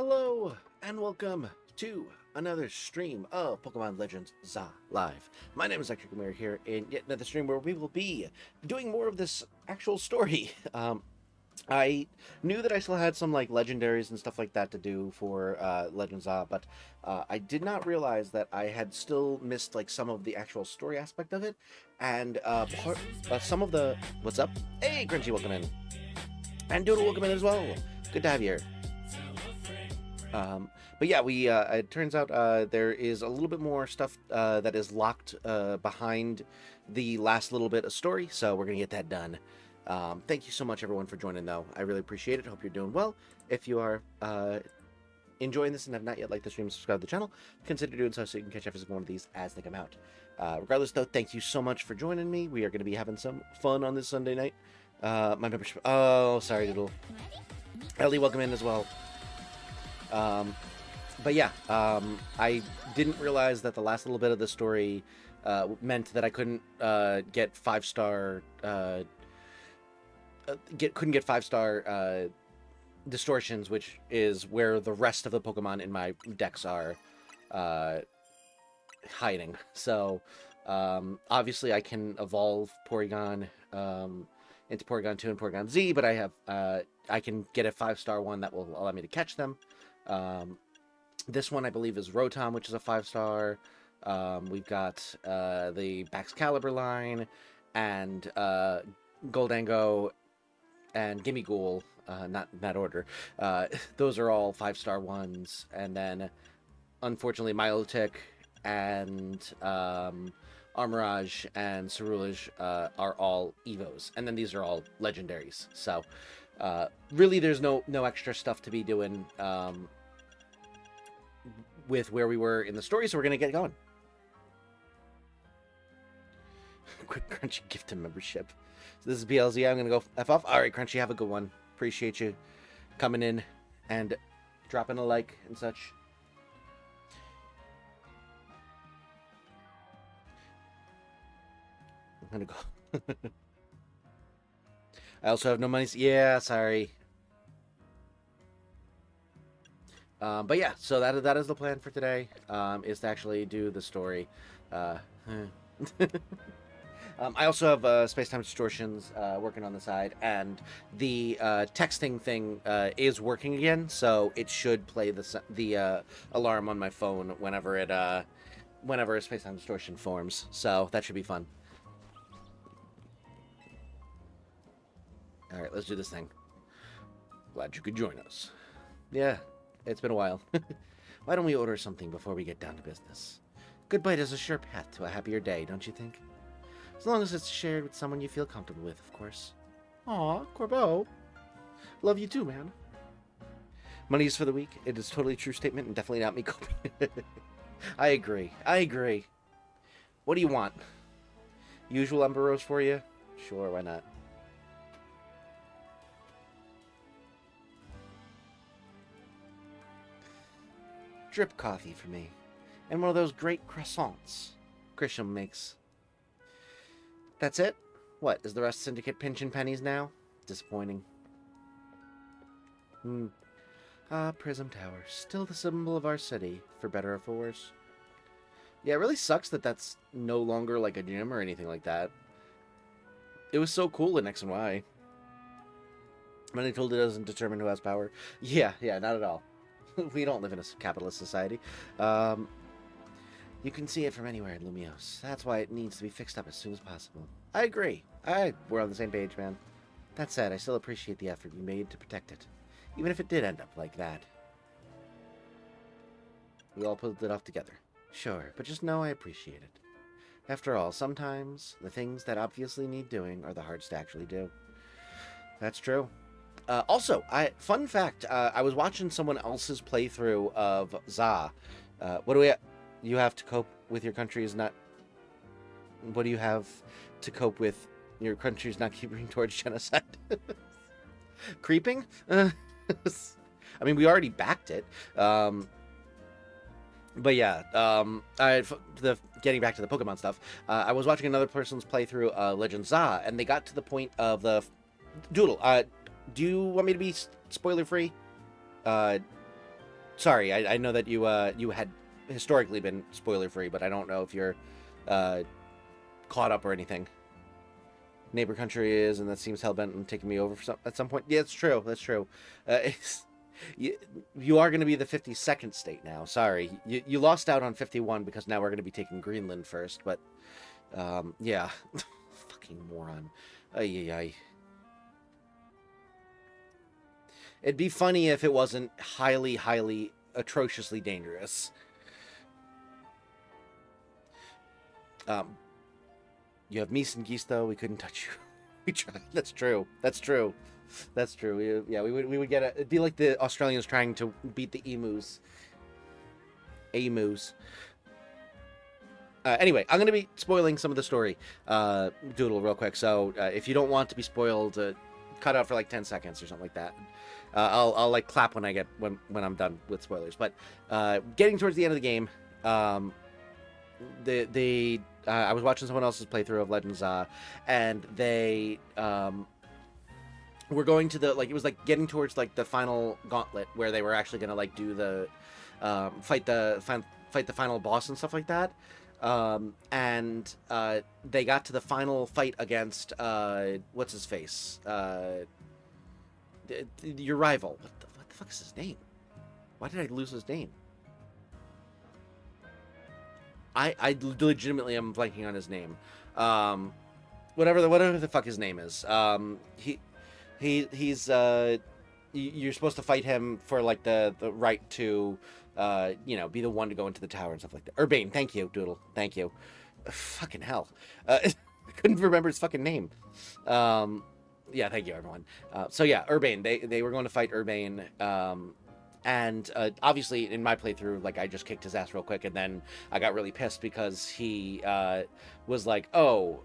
Hello, and welcome to another stream of Pokemon Legends ZA Live. My name is ElectriCrew here in yet another stream where we will be doing more of this actual story. I knew that I still had some like legendaries and stuff like that to do for Legends ZA, but I did not realize that I had still missed like some of the actual story aspect of it, and some of the... What's up? Hey, Crunchy, welcome in. And Doodle, welcome in as well. Good to have you here. But yeah, it turns out there is a little bit more stuff that is locked behind the last little bit of story, so we're gonna get that done. Thank you so much, everyone, for joining, though. I really appreciate it. Hope you're doing well. If you are enjoying this and have not yet liked the stream and subscribed to the channel, consider doing so you can catch every single one of these as they come out. Regardless, though, thank you so much for joining me. We are going to be having some fun on this Sunday night. My membership... Oh, sorry, Doodle. Ellie, welcome in as well. But yeah, I didn't realize that the last little bit of the story meant that I couldn't get 5-star couldn't get 5-star distortions, which is where the rest of the Pokemon in my decks are hiding. So obviously I can evolve Porygon into Porygon 2 and Porygon Z, but I have I can get a 5-star one that will allow me to catch them. This one I believe is Rotom, which is a 5-star. We've got the Baxcalibur line and Goldango and Gimmighoul, not in that order. Those are all 5-star ones, and then unfortunately Milotic and Armorage and Cerulege are all Evos, and then these are all legendaries. So really there's no extra stuff to be doing with where we were in the story, so we're gonna get going. Quick Crunchy gift and membership. So this is BLZ. I'm gonna go F off. All right, Crunchy, have a good one. Appreciate you coming in and dropping a like and such. I'm gonna go. I also have no money. Yeah, sorry. But yeah, so that is the plan for today, is to actually do the story. I also have Space-Time Distortions working on the side, and the texting thing is working again, so it should play the alarm on my phone whenever a Space-Time Distortion forms, so that should be fun. Alright, let's do this thing. Glad you could join us. Yeah. It's been a while. Why don't we order something before we get down to business? Good bite is a sure path to a happier day, don't you think? As long as it's shared with someone you feel comfortable with, of course. Aw, Corbeau. Love you too, man. Money is for the weak. It is totally a true statement and definitely not me coping. I agree. I agree. What do you want? Usual Umber Rose for you? Sure, why not? Drip coffee for me, and one of those great croissants Grisham makes. That's it? What, is the rest Syndicate pinching pennies now? Disappointing. Ah, Prism Tower, still the symbol of our city, for better or for worse. Yeah, it really sucks that that's no longer like a gym or anything like that. It was so cool in X and Y. Money told it doesn't determine who has power. Yeah, not at all. We don't live in a capitalist society. You can see it from anywhere in Lumiose. That's why it needs to be fixed up as soon as possible. I agree. We're on the same page, man. That said, I still appreciate the effort you made to protect it, even if it did end up like that. We all pulled it off together. Sure, but just know I appreciate it. After all, sometimes the things that obviously need doing are the hardest to actually do. That's true. Also, fun fact, I was watching someone else's playthrough of ZA. What do you have to cope with your country is not... What do you have to cope with your country's not keeping towards genocide? Creeping? I mean, we already backed it. But yeah, getting back to the Pokemon stuff, I was watching another person's playthrough Legend ZA, and they got to the point of the... Doodle, do you want me to be spoiler-free? sorry, I know that you had historically been spoiler free, but I don't know if you're caught up or anything. Neighbor country is, and that seems hellbent on taking me over at some point. Yeah, it's true. That's true. You are going to be the 52nd state now. Sorry, you lost out on 51 because now we're going to be taking Greenland first. But yeah, fucking moron. Ay, ay, ay. It'd be funny if it wasn't highly, highly, atrociously dangerous. You have meese and geese, though. We couldn't touch you. We tried. That's true. That's true. That's true. We would get it'd be like the Australians trying to beat the emus. Anyway, I'm going to be spoiling some of the story, Doodle, real quick. So if you don't want to be spoiled, cut out for like 10 seconds or something like that. I'll like clap when I'm done with spoilers. But getting towards the end of the game, I was watching someone else's playthrough of Legends, and they were going to the, like, it was like getting towards like the final gauntlet where they were actually gonna like do the fight the final boss and stuff like that. And they got to the final fight against what's his face, your rival. What the fuck is his name? Why did I lose his name? I legitimately am blanking on his name. Whatever the fuck his name is. He's you're supposed to fight him for like the right to be the one to go into the tower and stuff like that. Urbane, thank you, Doodle. Thank you. Fucking hell. I couldn't remember his fucking name. Yeah, thank you, everyone. So yeah, Urbane. They were going to fight Urbane. And obviously, in my playthrough, like, I just kicked his ass real quick, and then I got really pissed because he was like, oh,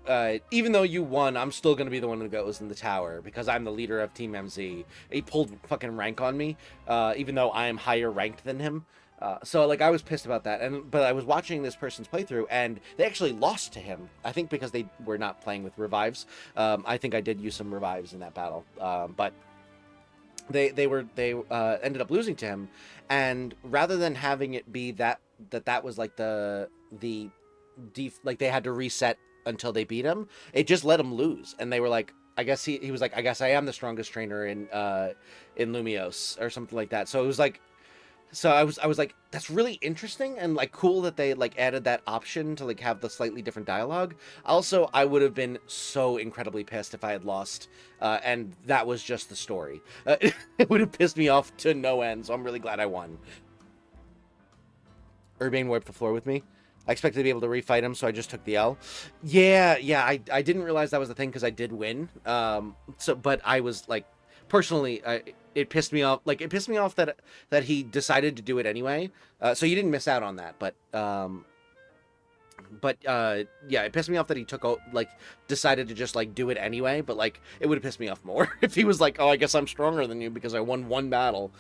even though you won, I'm still going to be the one who goes in the tower because I'm the leader of Team MZ. He pulled fucking rank on me, even though I am higher ranked than him. So, like, I was pissed about that. But I was watching this person's playthrough, and they actually lost to him. I think because they were not playing with revives. I think I did use some revives in that battle. But they ended up losing to him, and rather than having it be that was like like they had to reset until they beat him, it just let him lose, and they were like, I guess he was like, I guess I am the strongest trainer in Lumios or something like that. So it was like, so I was like, that's really interesting and like cool that they like added that option to like have the slightly different dialogue. Also, I would have been so incredibly pissed if I had lost, and that was just the story. It would have pissed me off to no end. So I'm really glad I won. Urbane wiped the floor with me. I expected to be able to refight him, so I just took the L. Yeah, I didn't realize that was the thing because I did win. But I was like, personally, it pissed me off. Like, it pissed me off that he decided to do it anyway. So you didn't miss out on that. But yeah, it pissed me off that he decided to just like do it anyway. But like, it would have pissed me off more if he was like, oh, I guess I'm stronger than you because I won one battle.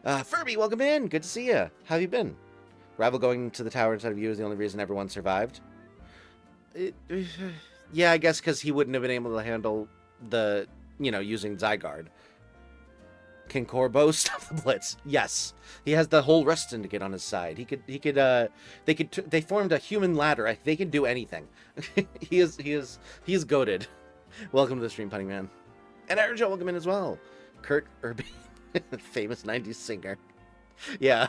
Furby, welcome in. Good to see you. How have you been? Rival going to the tower instead of you is the only reason everyone survived. Yeah, I guess because he wouldn't have been able to handle the, using Zygarde. Can Corbo stop the Blitz? Yes. He has the whole Rust Syndicate on his side. They formed a human ladder. They can do anything. He is goated. Welcome to the stream, Punny Man. And Arjo, welcome in as well. Kurt Urbane, famous 90s singer. Yeah.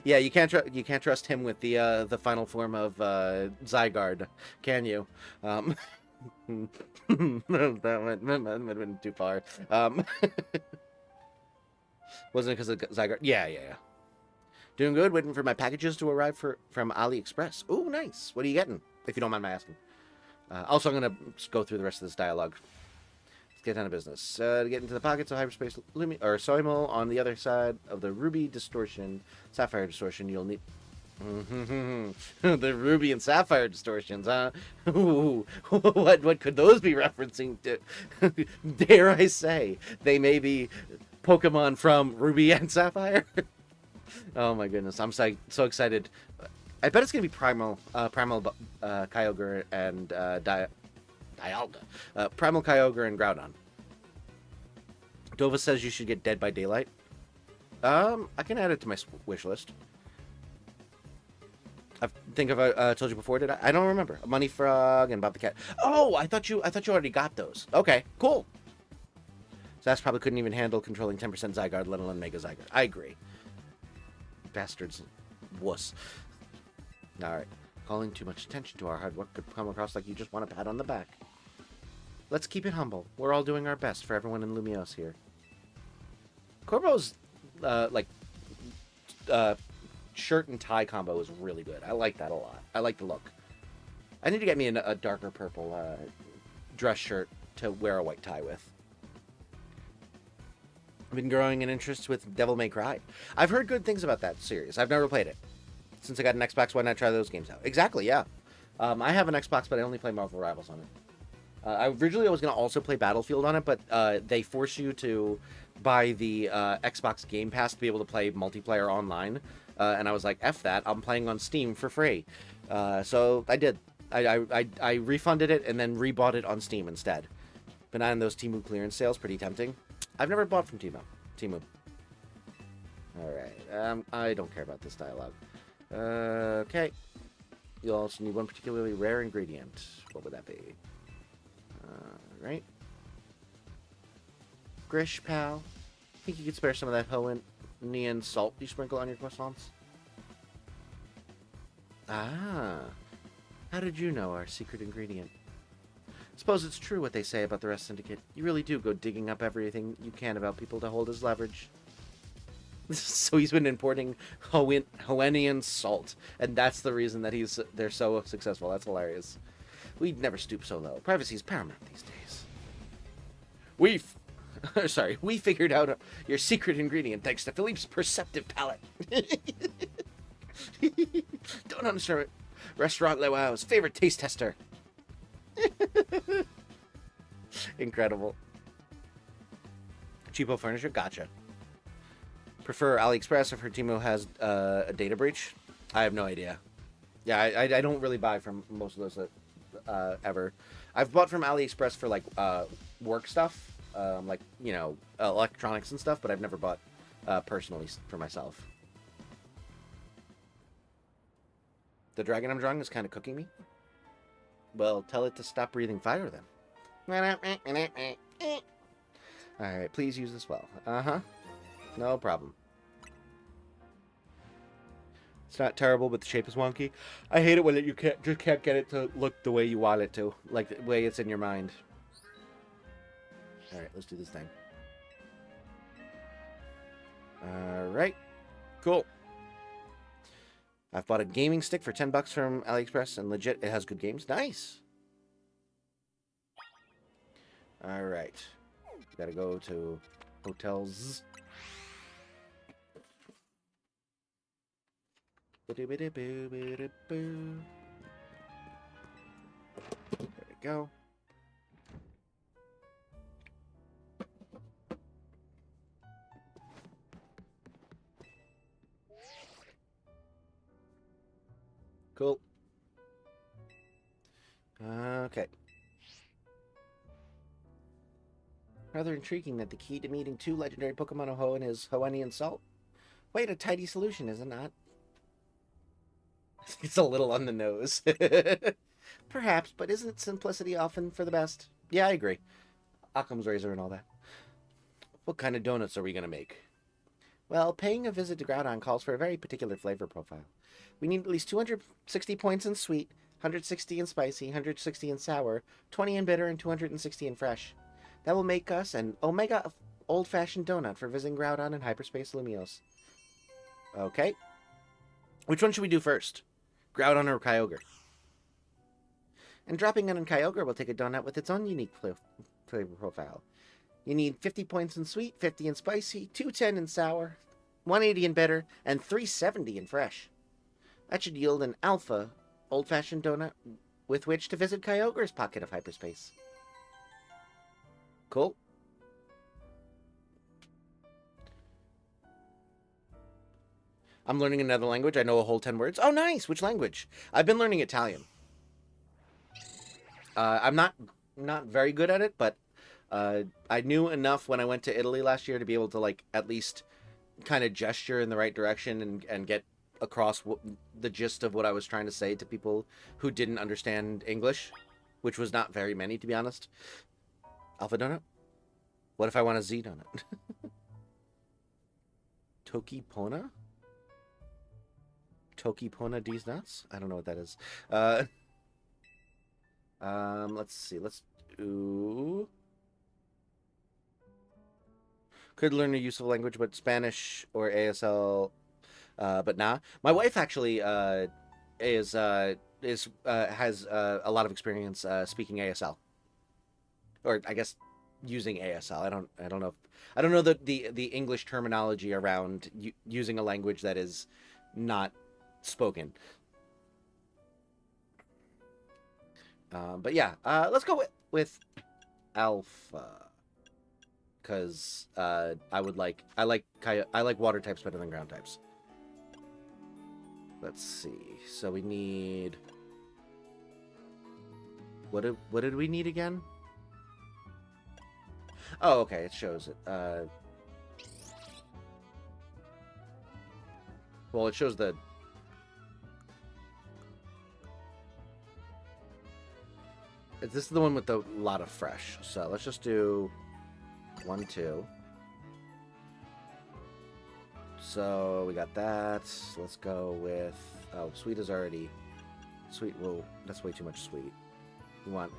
Yeah, you can't trust him with the final form of Zygarde, can you? That might have been too far. Wasn't it because of Zygarde? Yeah. Doing good. Waiting for my packages to arrive from AliExpress. Ooh, nice. What are you getting? If you don't mind my asking. Also, I'm gonna go through the rest of this dialogue. Get down to business. To get into the pockets of hyperspace Soimel on the other side of the ruby distortion, sapphire distortion, you'll need the ruby and sapphire distortions, huh? Ooh, what could those be referencing to? Dare I say, they may be Pokemon from Ruby and Sapphire. Oh my goodness, I'm so excited. I bet it's gonna be Primal Kyogre and Dialga. Primal Kyogre and Groudon. Dova says you should get Dead by Daylight. I can add it to my wish list. I think I've told you before, did I? I don't remember. Money Frog and Bob the Cat. Oh, I thought you already got those. Okay, cool. Zas probably couldn't even handle controlling 10% Zygarde, let alone Mega Zygarde. I agree. Bastards. Wuss. Alright. Calling too much attention to our hard work could come across like you just want a pat on the back. Let's keep it humble. We're all doing our best for everyone in Lumiose here. Corbo's, shirt and tie combo is really good. I like that a lot. I like the look. I need to get me a darker purple dress shirt to wear a white tie with. I've been growing an interest with Devil May Cry. I've heard good things about that series. I've never played it. Since I got an Xbox, why not try those games out? Exactly, yeah. I have an Xbox, but I only play Marvel Rivals on it. Originally, I was going to also play Battlefield on it, but they force you to buy the Xbox Game Pass to be able to play multiplayer online. And I was like, F that. I'm playing on Steam for free. So I did. I refunded it and then rebought it on Steam instead. Been on those Temu clearance sales. Pretty tempting. I've never bought from Temu. Alright. I don't care about this dialogue. Okay. You'll also need one particularly rare ingredient. What would that be? Right. Grish, pal. Think you could spare some of that Hawaiian salt you sprinkle on your croissants? Ah. How did you know our secret ingredient? Suppose it's true what they say about the Rest Syndicate. You really do go digging up everything you can about people to hold as leverage. So he's been importing Hawaiian salt, and that's the reason that they're so successful. That's hilarious. We'd never stoop so low. Privacy is paramount these days. We figured out your secret ingredient thanks to Philippe's perceptive palate. Don't understand it. Restaurant Lewao's favorite taste tester. Incredible. Cheapo furniture? Gotcha. Prefer AliExpress if her Temu has a data breach? I have no idea. Yeah, I don't really buy from most of those ever. I've bought from AliExpress for like work stuff, like, you know, electronics and stuff, but I've never bought personally for myself. The dragon I'm drawing is kind of cooking me. Well, tell it to stop breathing fire then. Alright, please use this well. Uh-huh. No problem. It's not terrible, but the shape is wonky. I hate it when you just can't get it to look the way you want it to. Like the way it's in your mind. Alright, let's do this thing. Alright. Cool. I've bought a gaming stick for $10 from AliExpress, and legit, it has good games. Nice! Alright. Gotta go to hotels. There we go. Cool. Okay. Rather intriguing that the key to meeting 2 legendary Pokemon of Hoenn is Hawaiian salt. Quite a tidy solution, is it not? It's a little on the nose. Perhaps, but isn't simplicity often for the best? Yeah, I agree. Occam's razor and all that. What kind of donuts are we going to make? Well, paying a visit to Groudon calls for a very particular flavor profile. We need at least 260 points in sweet, 160 in spicy, 160 in sour, 20 in bitter, and 260 in fresh. That will make us an Omega old-fashioned donut for visiting Groudon and Hyperspace Lumiose. Okay. Which one should we do first? Groudon or Kyogre? And dropping in on Kyogre will take a donut with its own unique flavor profile. You need 50 points in sweet, 50 in spicy, 210 in sour, 180 in bitter, and 370 in fresh. That should yield an alpha old-fashioned donut with which to visit Kyogre's pocket of hyperspace. Cool. I'm learning another language. I know a whole 10 words. Oh, nice. Which language? I've been learning Italian. I'm not very good at it, but I knew enough when I went to Italy last year to be able to like at least kind of gesture in the right direction and get across the gist of what I was trying to say to people who didn't understand English, which was not very many, to be honest. Alpha donut? What if I want a Z donut? Tokipona? Tokipona D's nuts? I don't know what that is. Let's see. Let's do... Could learn a useful language, but Spanish or ASL, but nah. My wife actually has a lot of experience speaking ASL, or I guess using ASL. I don't know. I don't know the English terminology around using a language that is not spoken. But yeah, let's go with alpha. Because I like water types better than ground types. Let's see. So we need... What did we need again? Oh, okay, it shows it. Well, it shows the... This is the one with the lot of fresh. So let's just do 1, 2. So we got that. Let's go with... Oh, sweet is already... Sweet will... That's way too much sweet. We want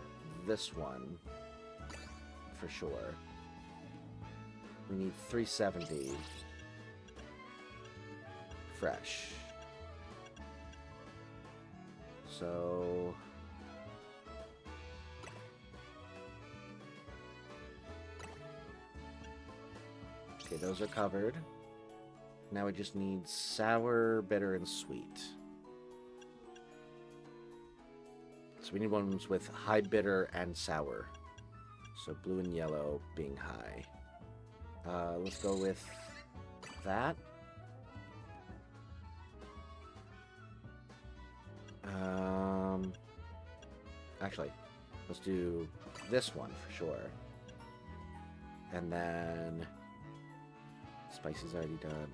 this one for sure. We need 370 fresh. So... Okay, those are covered. Now we just need sour, bitter, and sweet. So we need ones with high bitter and sour. So blue and yellow being high. Let's go with that. Actually, let's do this one for sure. And then spicy's already done.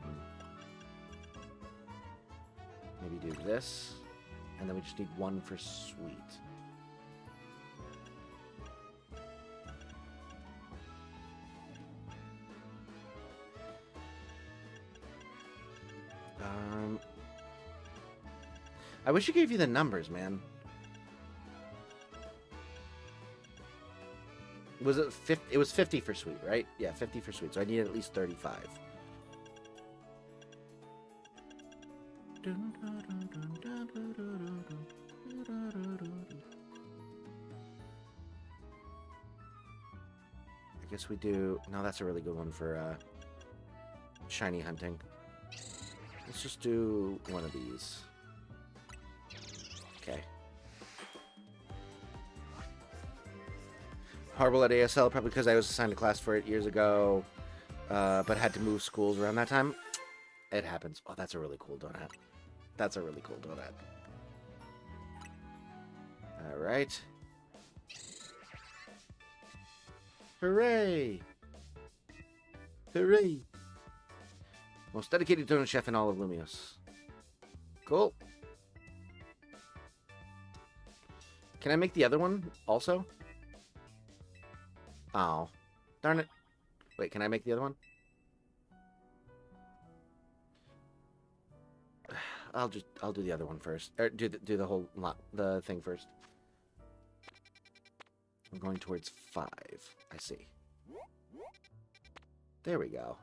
Maybe do this. And then we just need one for sweet. I wish it gave you the numbers, man. Was it 50? It was 50 for sweet, right? Yeah, 50 for sweet. So I need at least 35. I guess we do... No, that's a really good one for shiny hunting. Let's just do one of these. Okay. Horrible at ASL, probably because I was assigned a class for it years ago, but had to move schools around that time. It happens. Oh, that's a really cool donut. That's a really cool donut. Alright. Hooray! Hooray! Most dedicated donut chef in all of Lumios. Cool. Can I make the other one also? Oh. Darn it. Wait, can I make the other one? I'll do the other one first. Or do the whole lot, the thing first. I'm going towards 5. I see. There we go.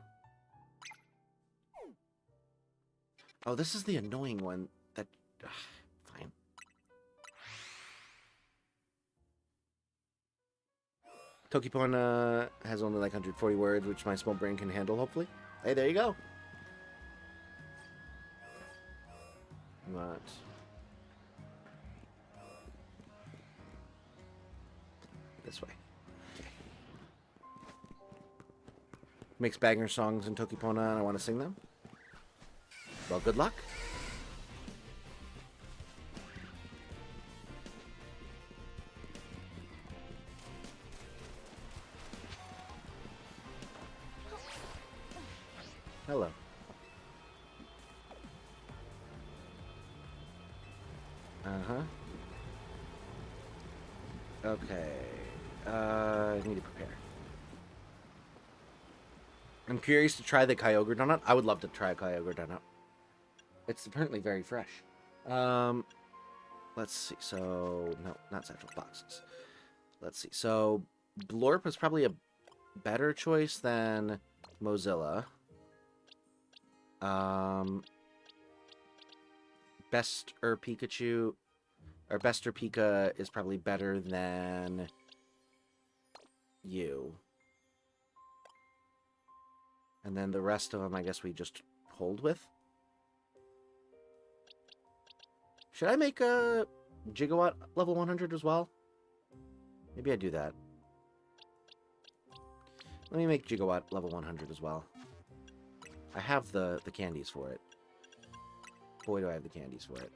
Oh, this is the annoying one that... fine. Tokipona has only like 140 words, which my small brain can handle, hopefully. Hey, there you go. What? This way. Okay. Makes banger songs in Tokipona, and I want to sing them. Well, good luck. Hello. Uh-huh. Okay. I need to prepare. I'm curious to try the Kyogre donut. I would love to try a Kyogre donut. It's apparently very fresh. Let's see. So, no, not satchel boxes. Let's see. So, Blorp is probably a better choice than Mozilla. Bester Pikachu, or Bester Pika is probably better than you. And then the rest of them, I guess we just hold with. Should I make a Gigawatt level 100 as well? Maybe I do that. Let me make Gigawatt level 100 as well. I have the candies for it. Boy, do I have the candies for it.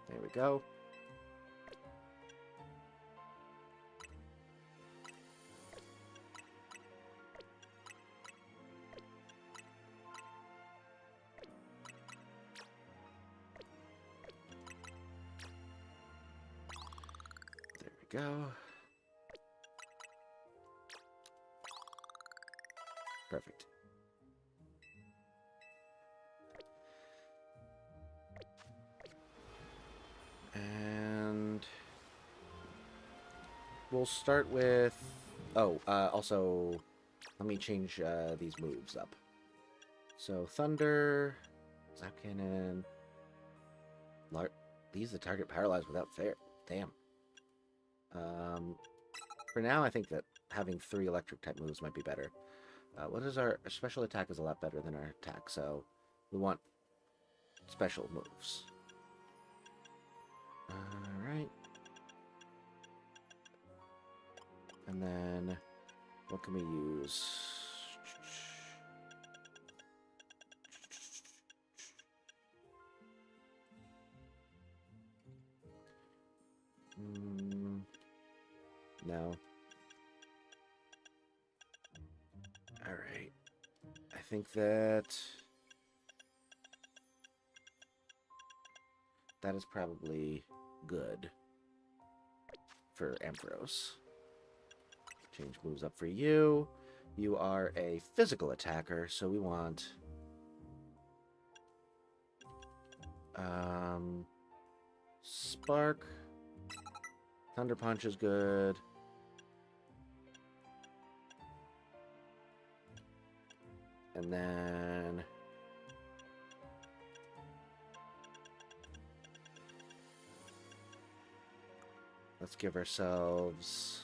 There we go. There we go. Perfect. And we'll start with... Oh, also, let me change these moves up. So, Thunder, Zap Cannon... These the target paralyzed without fair. Damn. For now, I think that having 3 electric type moves might be better. What is our special attack is a lot better than our attack, so we want special moves. Alright. And then, what can we use? No. Alright. I think that is probably good for Ampharos. Change moves up for you. You are a physical attacker, so we want Spark. Thunder Punch is good. And then let's give ourselves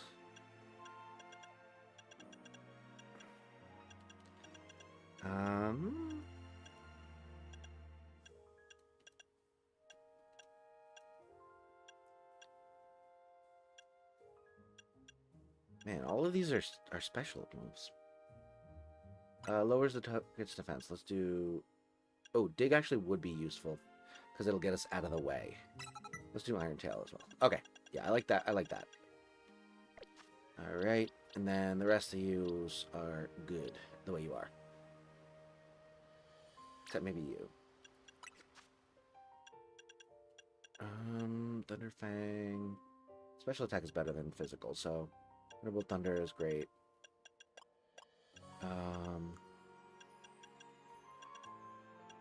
man, all of these are special moves. Lowers the target's defense. Let's do... Oh, Dig actually would be useful, because it'll get us out of the way. Let's do Iron Tail as well. Okay, yeah, I like that. I like that. Alright, and then the rest of yous are good, the way you are. Except maybe you. Thunder Fang. Special attack is better than physical, so Thunderbolt Thunder is great.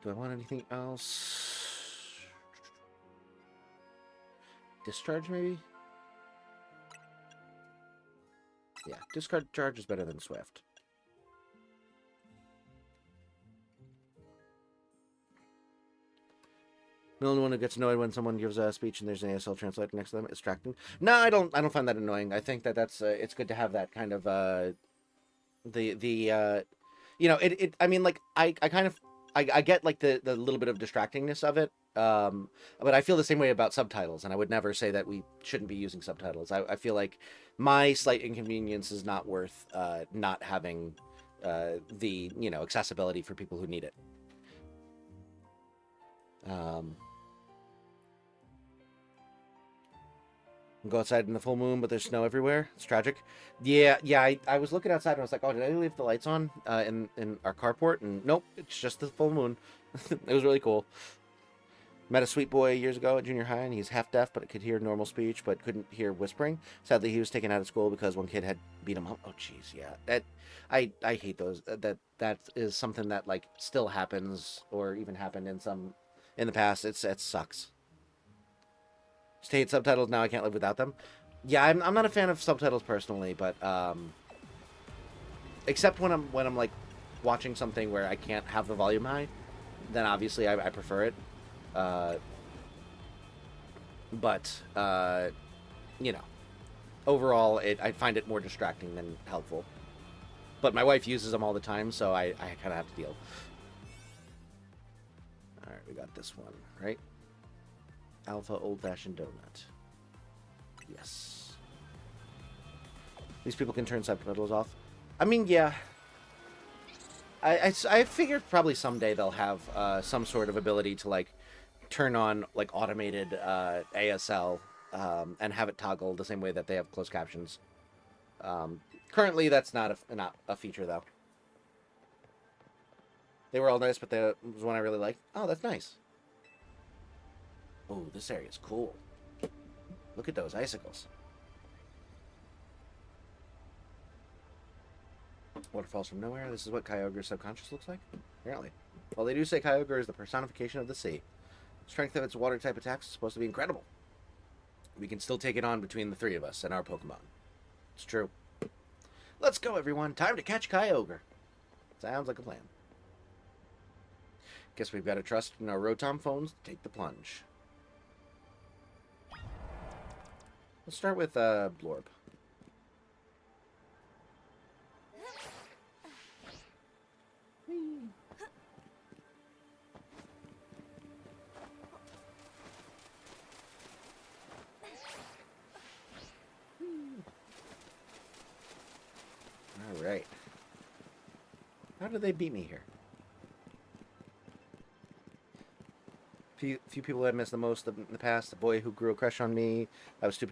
Do I want anything else? Discharge, maybe? Yeah, Discharge is better than Swift. The only one who gets annoyed when someone gives a speech and there's an ASL translator next to them is distracting. No, I don't find that annoying. I think that that's it's good to have that kind of you know, I mean, like I kind of I get like the little bit of distractingness of it. But I feel the same way about subtitles, and I would never say that we shouldn't be using subtitles. I feel like my slight inconvenience is not worth not having the, you know, accessibility for people who need it. Go outside in the full moon, but there's snow everywhere. It's tragic. Yeah. I was looking outside and I was like, oh, did I leave the lights on in our carport? And nope, it's just the full moon. It was really cool. Met a sweet boy years ago at junior high, and he's half deaf, but could hear normal speech, but couldn't hear whispering. Sadly, he was taken out of school because one kid had beat him up. Oh, jeez, yeah. I hate those. That is something that like still happens, or even happened in the past. It sucks. State subtitles now. I can't live without them. Yeah, I'm not a fan of subtitles personally, but except when I'm like watching something where I can't have the volume high, then obviously I prefer it. But you know, overall, I find it more distracting than helpful. But my wife uses them all the time, so I kind of have to deal. All right, we got this one, right? Alpha old-fashioned donut. Yes. These people can turn subtitles off. I mean, yeah. I figured probably someday they'll have some sort of ability to like turn on like automated ASL and have it toggle the same way that they have closed captions. Currently, that's not a feature though. They were all nice, but there was one I really liked. Oh, that's nice. Oh, this area is cool. Look at those icicles. Waterfalls from nowhere. This is what Kyogre's subconscious looks like? Apparently. Well, they do say Kyogre is the personification of the sea. Strength of its water-type attacks is supposed to be incredible. We can still take it on between the three of us and our Pokemon. It's true. Let's go, everyone. Time to catch Kyogre. Sounds like a plan. Guess we've got to trust in our Rotom phones to take the plunge. Let's start with Blorb. All right. How did they beat me here? Few people I've missed the most in the past. The boy who grew a crush on me. I was too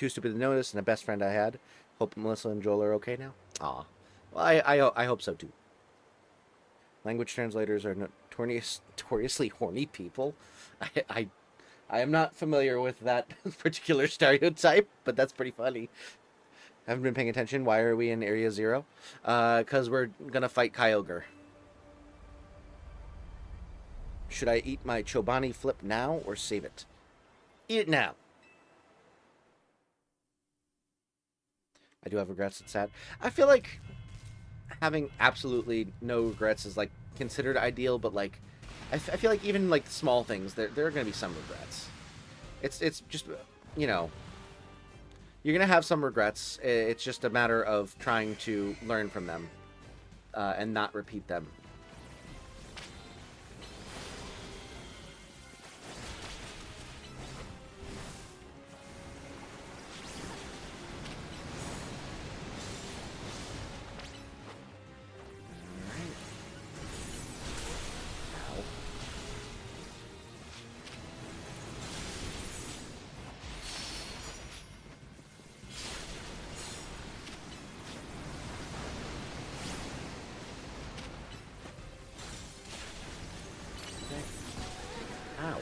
stupid to notice, and a best friend I had. Hope Melissa and Joel are okay now. Aw. Well, I hope so too. Language translators are notoriously horny people. I am not familiar with that particular stereotype, but that's pretty funny. Haven't been paying attention. Why are we in Area 0? Because we're gonna fight Kyogre. Should I eat my Chobani flip now or save it? Eat it now. I do have regrets. It's sad. I feel like having absolutely no regrets is like considered ideal, but like I feel like even like small things, there are going to be some regrets. It's just, you know, you're going to have some regrets. It's just a matter of trying to learn from them and not repeat them. Ow.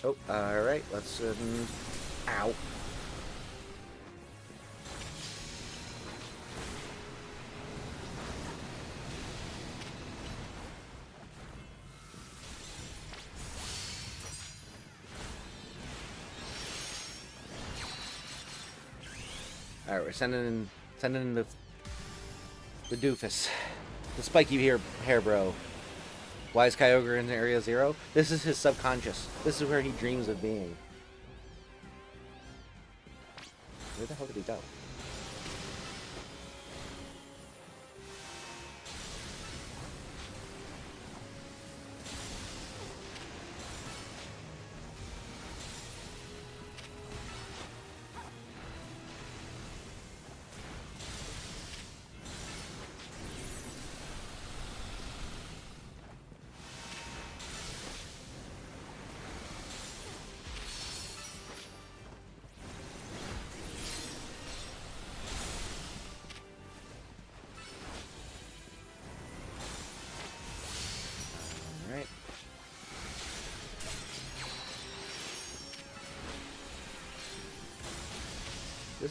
Oh, alright, let's, ow. Alright, we're sending in the doofus. The spiky hair bro. Why is Kyogre in Area 0? This is his subconscious. This is where he dreams of being. Where the hell did he go?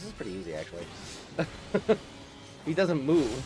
This is pretty easy, actually. He doesn't move.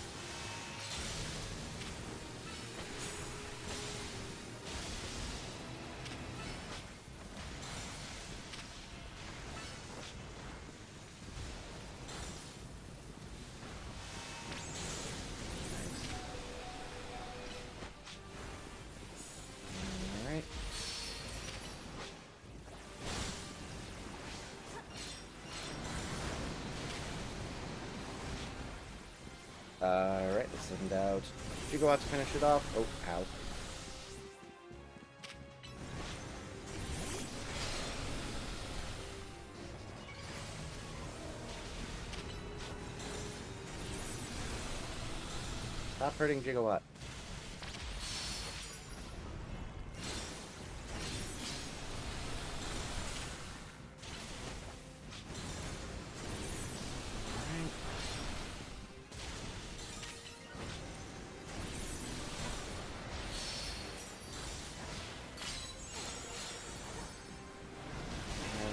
Alright, let's send out Gigawatt to finish it off. Oh, ow. Stop hurting Gigawatt.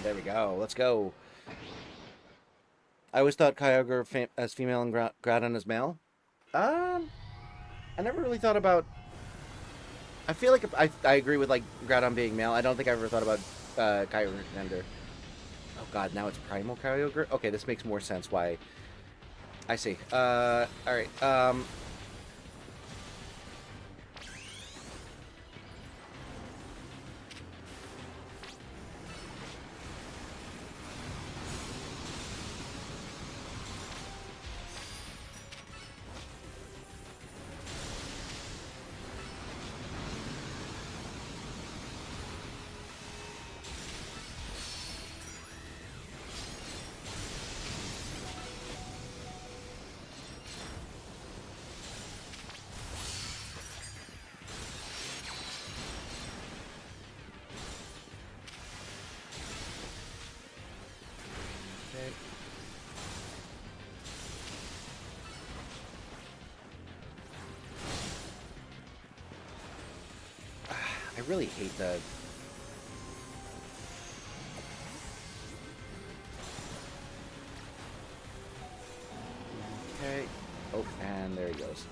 There we go. Let's go. I always thought Kyogre as female and Groudon as male. I never really thought about... I feel like I agree with, like, Groudon being male. I don't think I ever thought about Kyogre gender. Oh, God. Now it's Primal Kyogre? Okay, this makes more sense why... I see. Alright. I really hate the... Okay. Oh, and there he goes.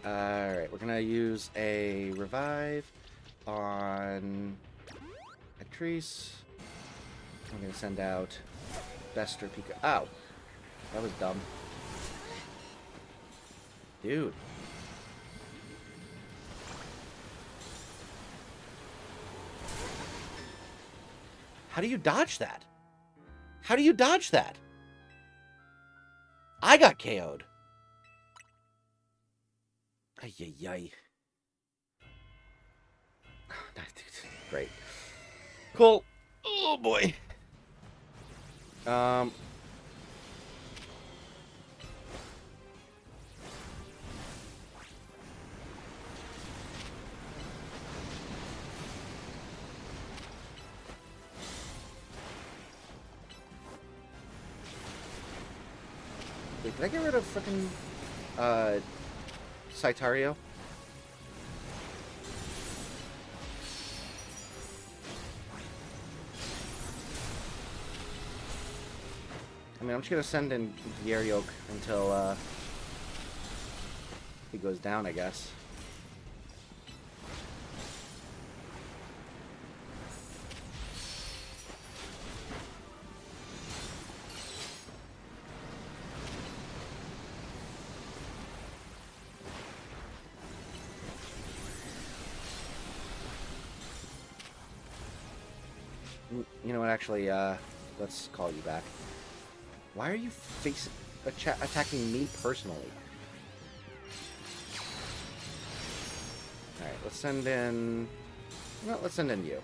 Alright, we're gonna use a revive on Ectric. I'm gonna send out Bester Pika. Ow! That was dumb. Dude. How do you dodge that? How do you dodge that? I got KO'd. Ay, ay, ay. Great. Cool. Oh, boy. Wait, did I get rid of frickin' Cytario? I mean, I'm just gonna send in Gyaradoc until he goes down, I guess. You know what, actually, let's call you back. Why are you attacking me personally? Alright, let's send in... No, let's send in you.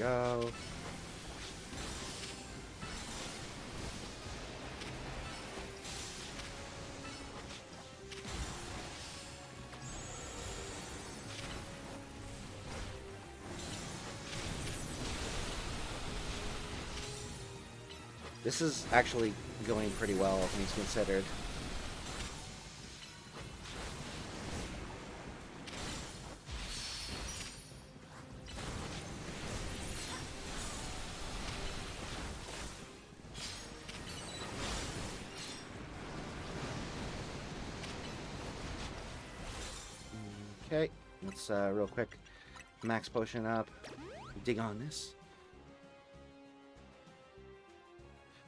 go. This is actually going pretty well, things considered. Okay, let's real quick max potion up, dig on this.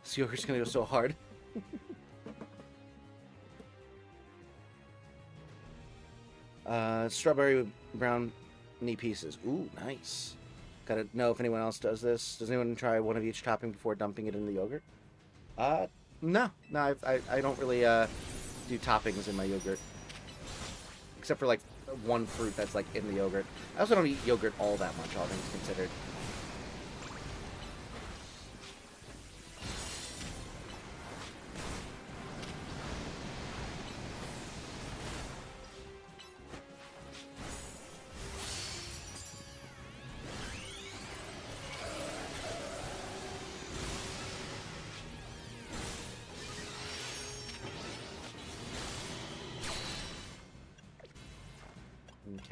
This yogurt's gonna go so hard. Strawberry brown knee pieces. Ooh, nice. Gotta know if anyone else does this. Does anyone try one of each topping before dumping it in the yogurt? No, I don't really do toppings in my yogurt, except for like one fruit that's like in the yogurt. I also don't eat yogurt all that much, all things considered.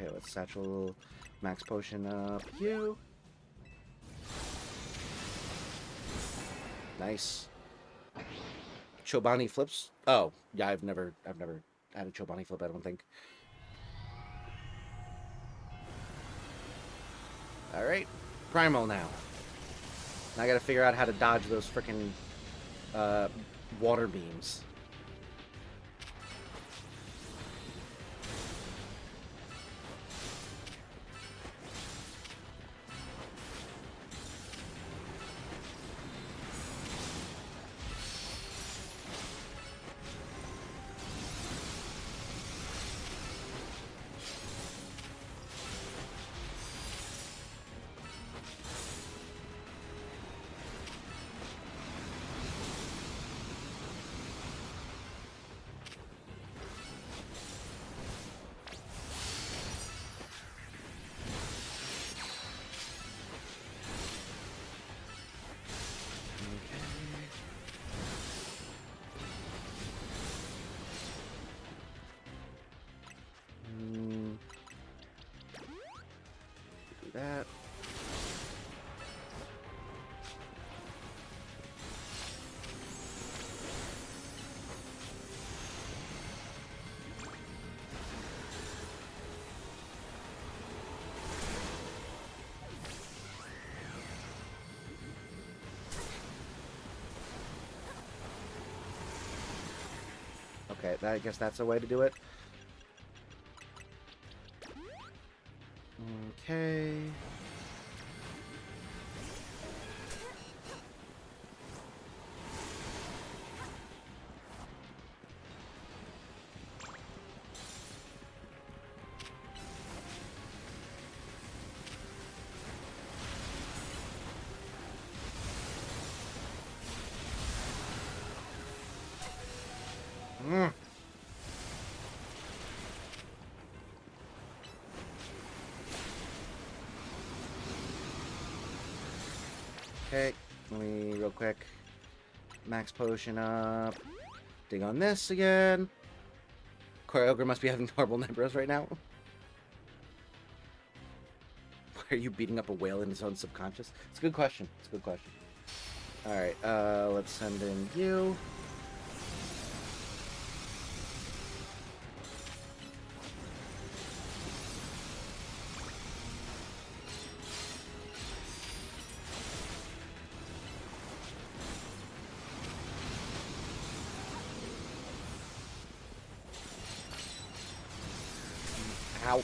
Okay, let's satchel max potion up you. Nice. Chobani flips. Oh, yeah, I've never had a Chobani flip, I don't think. Alright. Primal now. Now I gotta figure out how to dodge those frickin' water beams. That. Okay, I guess that's a way to do it. Okay. Okay, let me real quick max potion up. Dig on this again. Choreographer must be having horrible nightmares right now. Why are you beating up a whale in his own subconscious? It's a good question. It's a good question. Alright, let's send in you. Ow.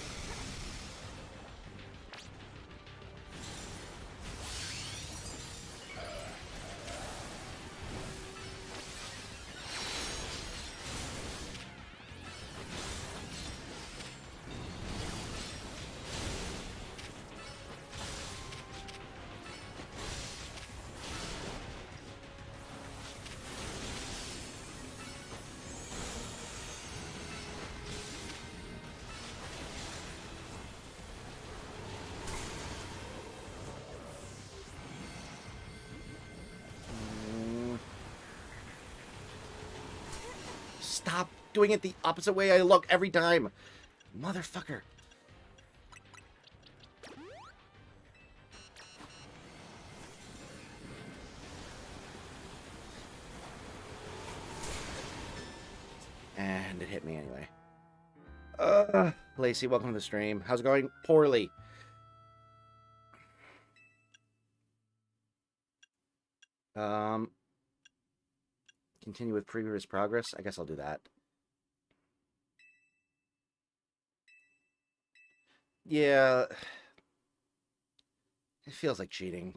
stop doing it the opposite way I look every time. Motherfucker. And it hit me anyway. Lacey, welcome to the stream. How's it going? Poorly. Continue with previous progress. I guess I'll do that. Yeah. It feels like cheating.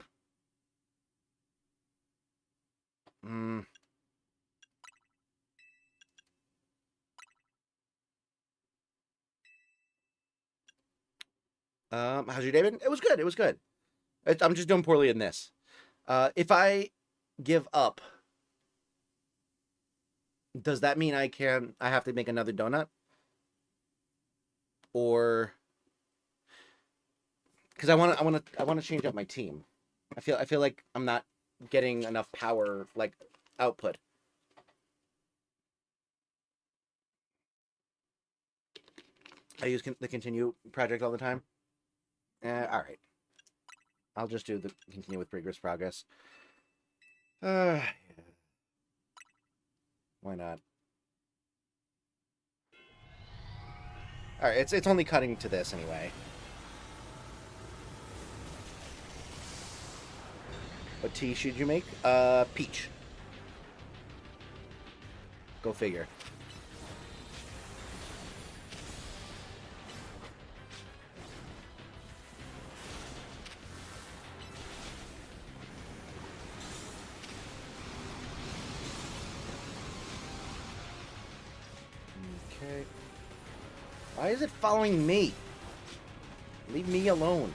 How's your day been? It was good. It was good. I'm just doing poorly in this. If I give up, does that mean I have to make another donut? Or because I want to change up my team. I feel like I'm not getting enough power, like output. I use the continue project all the time. All right. I'll just do the continue with previous progress. Yeah. Why not? All right, it's only cutting to this anyway. What tea should you make? Peach. Go figure. Okay. Why is it following me? Leave me alone.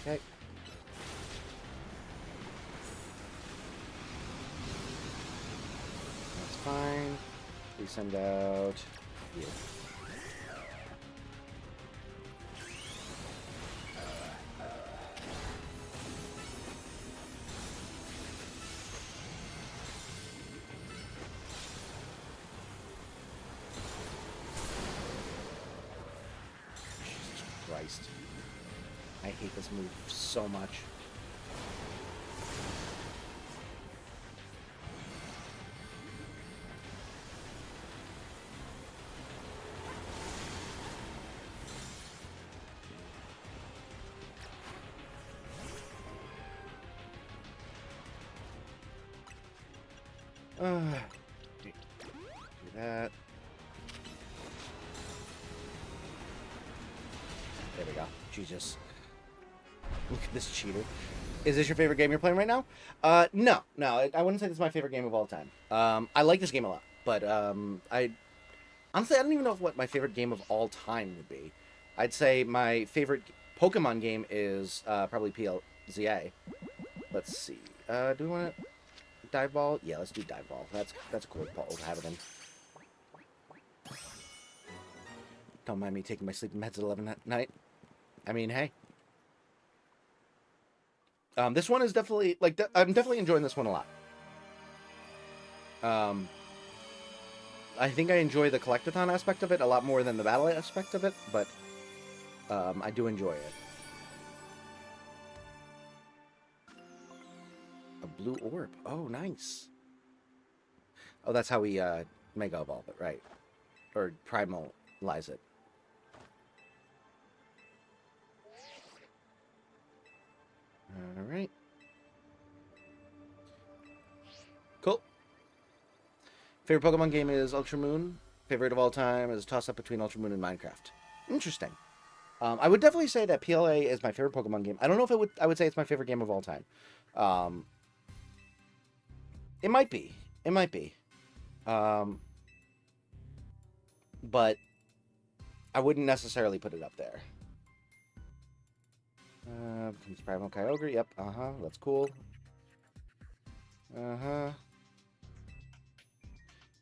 Okay. That's fine. We send out you. Jesus Christ. I hate this move so much. Do that. There we go. Jesus. Look at this cheater. Is this your favorite game you're playing right now? No. I wouldn't say this is my favorite game of all time. I like this game a lot, but I honestly I don't even know what my favorite game of all time would be. I'd say my favorite Pokemon game is probably PLZA. Let's see. Do we want to dive ball? Yeah, let's do dive ball. That's a cool ball to have it in. Don't mind me taking my sleeping meds at 11 at night. I mean, hey. This one is definitely, like, I'm definitely enjoying this one a lot. I think I enjoy the collectathon aspect of it a lot more than the battle aspect of it, but I do enjoy it. A blue orb. Oh, nice. Oh, that's how we Mega Evolve it, right? Or Primalize it. Alright. Cool. Favorite Pokemon game is Ultra Moon. Favorite of all time is a toss-up between Ultra Moon and Minecraft. Interesting. I would definitely say that PLA is my favorite Pokemon game. I don't know if I would say it's my favorite game of all time. It might be. It might be. But I wouldn't necessarily put it up there. Becomes Primal Kyogre. Yep. That's cool.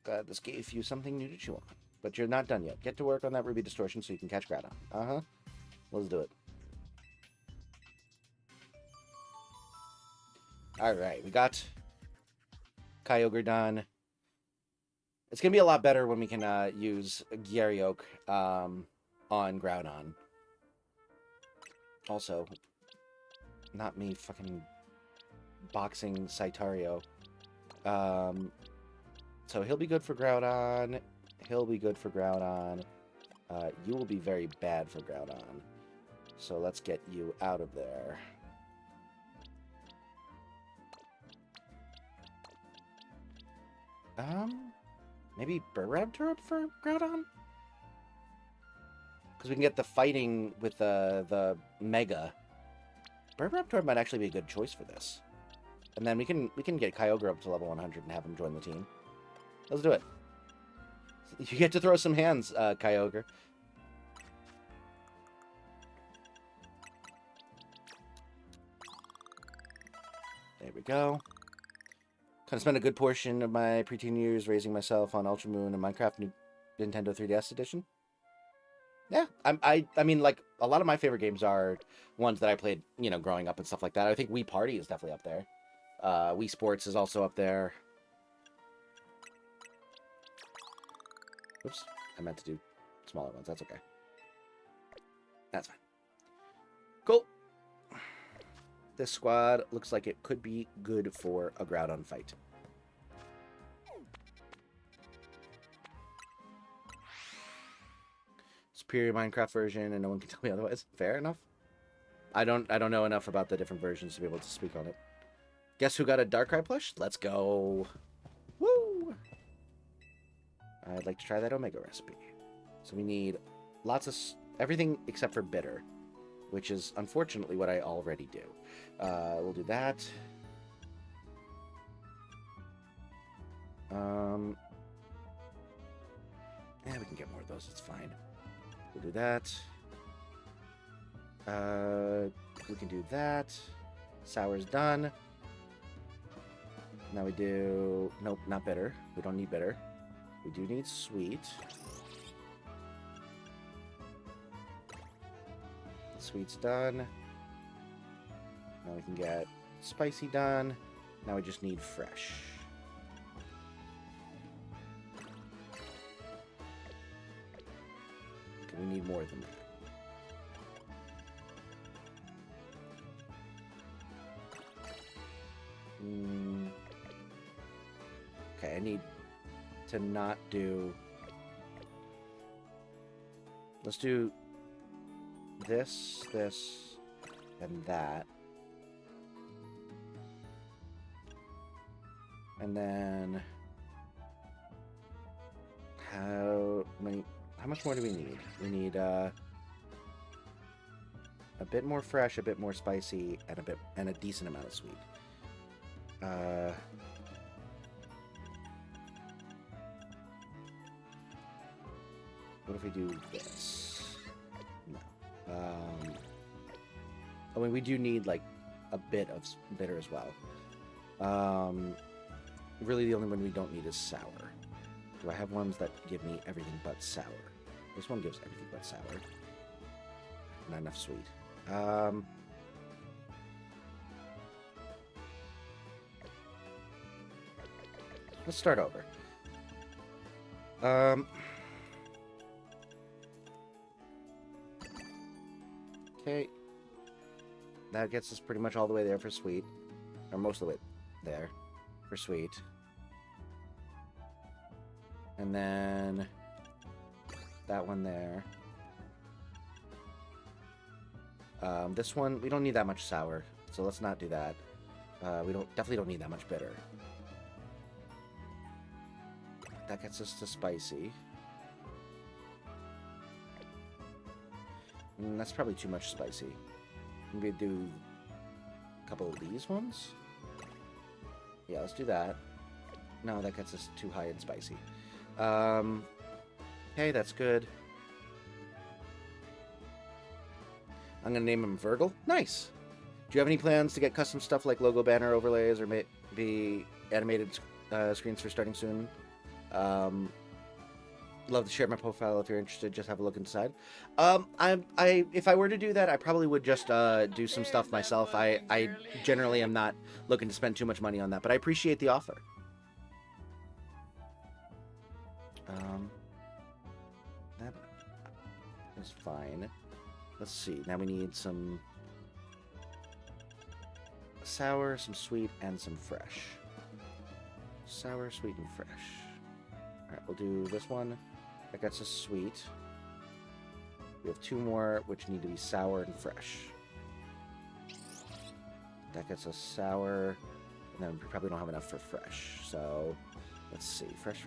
Glad this gave you something new to chew on. But you're not done yet. Get to work on that Ruby Distortion so you can catch Groudon. Let's do it. Alright, we got Kyogre done. It's going to be a lot better when we can use Gyariok on Groudon. Also, not me fucking boxing Saitario. So he'll be good for Groudon. He'll be good for Groudon. You will be very bad for Groudon. So let's get you out of there. Maybe Burraptor for Groudon? Because we can get the fighting with the Mega. Burraptor might actually be a good choice for this. And then we can get Kyogre up to level 100 and have him join the team. Let's do it. You get to throw some hands, Kyogre. There we go. Kind of spent a good portion of my preteen years raising myself on Ultra Moon and Minecraft Nintendo 3DS edition. Yeah, I mean, like, a lot of my favorite games are ones that I played, you know, growing up and stuff like that. I think Wii Party is definitely up there. Wii Sports is also up there. Oops, I meant to do smaller ones. That's okay. That's fine. Cool. This squad looks like it could be good for a Groudon fight. Superior Minecraft version, and no one can tell me otherwise. Fair enough. I don't know enough about the different versions to be able to speak on it. Guess who got a Darkrai plush? Let's go. Woo! I'd like to try that Omega recipe. So we need lots of everything except for bitter, which is unfortunately what I already do. We'll do that. Yeah, we can get more of those. It's fine. We'll do that. We can do that. Sour's done. Now we do... Nope, not bitter. We don't need bitter. We do need sweet. Sweet's done. Now we can get spicy done. Now we just need fresh. Okay, we need more than that. Okay, I need to not do... Let's do this, this, and that. And then... How much more do we need? We need a bit more fresh, a bit more spicy, and a decent amount of sweet. What if we do this? No. I mean, we do need, like, a bit of bitter as well. Really, the only one we don't need is sour. Do I have ones that give me everything but sour? This one gives everything but sour. Not enough sweet. Let's start over. Okay. That gets us pretty much all the way there for sweet. Or most of the way there for sweet. And then that one there. This one, we don't need that much sour, so let's not do that. We definitely don't need that much bitter. That gets us to spicy. That's probably too much spicy. Maybe do a couple of these ones? Yeah, let's do that. No, that gets us too high in spicy. Okay, that's good. I'm going to name him Virgil. Nice. Do you have any plans to get custom stuff like logo banner overlays or maybe animated screens for starting soon? Love to share my profile if you're interested. Just have a look inside. If I were to do that, I probably would just do some stuff myself. I generally am not looking to spend too much money on that, but I appreciate the offer. That is fine. Let's see. Now we need some sour, some sweet, and some fresh. Sour, sweet, and fresh. All right, we'll do this one. That gets us sweet. We have 2 more, which need to be sour and fresh. That gets us sour, and then we probably don't have enough for fresh. So, let's see. Fresh.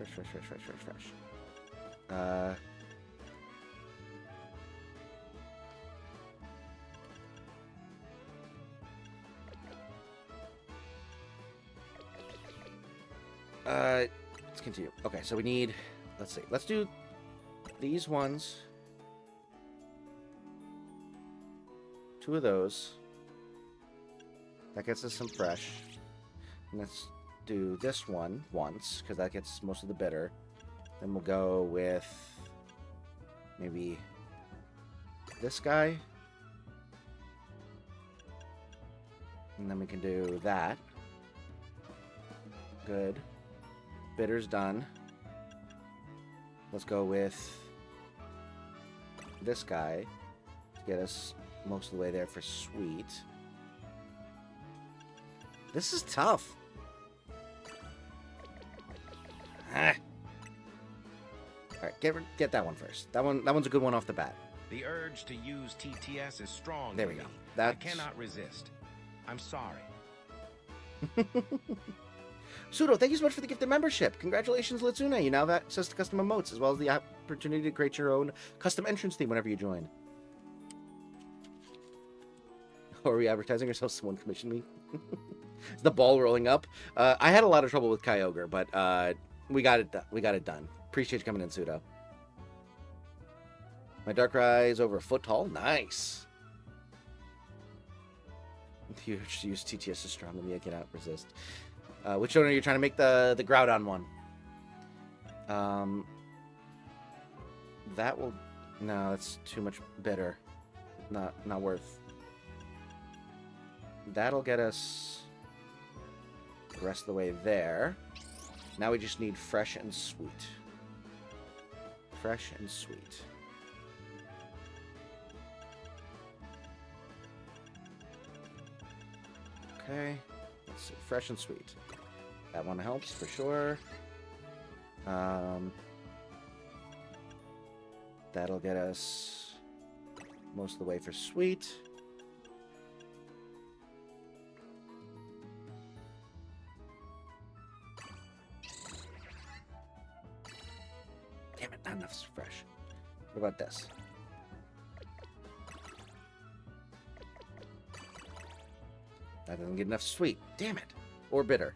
Let's continue. Okay, so we need, let's see. Let's do these ones. 2 of those. That gets us some fresh. And let's do this one once, because that gets most of the bitter. Then we'll go with maybe this guy. And then we can do that. Good. Bitter's done. Let's go with this guy to get us most of the way there for sweet. This is tough. Ah. All right, get that one first. That one's a good one off the bat. The urge to use TTS is strong. There we go. I cannot resist. I'm sorry. Pseudo, thank you so much for the gifted membership. Congratulations, Litsune. You now have access to custom emotes, as well as the opportunity to create your own custom entrance theme whenever you join. Or are we advertising ourselves? Someone commissioned me. Is the ball rolling up? I had a lot of trouble with Kyogre, but we got it done. Appreciate you coming in, Pseudo. My Darkrai is over a foot tall. Nice. You should use TTS is strong than me. I cannot resist. Which one are you trying to make the Groudon one? That will... No, that's too much bitter. Not worth. That'll get us the rest of the way there. Now we just need fresh and sweet. Fresh and sweet. Okay. Let's see. Fresh and sweet. That one helps for sure. That'll get us most of the way for sweet. Damn it, not enough fresh. What about this? That doesn't get enough sweet. Damn it. Or bitter.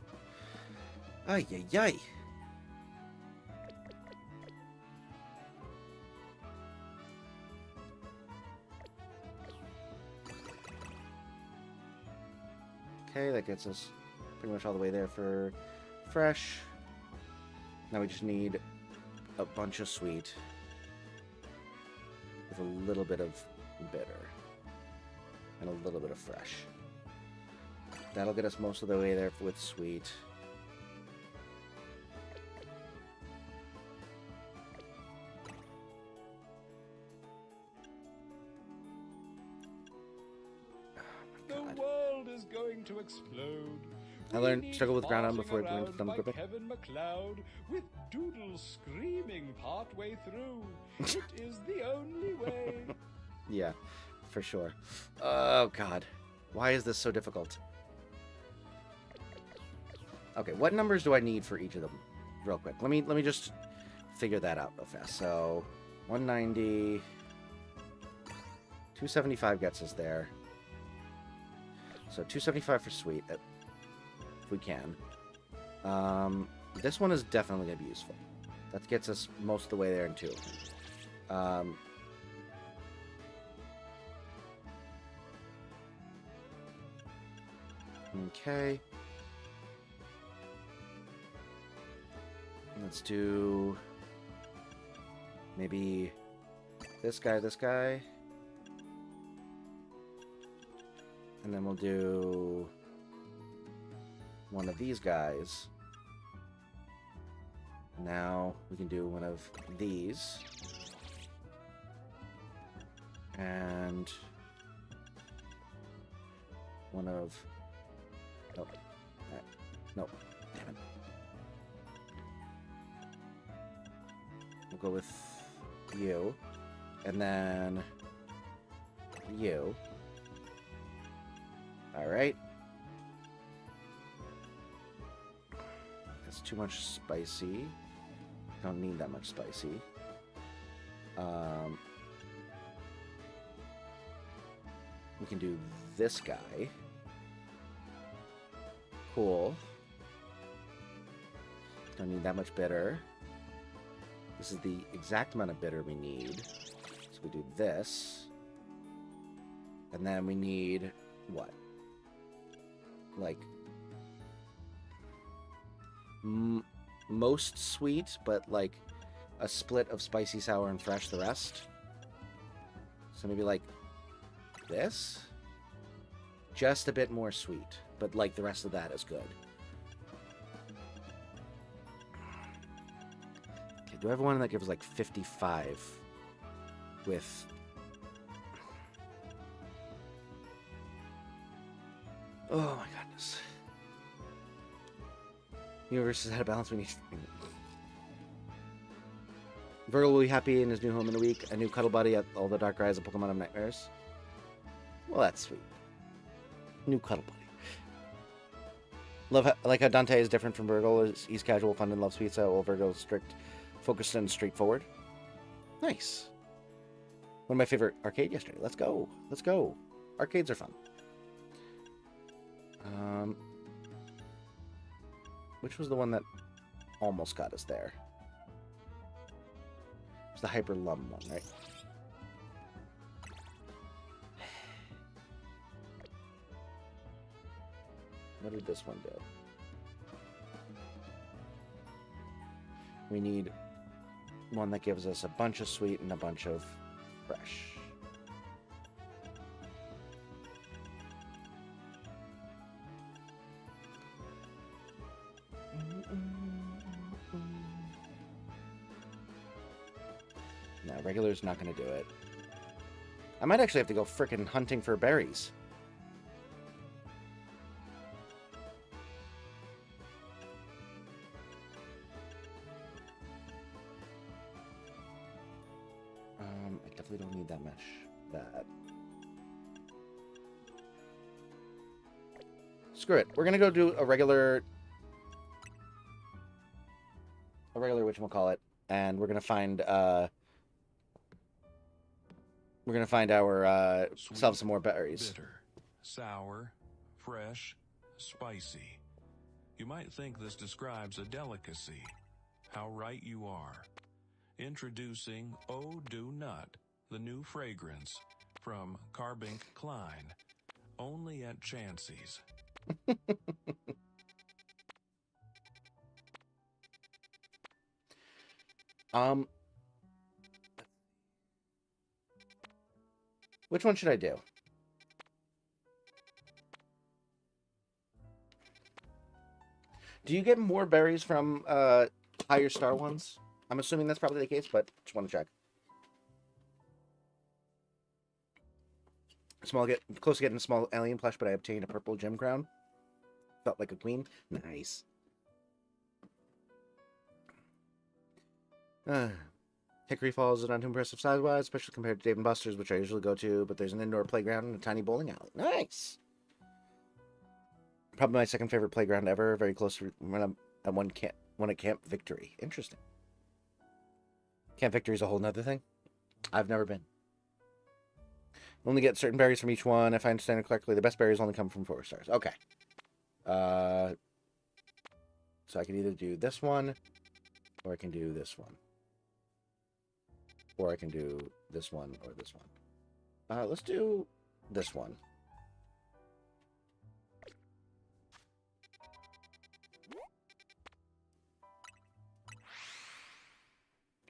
Ay, ay, ay. Okay, that gets us pretty much all the way there for fresh. Now we just need a bunch of sweet with a little bit of bitter and a little bit of fresh. That'll get us most of the way there with sweet. The world is going to explode. I learned struggle with Groudon before I learned thumb gripping. Kevin McLeod with Doodle screaming partway through. It is the only way. Yeah, for sure. Oh God, why is this so difficult? Okay, what numbers do I need for each of them? Real quick. Let me just figure that out real fast. So 190, 275 gets us there. So 275 for sweet, if we can. This one is definitely gonna be useful. That gets us most of the way there in 2. Okay. Let's do maybe this guy, and then we'll do one of these guys. Now we can do one of these. And one of... Nope. Nope. Damn it. We'll go with you. And then you. Alright. That's too much spicy. Don't need that much spicy. We can do this guy. Cool. Don't need that much bitter. This is the exact amount of bitter we need. So we do this. And then we need what? Like most sweet, but like a split of spicy, sour, and fresh the rest. So maybe like this? Just a bit more sweet, but like the rest of that is good. Okay, do I have one that gives like 55 with... Oh my goodness. Universe is out of balance. We need... Virgil will be happy in his new home in a week. A new cuddle buddy at all the dark eyes of Pokemon of Nightmares. Well, that's sweet. New cuddle buddy. I like how Dante is different from Virgil. He's casual, fun, and loves pizza, while Virgil is strict, focused, and straightforward. Nice. One of my favorite arcade yesterday. Let's go. Let's go. Arcades are fun. Which was the one that almost got us there? It was the Hyper Lum one, right? What did this one do? We need one that gives us a bunch of sweet and a bunch of fresh. No, regular's not going to do it. I might actually have to go frickin' hunting for berries. I definitely don't need that much. That. Screw it. We're going to go do a regular whatchamacallit, and we're going to find ourselves some more berries. Bitter, sour, fresh, spicy. You might think this describes a delicacy. How right you are. Introducing Oh Do Nut, the new fragrance from Carbink Klein, only at Chansey's. Which one should I do? Do you get more berries from higher star ones? I'm assuming that's probably the case, but just want to check. Close to getting a small alien plush, but I obtained a purple gem crown. Felt like a queen. Nice. Hickory Falls is not too impressive size-wise, especially compared to Dave & Buster's, which I usually go to, but there's an indoor playground and a tiny bowling alley. Nice! Probably my second favorite playground ever, very close to when I'm at one at Camp Victory. Interesting. Camp Victory is a whole nother thing. I've never been. Only get certain berries from each one. If I understand it correctly, the best berries only come from 4 stars. Okay. So I can either do this one, or I can do this one. Or I can do this one or this one. Let's do this one.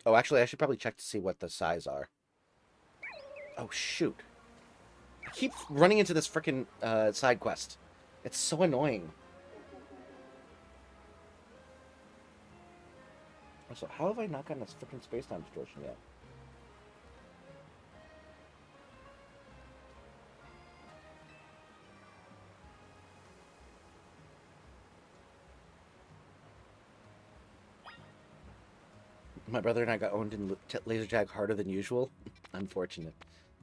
Oh, actually, I should probably check to see what the size are. Oh, shoot. I keep running into this frickin' side quest. It's so annoying. Also, how have I not gotten this frickin' space-time distortion yet? My brother and I got owned in laser tag harder than usual. Unfortunate.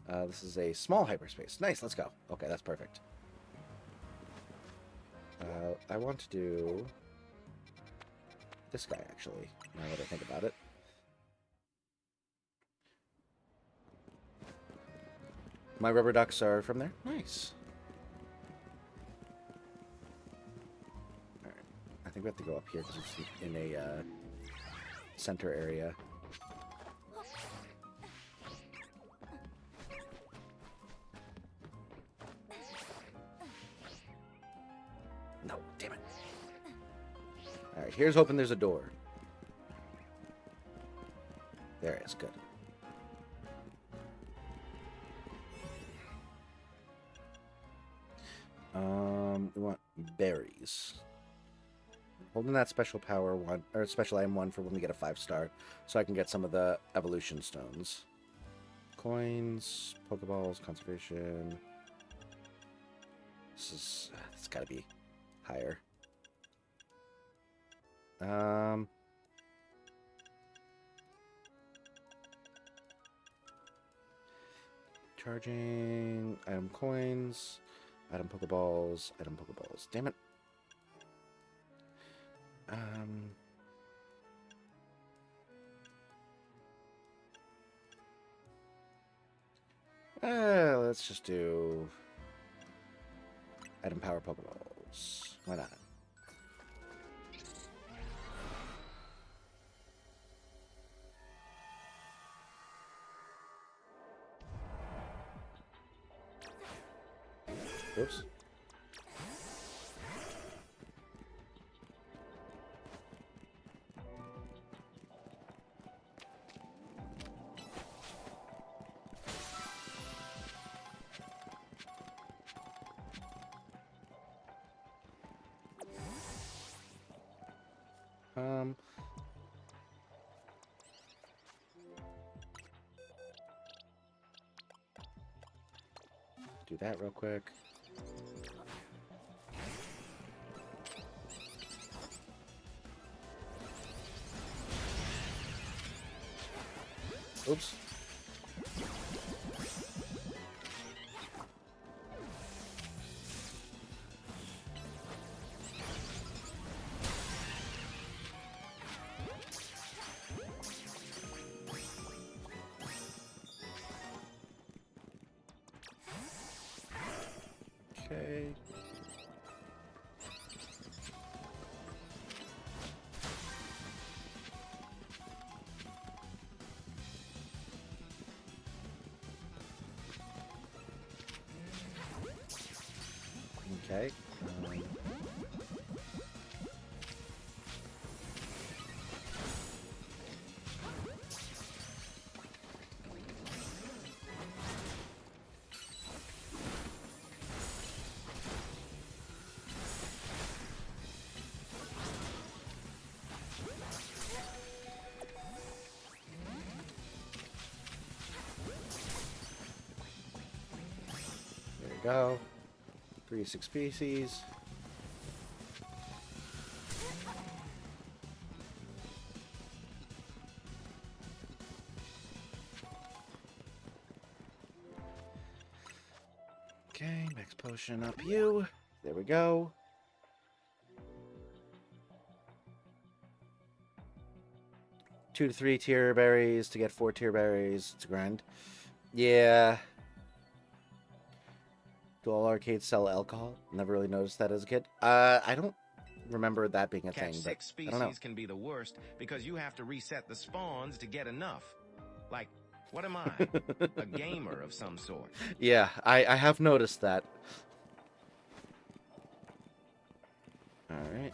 This is a small hyperspace. Nice, let's go. Okay, that's perfect. I want to do this guy, actually, now that I think about it. My rubber ducks are from there. Nice. Alright. I think we have to go up here because it's in a center area. No, damn it. Alright, here's hoping there's a door. There it is, good. We want berries. Holding that special power one, or special item one for when we get a 5-star, so I can get some of the evolution stones. Coins, Pokeballs, conservation. It's gotta be higher. Charging, item coins, item Pokeballs, item Pokeballs. Damn it. Let's just do item power Pokeballs. Why not? Oops. Do that real quick. Oops. Okay. Okay. There we go. 36 species. Okay, max potion up you. There we go. Two to 3 tier berries to get 4 tier berries. It's a grind. Yeah. Do all arcades sell alcohol? Never really noticed that as a kid. I don't remember that being a Catch thing, 6 but I don't know. species can be the worst because you have to reset the spawns to get enough. Like, what am I? A gamer of some sort. Yeah, I have noticed that. Alright.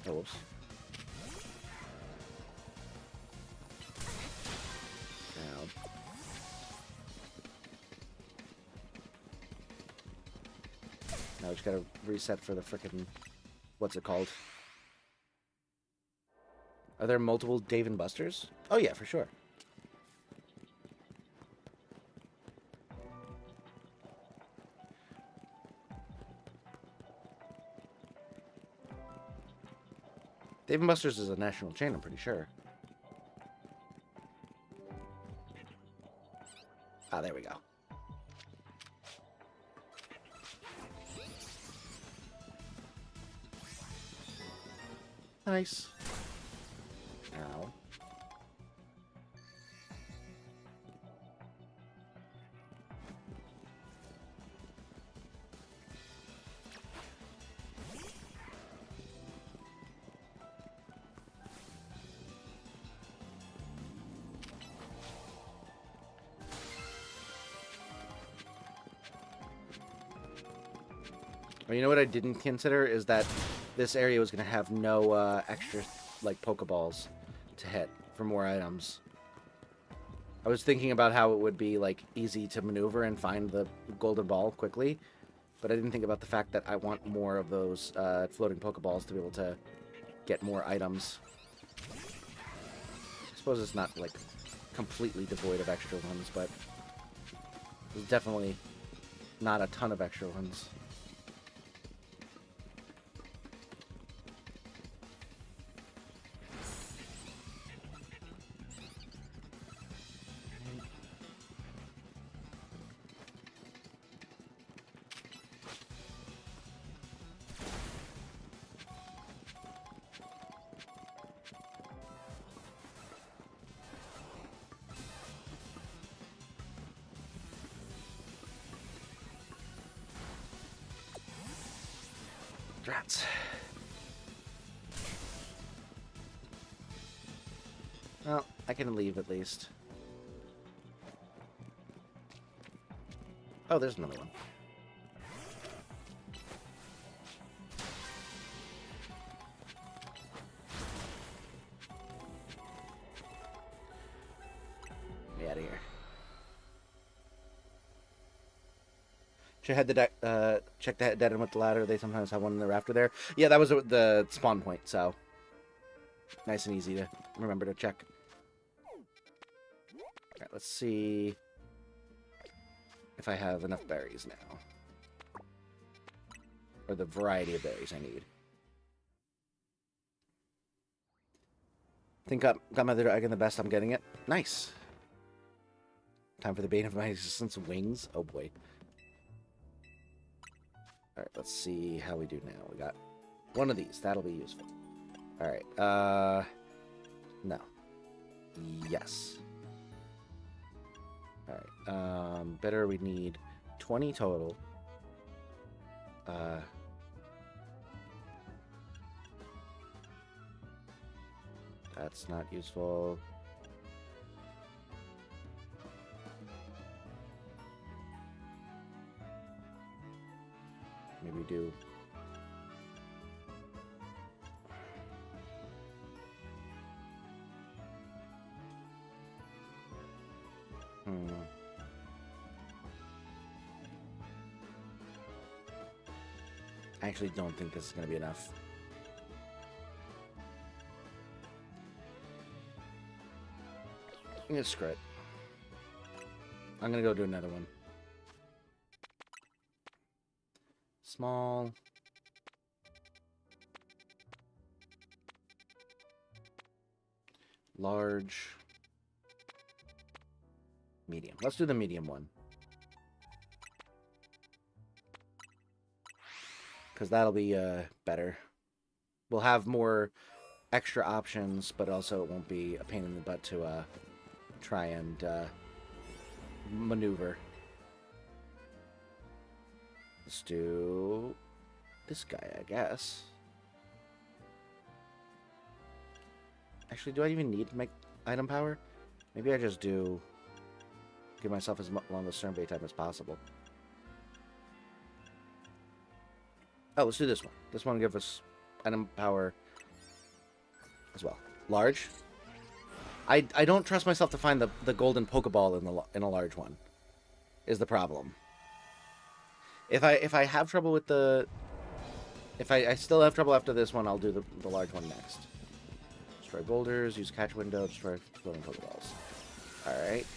Oh, whoops. Now. Now we just gotta reset for the frickin'... What's it called? Are there multiple Dave and Busters? Oh yeah, for sure. Dave and Buster's is a national chain, I'm pretty sure. Ah, there we go. Nice. Ow. Well, you know what I didn't consider is that this area was going to have no extra, like, Pokeballs to hit for more items. I was thinking about how it would be, like, easy to maneuver and find the golden ball quickly, but I didn't think about the fact that I want more of those floating Pokeballs to be able to get more items. I suppose it's not, like, completely devoid of extra ones, but there's definitely not a ton of extra ones. Drats. Well, I can leave at least. Oh, there's another one. Get out of here. Should head the check the dead end with the ladder. They sometimes have one in the rafter there. Yeah, that was the spawn point, so nice and easy to remember to check. Alright, let's see if I have enough berries now. Or the variety of berries I need. Think got my dragon the best I'm getting it. Nice. Time for the bane of my existence, wings. Oh boy. Alright, let's see how we do now. We got one of these. That'll be useful. Alright, no. Yes. Alright, bitter, we need 20 total. That's not useful. Maybe do. I actually don't think this is going to be enough. I'm going to screw it. I'm going to go do another one. Small. Large. Medium. Let's do the medium one. Because that'll be better. We'll have more extra options, but also it won't be a pain in the butt to try and maneuver. Let's do this guy, I guess. Actually, do I even need to make item power? Maybe I just do give myself as long as turn-based time as possible. Oh, let's do this one. This one will give us item power as well. Large. I don't trust myself to find the golden Pokeball in a large one. Is the problem. If I have trouble with the... If I still have trouble after this one, I'll do the large one next. Destroy boulders, use catch window, destroy floating Pokeballs. Alright.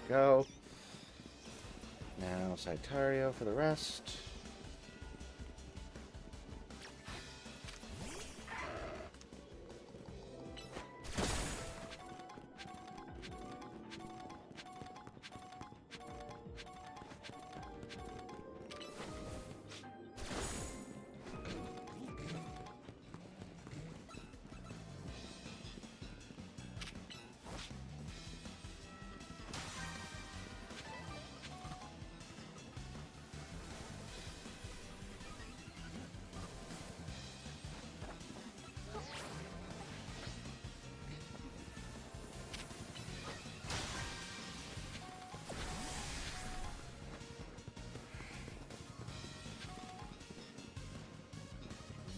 Go. Now Cytario for the rest.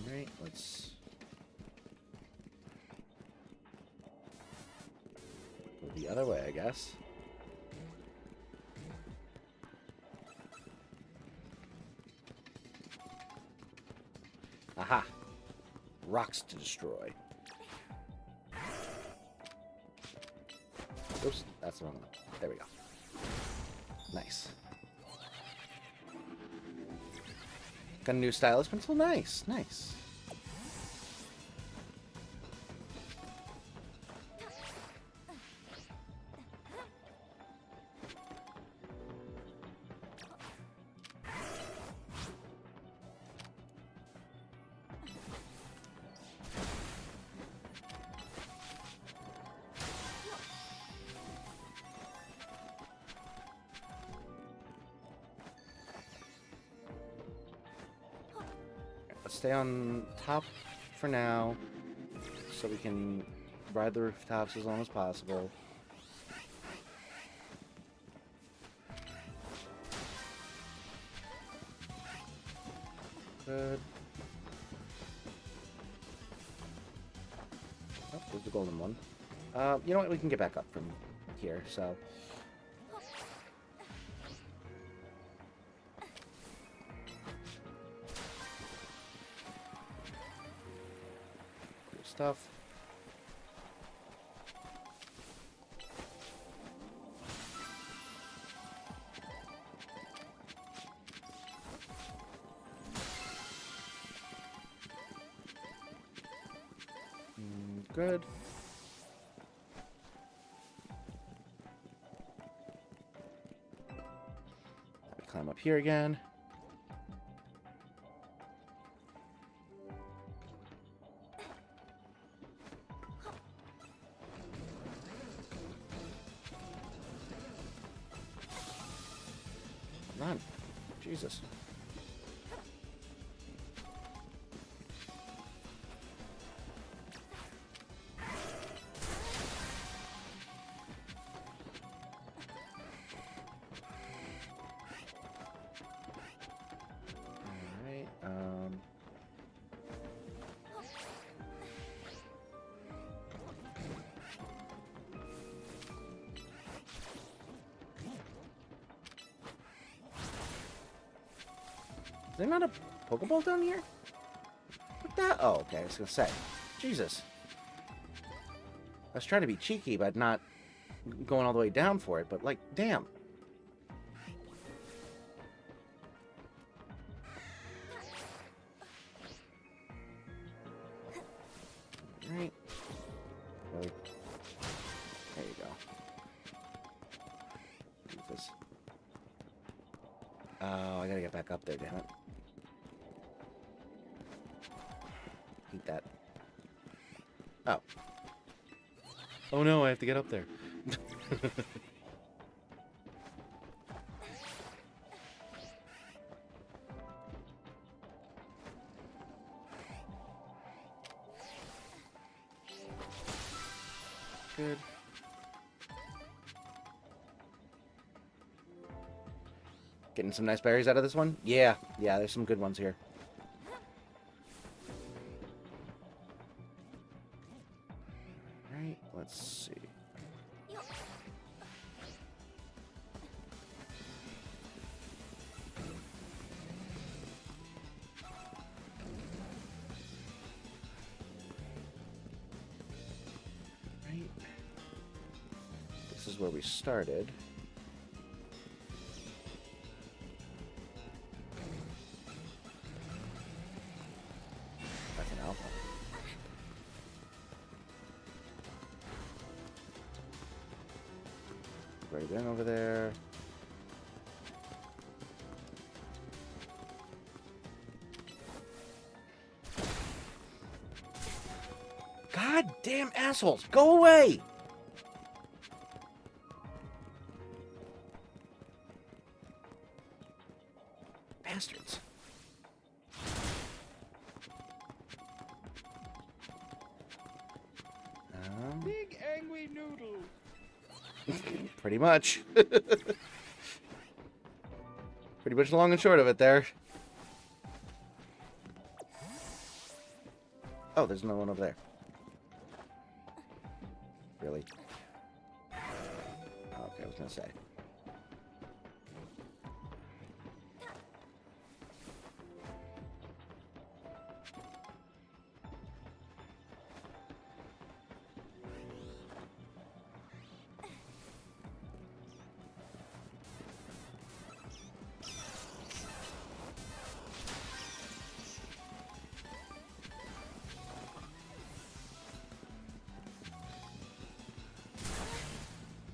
Alright, let's go the other way, I guess. Aha! Rocks to destroy. Oops, that's the wrong one. There we go. Nice. Got a new stylus pencil? Nice, nice. Let's stay on top for now, so we can ride the rooftops as long as possible. Good. Oh, there's the golden one. You know what? We can get back up from here, so... stuff. Good. Climb up here again. Run. Jesus. Alright, is there not a Pokeball down here? What the? Oh, okay, I was gonna say. Jesus. I was trying to be cheeky, but not going all the way down for it, but like, damn. Right. Really? There you go. Doofus. Oh, I gotta get back up there, damn it. Eat that. Oh. Oh no, I have to get up there. good. Getting some nice berries out of this one? Yeah, there's some good ones here. Alright, let's see. Right. This is where we started. Right in over there. God damn assholes! Go away! Bastards. Big angry noodle. Pretty much. Pretty much the long and short of it there. Oh, there's no one over there. Really? Okay, I was gonna say.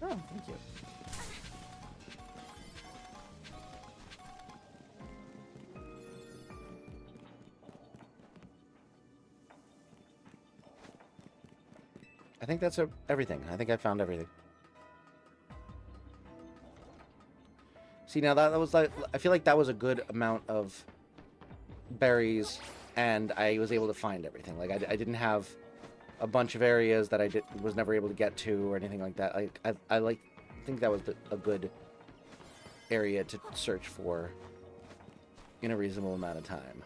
Oh, thank you. I think that's everything. I think I found everything. See, now that was like, I feel like that was a good amount of berries, and I was able to find everything. Like, I didn't have a bunch of areas that I was never able to get to or anything like that. I think that was a good area to search for in a reasonable amount of time.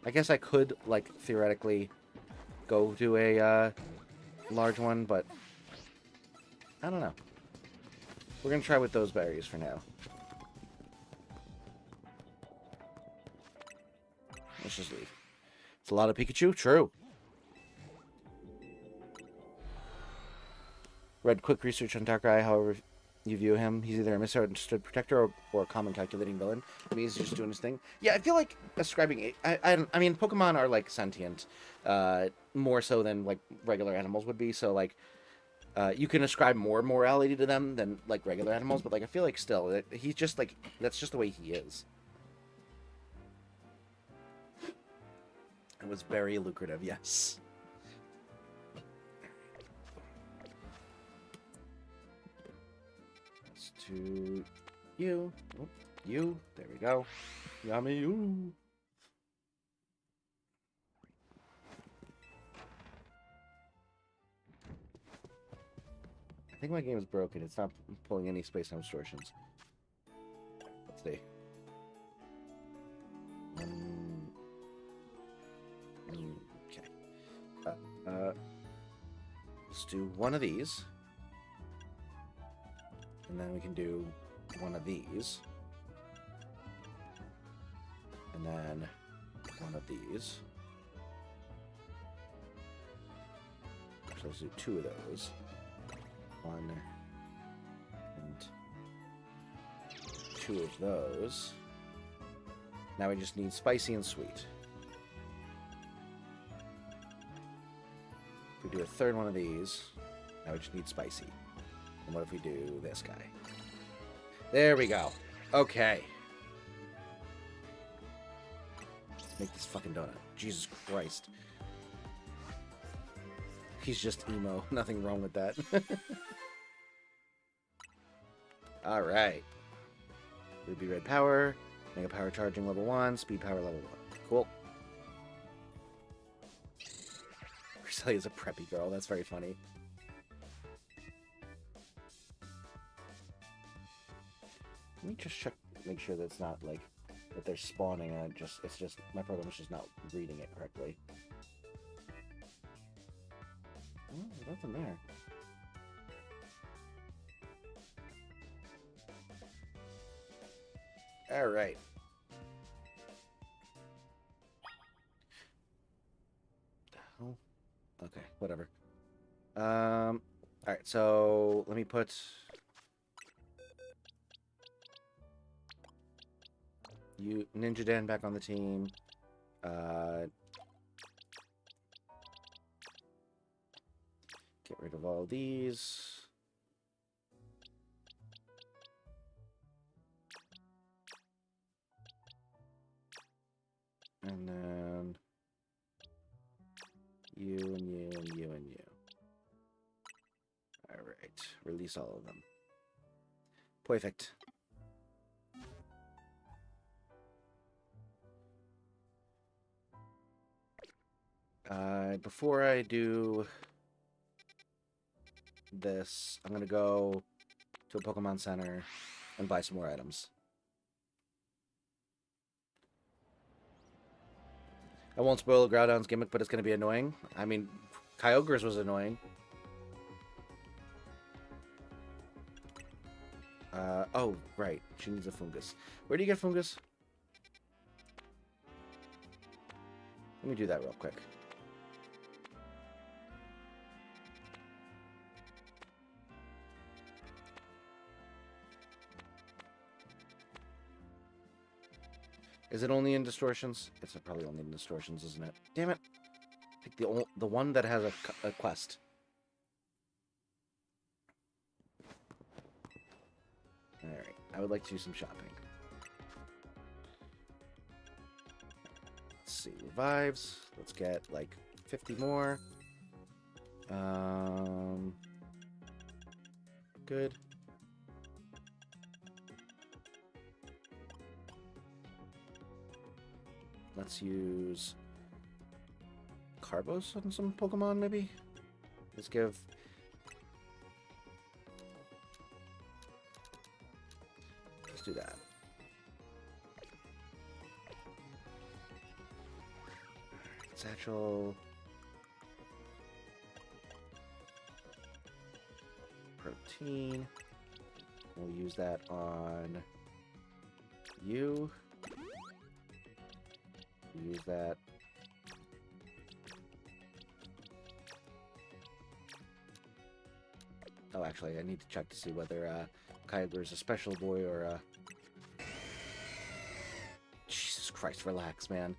I guess I could, like, theoretically go to a large one, but I don't know. We're gonna try with those berries for now. Let's just leave. It's a lot of Pikachu? True. Read quick research on Darkrai, however you view him. He's either a misunderstood protector or a common calculating villain. I mean, he's just doing his thing. Yeah, I feel like ascribing... I mean, Pokemon are, like, sentient. More so than, like, regular animals would be. So, like, you can ascribe more morality to them than, like, regular animals. But, like, I feel like still, he's just, like... That's just the way he is. It was very lucrative, yes. Let's do you. Oh, you. There we go. Yummy you. I think my game is broken. It's not pulling any space-time distortions. Let's see. Okay. Let's do one of these. And then we can do one of these. And then one of these. So let's do two of those. One and two of those. Now we just need spicy and sweet. If we do a third one of these, now we just need spicy. And what if we do this guy? There we go. Okay. Make this fucking donut. Jesus Christ. He's just emo. Nothing wrong with that. Alright. Ruby Red Power. Mega Power Charging level 1. Speed Power level 1. Cool. Creselia's a preppy girl. That's very funny. Let me just check, make sure that it's not like that they're spawning and it's just my program is just not reading it correctly. Oh, there's nothing there. All right. Oh, okay, whatever. All right, so let me put you, Ninja Dan, back on the team. Get rid of all these. And then you and you and you and you. All right, release all of them. Perfect. Before I do this, I'm gonna go to a Pokemon Center and buy some more items. I won't spoil Groudon's gimmick, but it's gonna be annoying. I mean, Kyogre's was annoying. Oh, right. She needs a fungus. Where do you get fungus? Let me do that real quick. Is it only in distortions? It's probably only in distortions, isn't it? Damn it! Pick the one that has a quest. All right. I would like to do some shopping. Let's see. Revives. Let's get like 50 more. Good. Let's use Carbos on some Pokemon, maybe? Let's give... Let's do that. Satchel... Protein. We'll use that on you. Use that. Oh, actually, I need to check to see whether Kyogre is a special boy or a... Jesus Christ, relax, man.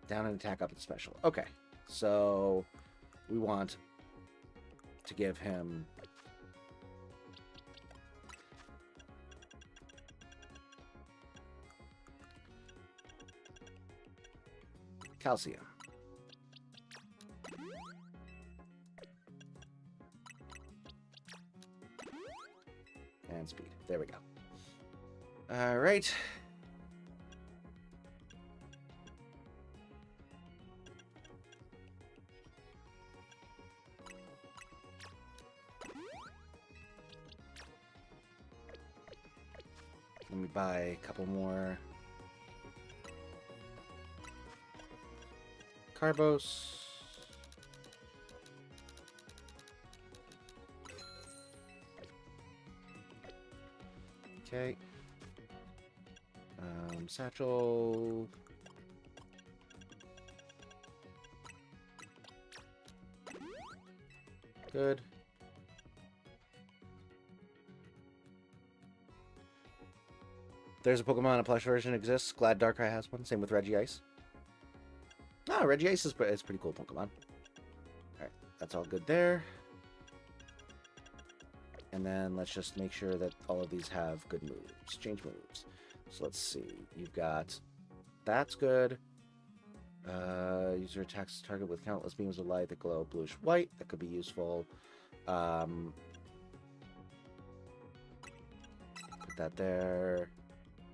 Down and attack, up and special. Okay, so we want to give him... Calcium. And speed. There we go. All right. Let me buy a couple more Carbos. Okay. Satchel. Good. There's a Pokemon, a plush version exists. Glad Darkrai has one. Same with Regice. Ah, Regice is pretty cool Pokemon. Alright, that's all good there. And then let's just make sure that all of these have good moves. Change moves. So let's see. You've got... That's good. User attacks target with countless beams of light that glow bluish white. That could be useful. Put that there.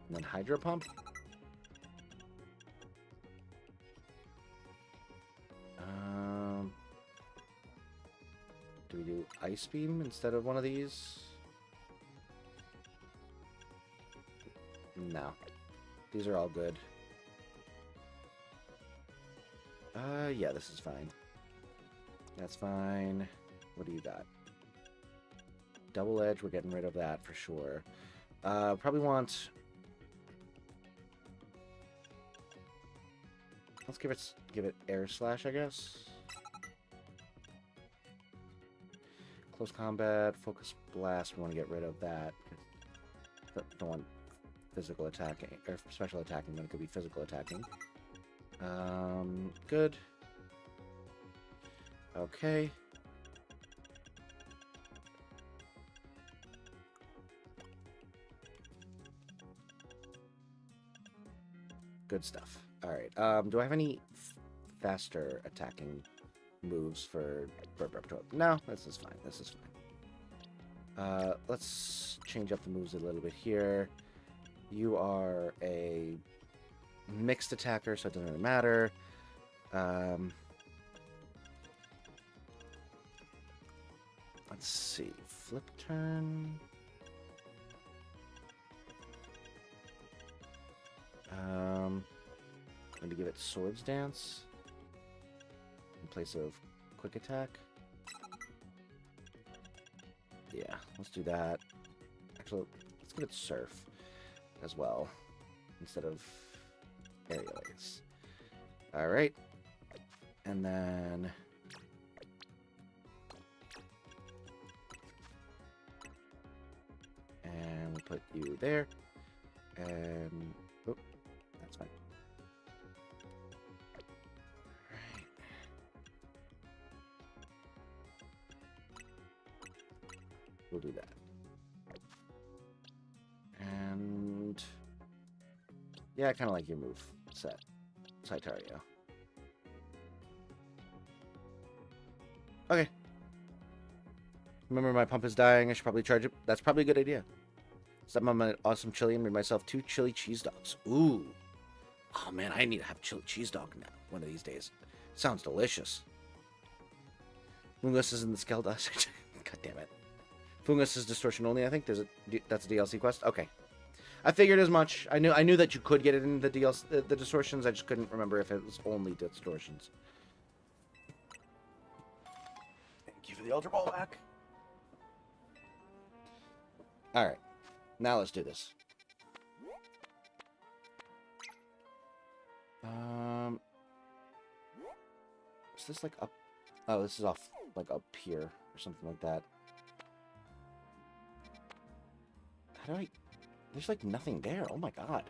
And then Hydro Pump. Do we do Ice Beam instead of one of these? No. These are all good. Yeah, this is fine. That's fine. What do you got? Double Edge, we're getting rid of that for sure. Probably want... Let's give it Air Slash, I guess. Close Combat, Focus Blast, we want to get rid of that. Don't want physical attacking, or special attacking when it could be physical attacking. Good. Okay. Good stuff. Alright, do I have any faster attacking moves for Burp? No, this is fine, this is fine. Let's change up the moves a little bit here. You are a mixed attacker, so it doesn't really matter. Let's see. Flip turn. Going to give it Swords Dance in place of Quick Attack. Yeah, let's do that. Actually, let's give it Surf as well instead of Aerial Ace. Alright. And then... and we'll put you there. And... oh, that's fine. Alright. We'll do that. And... yeah, I kind of like your move set, Saitario. Okay. Remember, my pump is dying. I should probably charge it. That's probably a good idea. Step on my awesome chili and made myself 2 chili cheese dogs. Ooh. Oh, man, I need to have chili cheese dog now one of these days. Sounds delicious. Fungus is in the Skeldust. God damn it. Fungus is distortion only, I think. That's a DLC quest? Okay. I figured as much. I knew that you could get it in the DLC, the distortions. I just couldn't remember if it was only distortions. Thank you for the Ultra Ball back. Alright. Now let's do this. Is this like up? Oh, this is off like up here or something like that. How do I... there's like nothing there. Oh my god.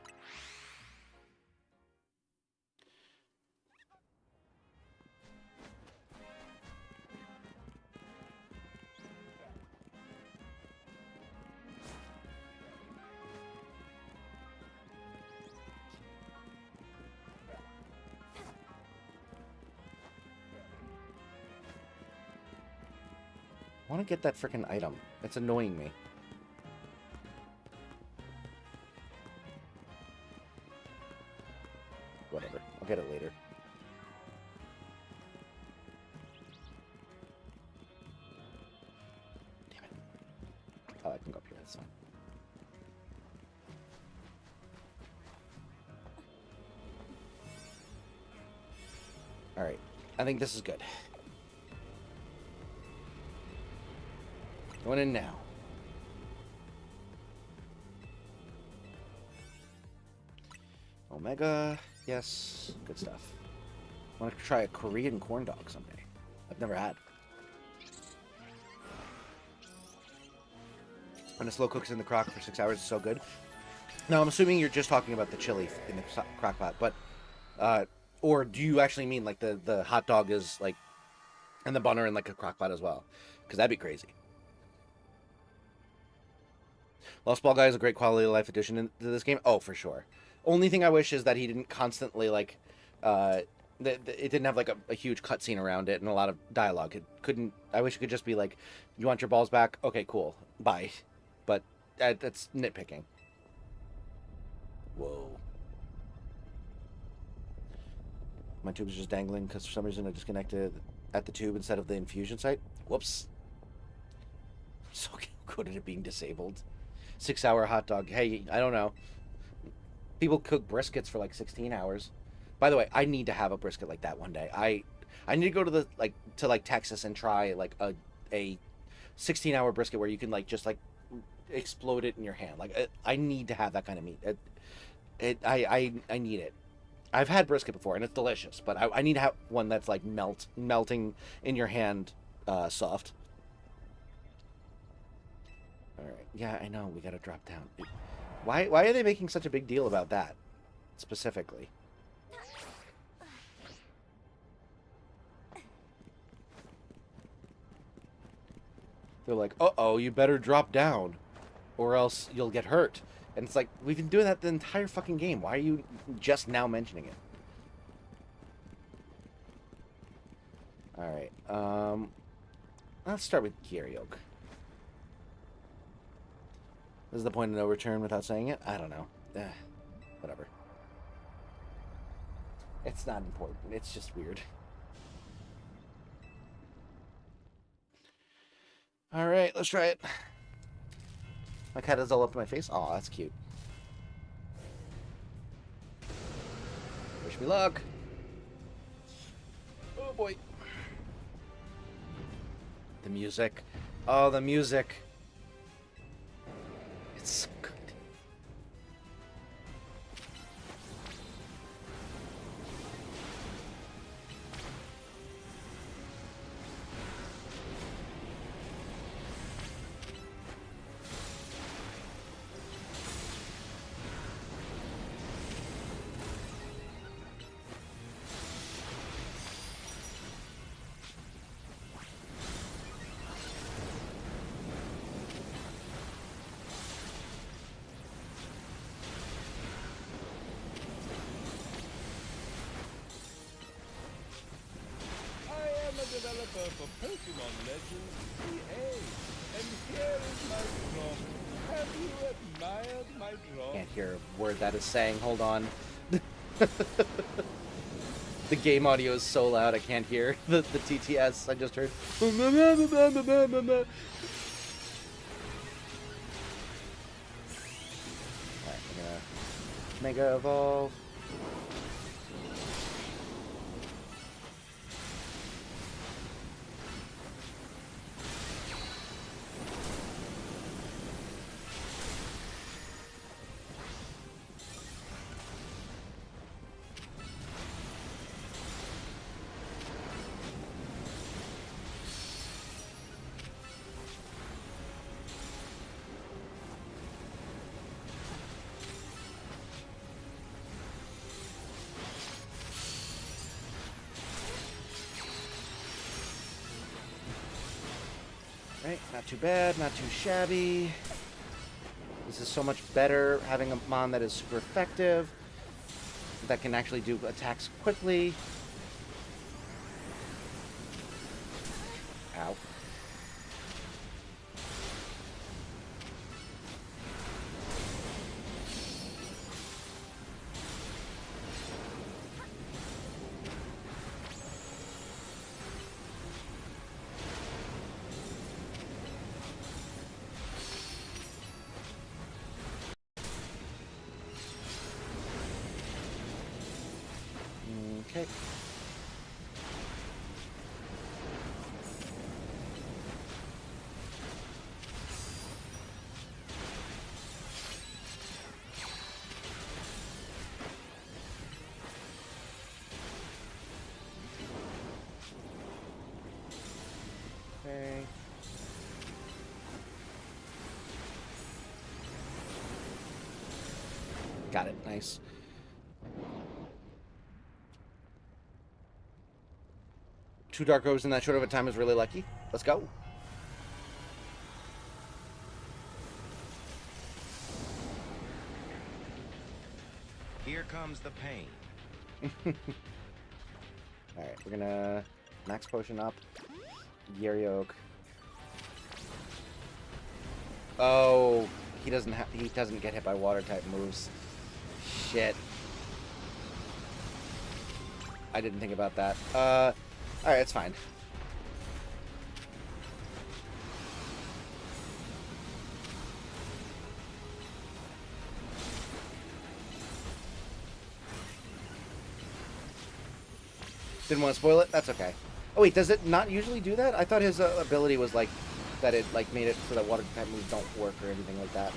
I want to get that frickin' item. It's annoying me. Whatever. I'll get it later. Damn it. Oh, I can go up here. That's fine. Alright. I think this is good. Going in now. Omega. Yes. Good stuff. I want to try a Korean corn dog someday. I've never had. When it slow cooks in the crock for 6 hours, it's so good. Now, I'm assuming you're just talking about the chili in the crock pot, but... or do you actually mean like the hot dog is like... and the bun are in like a crock pot as well? Because that'd be crazy. Lost Ball Guy is a great quality of life addition to this game. Oh, for sure. Only thing I wish is that he didn't constantly, like, it didn't have, like, a huge cutscene around it and a lot of dialogue. It couldn't, I wish it could just be, like, you want your balls back? Okay, cool. Bye. But that's nitpicking. Whoa. My tube is just dangling because for some reason I disconnected at the tube instead of the infusion site. Whoops. so good at it being disabled. 6-hour hot dog. Hey, I don't know. People cook briskets for like 16 hours. By the way, I need to have a brisket like that one day. I need to go to the Texas and try like a 16-hour brisket where you can like just like explode it in your hand. Like I need to have that kind of meat. I need it. I've had brisket before and it's delicious, but I need to have one that's like melting in your hand, soft. All right. Yeah, I know. We got to drop down. Why are they making such a big deal about that specifically? They're like, "Uh-oh, you better drop down or else you'll get hurt." And it's like, we've been doing that the entire fucking game. Why are you just now mentioning it? All right. Let's start with Gyriok. This is the point of no return without saying it? I don't know. Whatever. It's not important. It's just weird. All right, let's try it. My cat is all up to my face. Aw, that's cute. Wish me luck. Oh, boy. The music. Oh, the music. It's so good. Developer for Pokemon Legends CA, and here is my drop. Have you admired my drop? Can't hear a word that is saying. Hold on. The game audio is so loud I can't hear the TTS I just heard. Alright, we're gonna Mega Evolve. Right, not too bad, not too shabby. This is so much better having a Mon that is super effective, that can actually do attacks quickly. Ow. Okay. Okay. Got it. Nice. Two Dark Orbs in that short of a time is really lucky. Let's go. Here comes the pain. Alright, we're gonna max potion up. Gyriok. Oh, he doesn't get hit by water type moves. Shit. I didn't think about that. Alright, it's fine. Didn't want to spoil it? That's okay. Oh wait, does it not usually do that? I thought his ability was like that it like made it so that water type moves don't work or anything like that.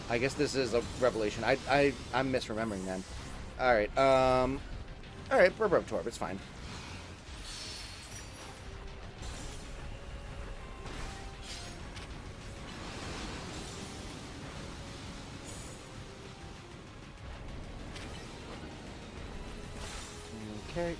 I guess this is a revelation. I'm misremembering then. Alright, alright, Burb Torb, it's fine. Okay.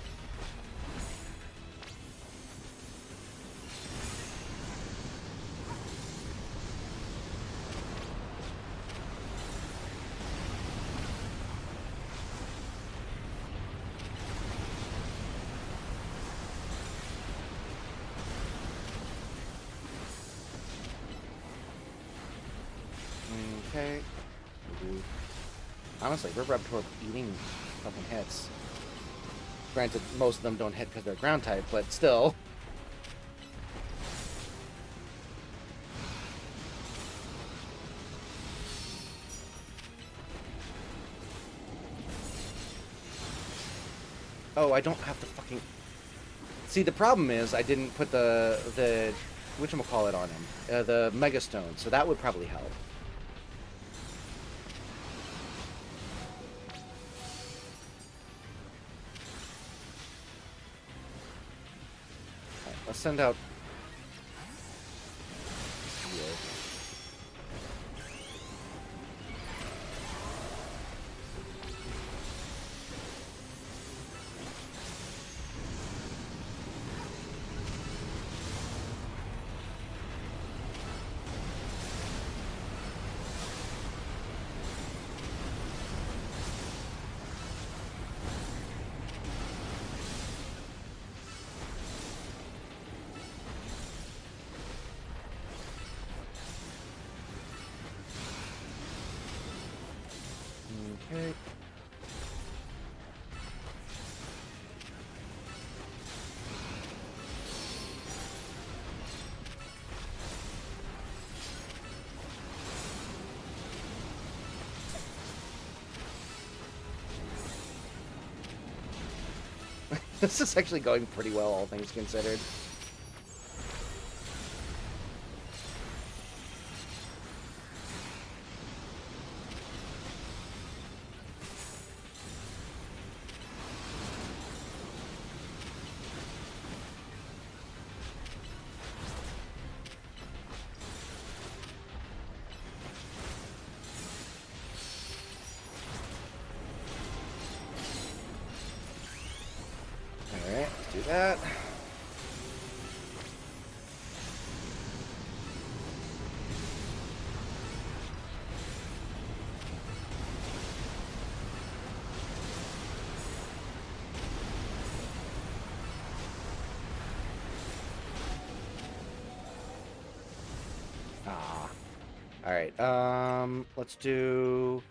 Okay. Honestly, we're up toward eating fucking hits. Granted, most of them don't hit because they're ground type, but still. Oh, I don't have to fucking... See, the problem is I didn't put the whatchamacallit on him. The Mega Stone, so that would probably help. Alright, let's send out... Okay. This is actually going pretty well, all things considered. Alright, let's do that. Ah. Alright, let's do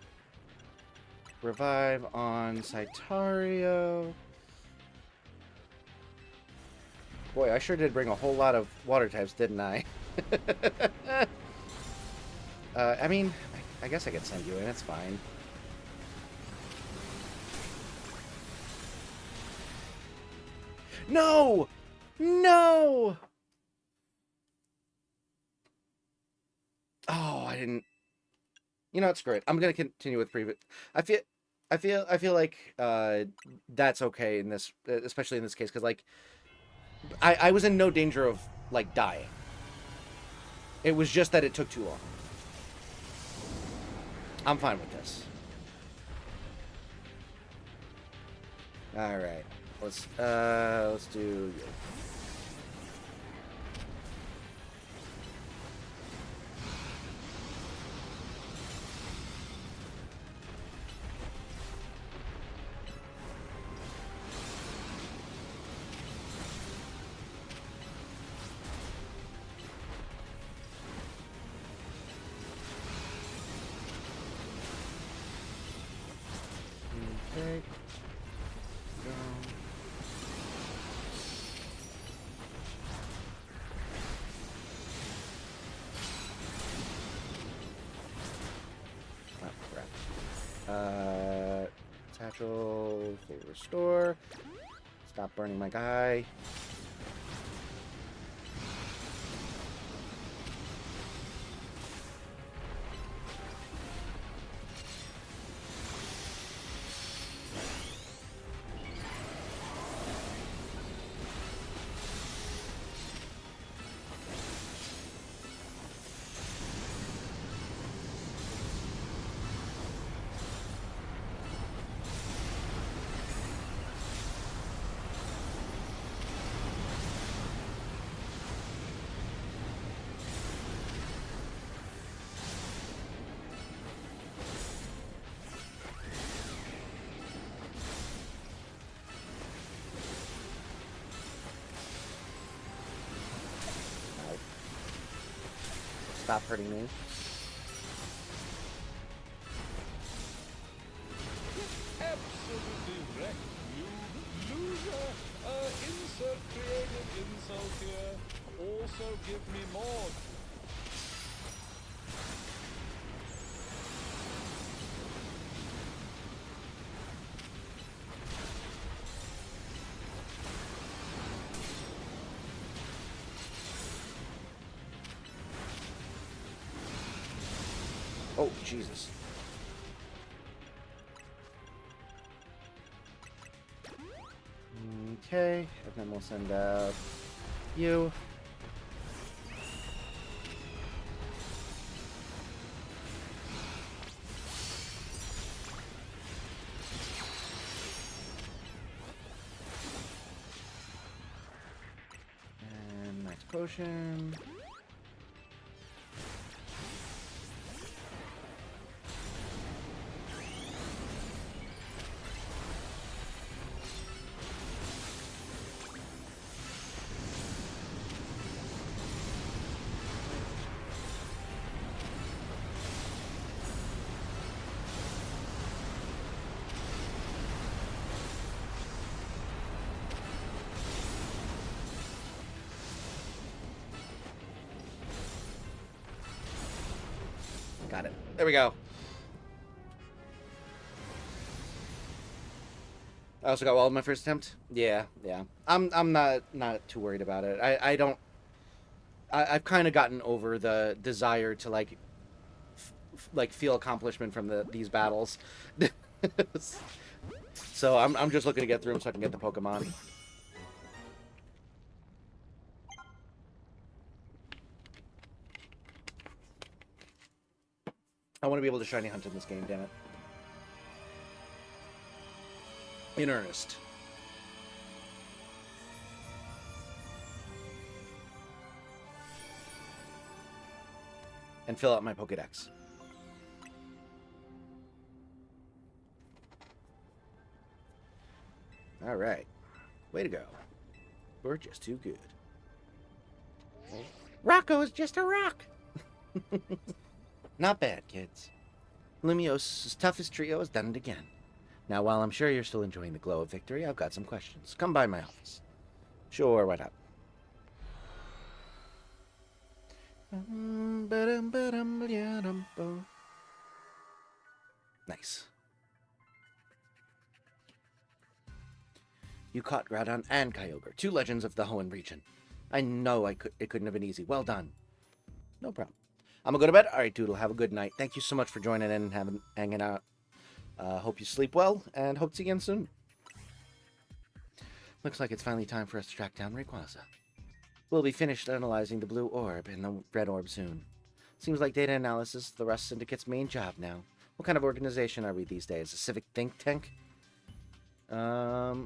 revive on Cytario. Boy, I sure did bring a whole lot of water types, didn't I? I mean, I guess I could send you in, it's fine. No! No! Oh, I didn't... You know, it's great. I'm gonna continue with previous... I feel like, that's okay in this, especially in this case, because, like, I was in no danger of, like, dying. It was just that it took too long. I'm fine with this. Alright. Let's do... Okay. Go. Oh, crap. Satchel, full restore. Stop burning my guy. Stop hurting me. Absolutely wrecked, you loser. Insert creative insult here. Also give me more. Oh, Jesus. Okay, and then we'll send out you. And max potion. Got it. There we go. I also got wall in my first attempt. Yeah. I'm not too worried about it. I've kind of gotten over the desire to like feel accomplishment from these battles. So I'm just looking to get through them so I can get the Pokemon. I want to be able to shiny hunt in this game, damn it. In earnest. And fill out my Pokedex. Alright. Way to go. We're just too good. Rocco is just a rock! Not bad, kids. Lumios' toughest trio has done it again. Now, while I'm sure you're still enjoying the glow of victory, I've got some questions. Come by my office. Sure, why not? Nice. You caught Groudon and Kyogre, two legends of the Hoenn region. I know it couldn't have been easy. Well done. No problem. I'm gonna go to bed. All right, Doodle. Have a good night. Thank you so much for joining in and hanging out. Hope you sleep well, and hope to see you again soon. Looks like it's finally time for us to track down Rayquaza. We'll be finished analyzing the blue orb and the red orb soon. Seems like data analysis is the Rust Syndicate's main job now. What kind of organization are we these days? A civic think tank? Yeah,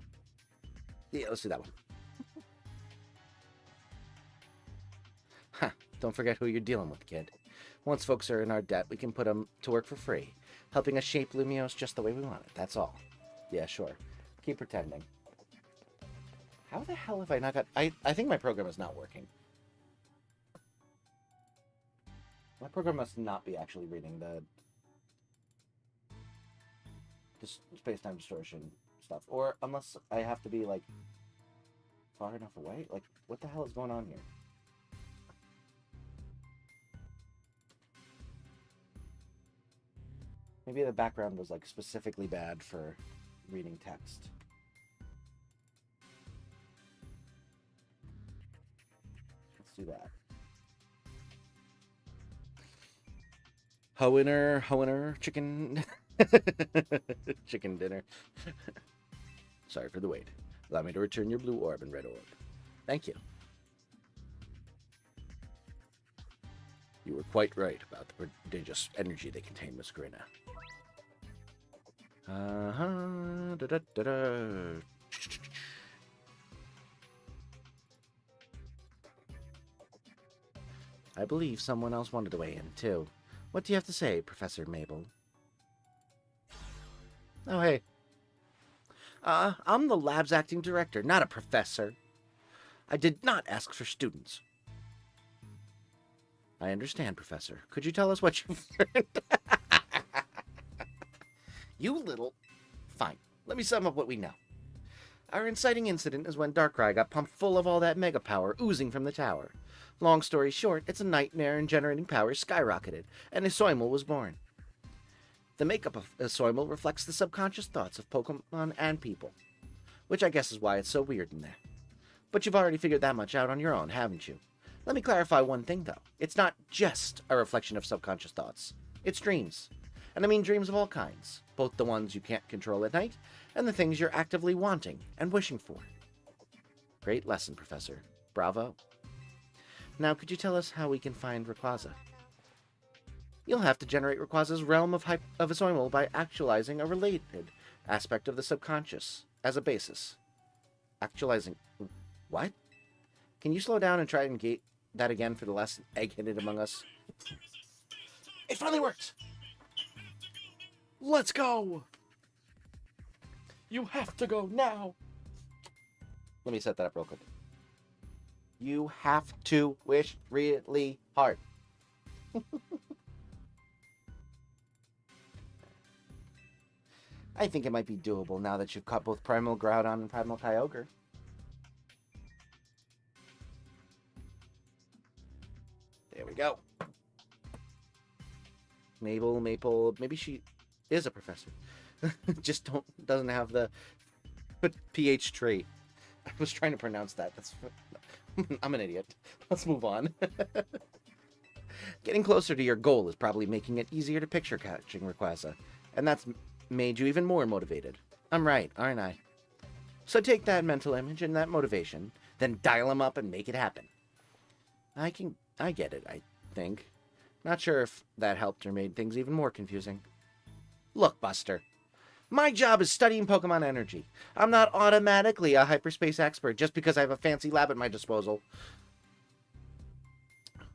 let's do that one. Huh. Don't forget who you're dealing with, kid. Once folks are in our debt, we can put them to work for free, helping us shape Lumios just the way we want it. That's all. Yeah, sure. Keep pretending. How the hell have I not got... I think my program is not working. My program must not be actually reading the space-time distortion stuff. Or unless I have to be, like, far enough away? Like, what the hell is going on here? Maybe the background was, like, specifically bad for reading text. Let's do that. Hoener, chicken. Chicken dinner. Sorry for the wait. Allow me to return your blue orb and red orb. Thank you. You were quite right about the prodigious energy they contain, Miss Grina. I believe someone else wanted to weigh in, too. What do you have to say, Professor Mabel? Oh, hey. I'm the lab's acting director, not a professor. I did not ask for students. I understand, Professor. Could you tell us what you've learned? You little... Fine. Let me sum up what we know. Our inciting incident is when Darkrai got pumped full of all that mega power oozing from the tower. Long story short, it's a nightmare and generating power skyrocketed, and a Soimel was born. The makeup of a Soimel reflects the subconscious thoughts of Pokemon and people, which I guess is why it's so weird in there. But you've already figured that much out on your own, haven't you? Let me clarify one thing, though. It's not just a reflection of subconscious thoughts. It's dreams. And I mean dreams of all kinds, both the ones you can't control at night and the things you're actively wanting and wishing for. Great lesson, Professor. Bravo. Now, could you tell us how we can find Rayquaza? You'll have to generate Rayquaza's realm of a Soimel by actualizing a related aspect of the subconscious as a basis. Actualizing... What? Can you slow down and try and get that again for the less egg-headed among us? It finally worked! Let's go! You have to go now! Let me set that up real quick. You have to wish really hard. I think it might be doable now that you've caught both Primal Groudon and Primal Kyogre. There we go. Maple, maybe she is a professor. Just doesn't have the PH trait. I was trying to pronounce that. I'm an idiot. Let's move on. Getting closer to your goal is probably making it easier to picture catching Rayquaza, and that's made you even more motivated. I'm right, aren't I? So take that mental image and that motivation, then dial them up and make it happen. I get it, I think. Not sure if that helped or made things even more confusing. Look, Buster. My job is studying Pokemon energy. I'm not automatically a hyperspace expert just because I have a fancy lab at my disposal.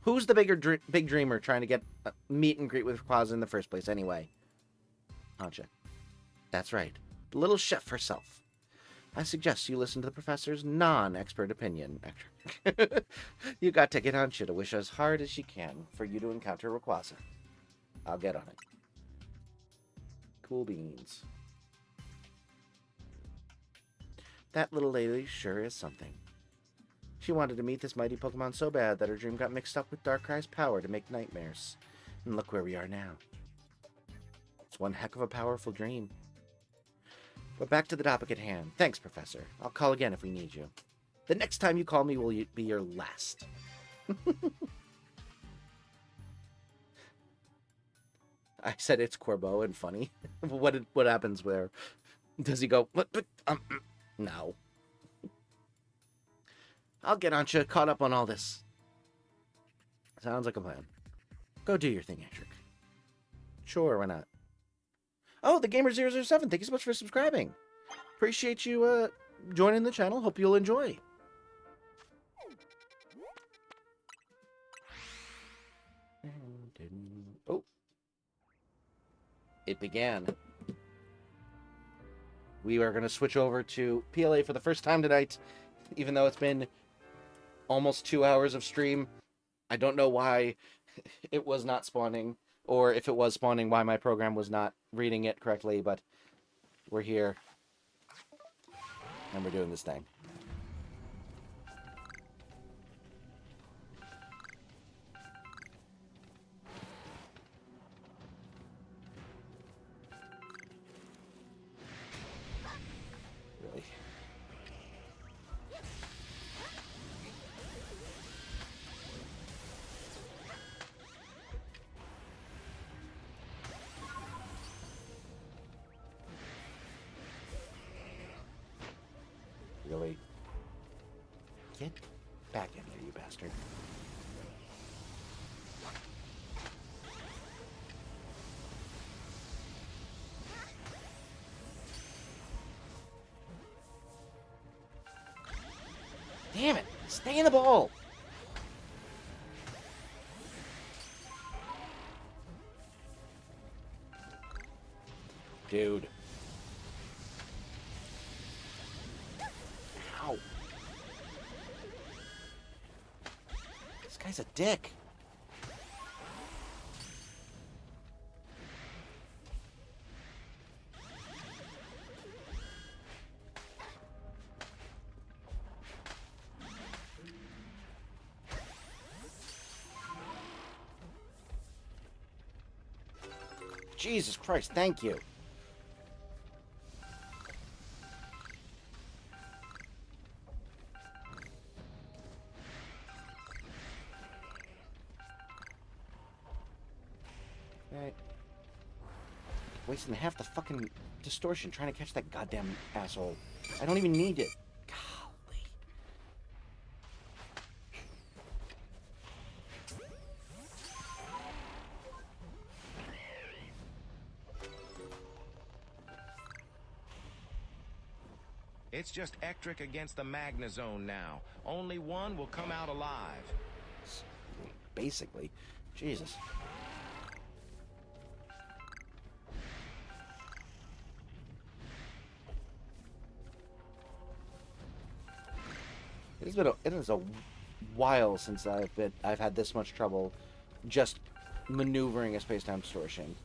Who's the big dreamer trying to get a meet and greet with Rayquaza in the first place anyway? Aren't you? That's right. The little chef herself. I suggest you listen to the professor's non-expert opinion. You got to get on you to wish as hard as you can for you to encounter Rayquaza. I'll get on it. Cool beans. That little lady sure is something. She wanted to meet this mighty Pokemon so bad that her dream got mixed up with Darkrai's power to make nightmares. And look where we are now. It's one heck of a powerful dream. But back to the topic at hand. Thanks, Professor. I'll call again if we need you. The next time you call me will be your last. I said it's Corbeau and funny. What happens where? Does he go, what? No. I'll get on you, caught up on all this. Sounds like a plan. Go do your thing, Ectric. Sure, why not? Oh, the Gamer007, thank you so much for subscribing. Appreciate you joining the channel. Hope you'll enjoy. Oh. It began. We are going to switch over to PLA for the first time tonight, even though it's been almost 2 hours of stream. I don't know why it was not spawning, or if it was spawning, why my program was not reading it correctly, but we're here, and we're doing this thing. Get back in there, you bastard. Damn it! Stay in the ball! Dude. Ow. This guy's a dick. Jesus Christ, thank you. Right. Wasting half the fucking distortion trying to catch that goddamn asshole. I don't even need it. Golly. It's just Ectric against the Magnazone now. Only one will come out alive. Basically. Jesus. It is a while since I've had this much trouble just maneuvering a space-time distortion.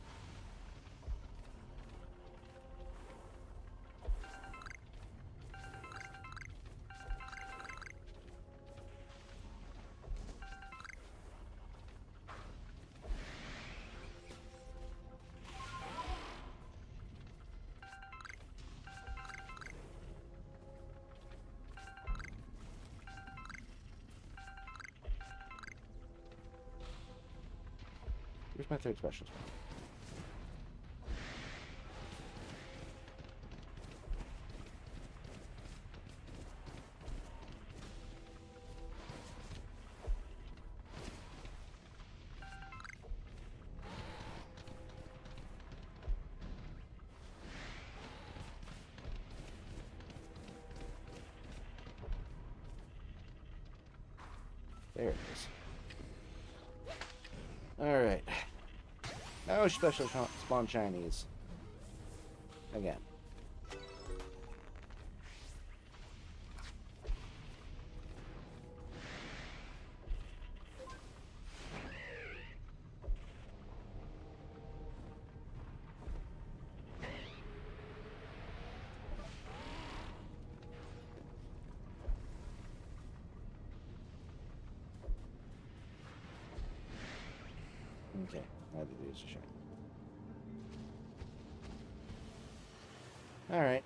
Here's my third special spell. There it is. Alright. Now special spawn Chinese. Again. Okay, now the use a shot. Alright.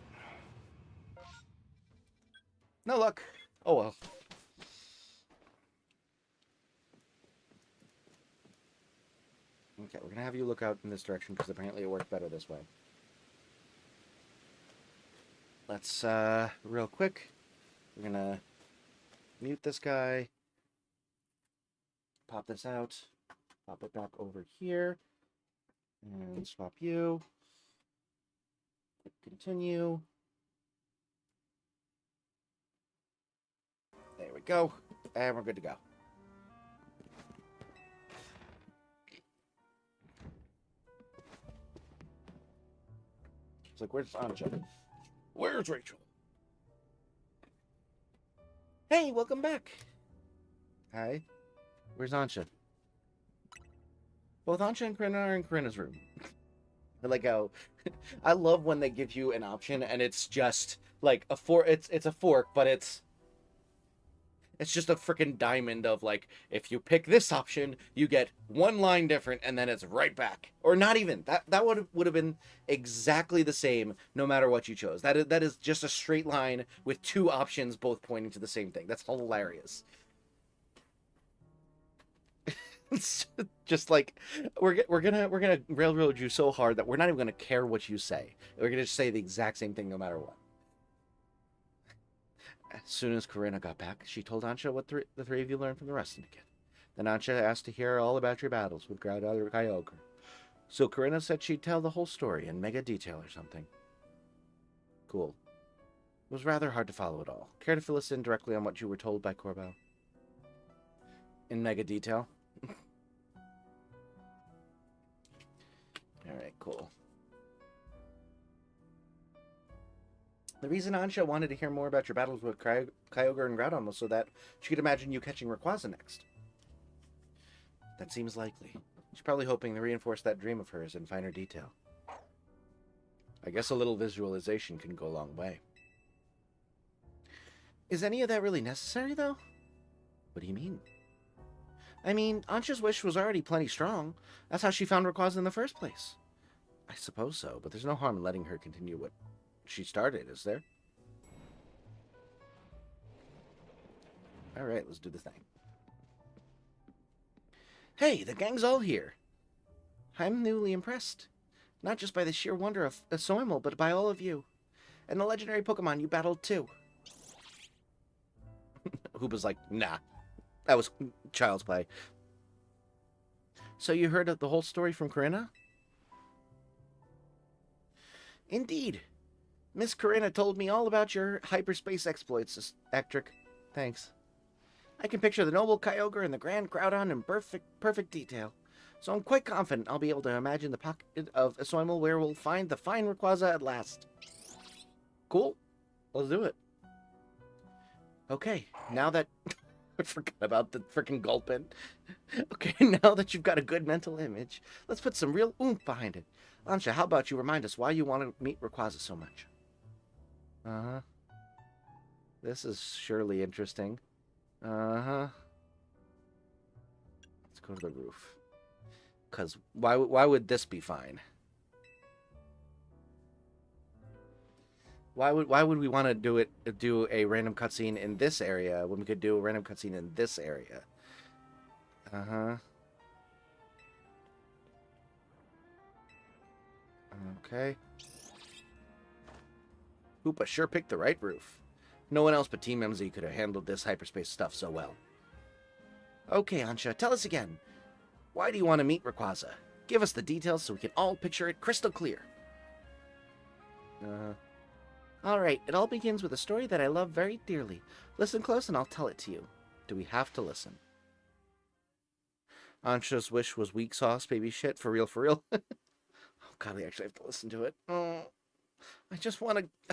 No luck. Oh well. Okay, we're gonna have you look out in this direction because apparently it worked better this way. Let's, real quick, we're gonna mute this guy, pop this out, pop it back over here, and swap you. Continue. There we go. And we're good to go. It's like, where's Anja? Where's Rachel? Hey, welcome back. Hi. Where's Anja? Both Anja and Corinna are in Corinna's room. I like how I love when they give you an option and it's just like a fork. It's a fork, but it's just a freaking diamond of like, if you pick this option, you get one line different and then it's right back. Or not even. That would have been exactly the same no matter what you chose. That is just a straight line with two options both pointing to the same thing. That's hilarious. It's just like we're gonna railroad you so hard that we're not even gonna care what you say. We're gonna just say the exact same thing no matter what. As soon as Corinna got back, she told Ansha what the three of you learned from the rest of the kid. Then Ansha asked to hear all about your battles with Groudon Kyogre. So Corinna said she'd tell the whole story in mega detail or something. Cool. It was rather hard to follow it all. Care to fill us in directly on what you were told by Corbo? In mega detail? Alright, cool. The reason Ansha wanted to hear more about your battles with Kyogre and Groudon was so that she could imagine you catching Rayquaza next. That seems likely. She's probably hoping to reinforce that dream of hers in finer detail. I guess a little visualization can go a long way. Is any of that really necessary, though? What do you mean? I mean, Ansha's wish was already plenty strong. That's how she found Rayquaza in the first place. I suppose so, but there's no harm in letting her continue what she started, is there? Alright, let's do the thing. Hey, the gang's all here. I'm newly impressed. Not just by the sheer wonder of Soimel, but by all of you. And the legendary Pokemon you battled too. Hoopa's like, nah. That was child's play. So you heard of the whole story from Corinna? Indeed. Miss Corinna told me all about your hyperspace exploits, Ectric. Thanks. I can picture the noble Kyogre and the grand Groudon in perfect detail. So I'm quite confident I'll be able to imagine the pocket of Soimel where we'll find the fine Rayquaza at last. Cool. Let's do it. Okay, now that... I forgot about the freaking gulpin. Okay, now that you've got a good mental image, let's put some real oomph behind it. Ansha, how about you remind us why you want to meet Rayquaza so much? Uh-huh. This is surely interesting. Uh-huh. Let's go to the roof. Because why would this be fine? Why would we want to do a random cutscene in this area when we could do a random cutscene in this area? Uh-huh. Okay. Hoopa sure picked the right roof. No one else but Team MZ could have handled this hyperspace stuff so well. Okay, Ansha, tell us again. Why do you want to meet Rayquaza? Give us the details so we can all picture it crystal clear. Alright, it all begins with a story that I love very dearly. Listen close and I'll tell it to you. Do we have to listen? Ansha's wish was weak sauce, baby shit, for real, for real. Oh god, we actually have to listen to it. Oh, I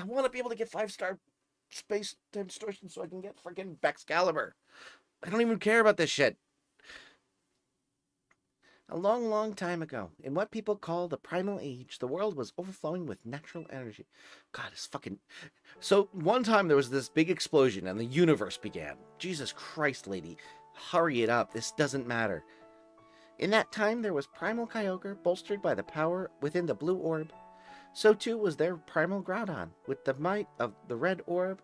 want to be able to get 5-star space distortion so I can get freaking Baxcalibur. I don't even care about this shit. A long, long time ago, in what people call the Primal Age, the world was overflowing with natural energy. God, it's fucking... So, one time there was this big explosion and the universe began. Jesus Christ, lady. Hurry it up. This doesn't matter. In that time, there was Primal Kyogre, bolstered by the power within the blue orb. So too was there Primal Groudon, with the might of the red orb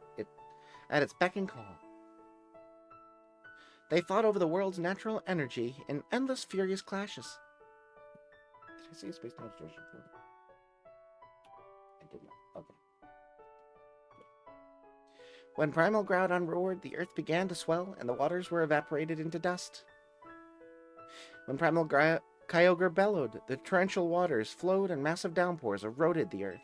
at its beck and call. They fought over the world's natural energy in endless furious clashes. Did I say space demonstration? I did not. Okay. When Primal Groudon roared, the earth began to swell, and the waters were evaporated into dust. When Primal Kyogre bellowed, the torrential waters flowed and massive downpours eroded the earth.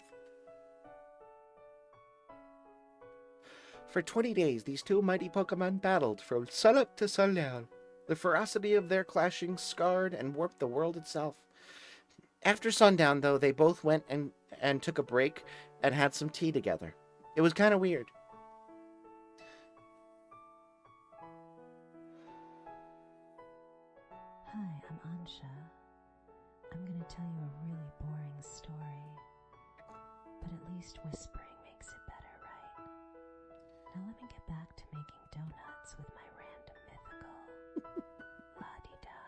For 20 days, these two mighty Pokemon battled from sunup to sundown. The ferocity of their clashing scarred and warped the world itself. After sundown, though, they both went and took a break and had some tea together. It was kind of weird. Hi, I'm Ansha. I'm gonna tell you a really boring story, but at least whispering makes it better, right? Now let me get back to making donuts with my random mythical la-di-da.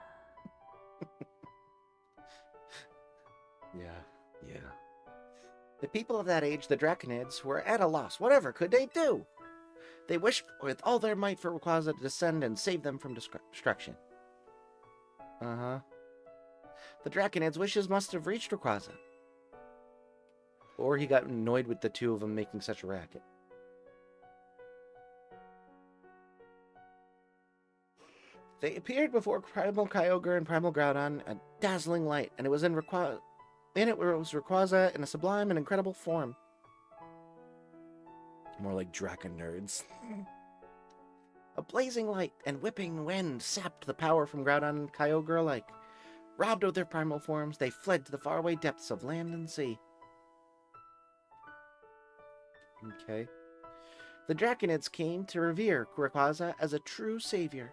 Yeah. The people of that age, the Draconids, were at a loss. Whatever could they do? They wished with all their might for Rayquaza to descend and save them from destruction. Uh-huh. The Draconids' wishes must have reached Rayquaza. Or he got annoyed with the two of them making such a racket. They appeared before Primal Kyogre and Primal Groudon, a dazzling light, and it was in it was Rayquaza in a sublime and incredible form. More like Draken nerds. A blazing light and whipping wind sapped the power from Groudon and Kyogre alike. Robbed of their primal forms, they fled to the faraway depths of land and sea. Okay. The Draconids came to revere Rayquaza as a true savior.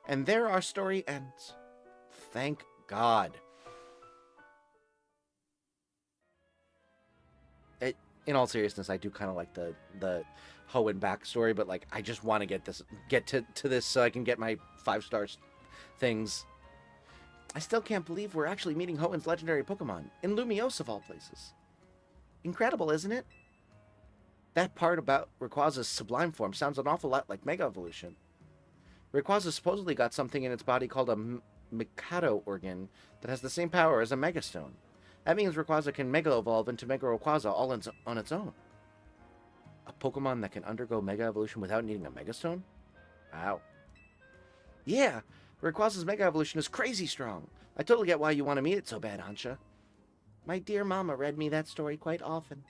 And there our story ends. Thank God. In all seriousness, I do kind of like the Hoenn backstory, but like I just want to get to this so I can get my 5 stars things. I still can't believe we're actually meeting Hoenn's legendary Pokemon in Lumiose of all places. Incredible, isn't it? That part about Rayquaza's sublime form sounds an awful lot like Mega Evolution. Rayquaza supposedly got something in its body called a Mikado organ that has the same power as a Megastone. That means Rayquaza can Mega Evolve into Mega Rayquaza all on its own. A Pokemon that can undergo Mega Evolution without needing a Megastone? Wow. Yeah, Rayquaza's Mega Evolution is crazy strong. I totally get why you want to meet it so bad, Hansha. My dear mama read me that story quite often.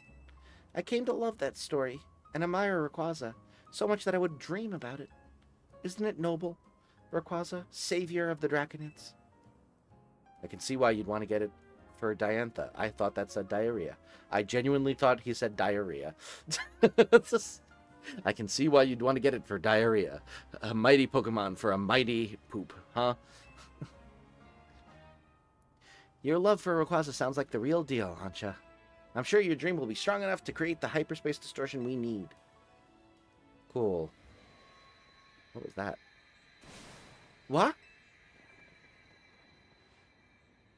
I came to love that story and admire Rayquaza so much that I would dream about it. Isn't it noble, Rayquaza, savior of the Draconids? I can see why you'd want to get it for Diantha. I thought that said diarrhea. I genuinely thought he said diarrhea. I can see why you'd want to get it for diarrhea. A mighty Pokemon for a mighty poop, huh? Your love for Rayquaza sounds like the real deal, Hansha. I'm sure your dream will be strong enough to create the hyperspace distortion we need. Cool. What was that? What?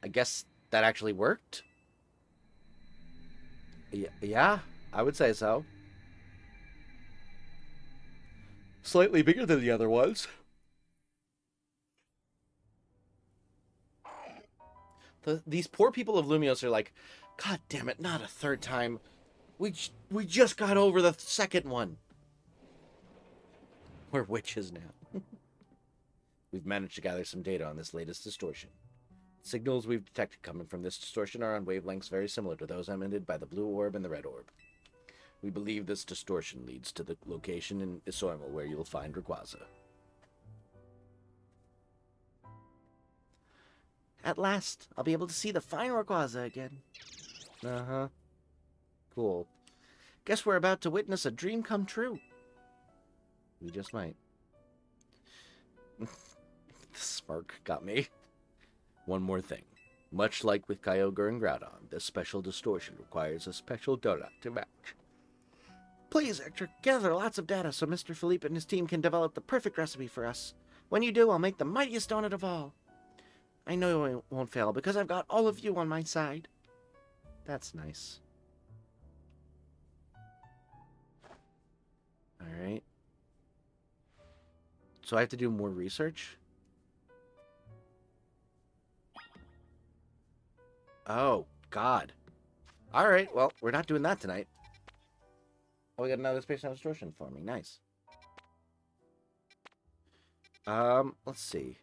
I guess that actually worked? Yeah, I would say so. Slightly bigger than the other ones. These poor people of Lumiose are like, God damn it, not a third time. We just got over the second one. We're witches now. We've managed to gather some data on this latest distortion. Signals we've detected coming from this distortion are on wavelengths very similar to those emitted by the blue orb and the red orb. We believe this distortion leads to the location in Isoimal where you'll find Rayquaza. At last, I'll be able to see the fine Rayquaza again. Uh-huh. Cool. Guess we're about to witness a dream come true. We just might. The smirk got me. One more thing. Much like with Kyogre and Groudon, this special distortion requires a special donut to match. Please, Ectric, gather lots of data so Mr. Philippe and his team can develop the perfect recipe for us. When you do, I'll make the mightiest donut of all. I know it won't fail because I've got all of you on my side. That's nice. Alright. So I have to do more research? Oh, God. Alright, well, we're not doing that tonight. Oh, we got another space now distortion for me. Nice. Let's see.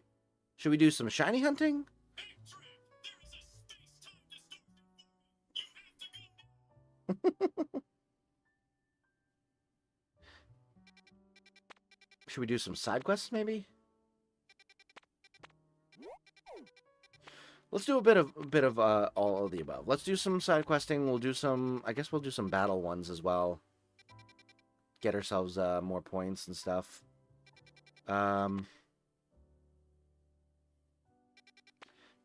Should we do some shiny hunting? Should we do some side quests, maybe? Let's do a bit of all of the above. Let's do some side questing. We'll do some. I guess we'll do some battle ones as well. Get ourselves more points and stuff. And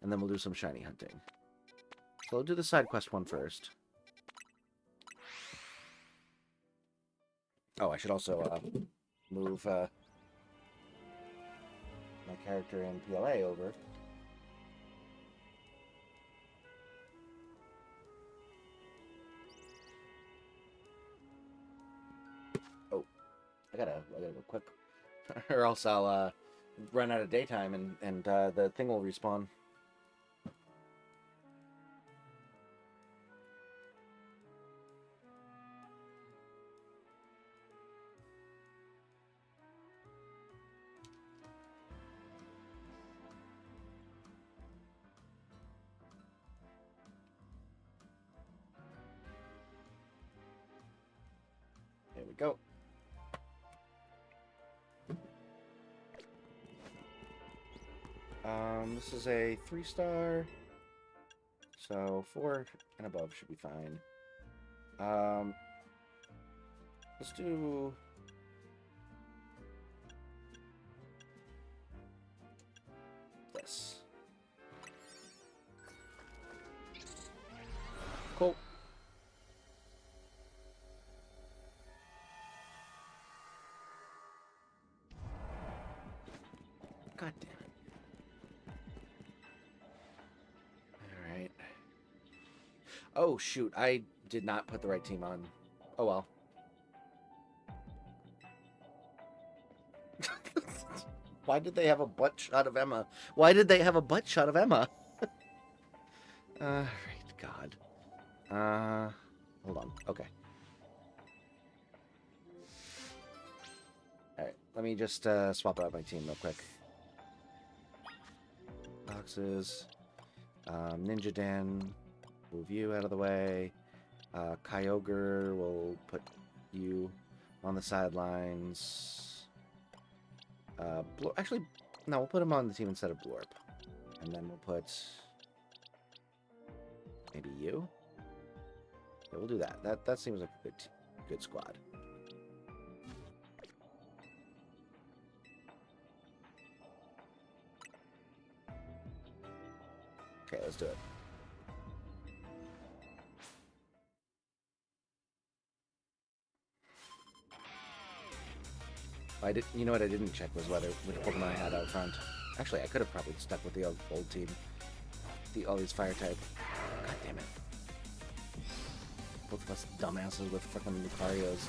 then we'll do some shiny hunting. So we'll do the side quest one first. Oh, I should also move my character in PLA over. Oh, I gotta go quick, or else I'll run out of daytime and the thing will respawn. go. This is a 3-star, so 4 and above should be fine. Let's do this. Cool. God damn it. Alright. Oh, shoot. I did not put the right team on. Oh, well. Why did they have a butt shot of Emma? Why did they have a butt shot of Emma? Alright, God. Hold on. Okay. Alright, let me just swap out my team real quick. Boxes. Ninja Dan. Move you out of the way. Kyogre will put you on the sidelines. Actually, no, we'll put him on the team instead of Blorp. And then we'll put maybe you. Yeah, we'll do that. That seems like a good squad. Okay, let's do it. You know what I didn't check was whether which Pokemon I had out front. Actually, I could have probably stuck with the old team. All these fire type. God damn it. Both of us dumbasses with fucking Lucarios.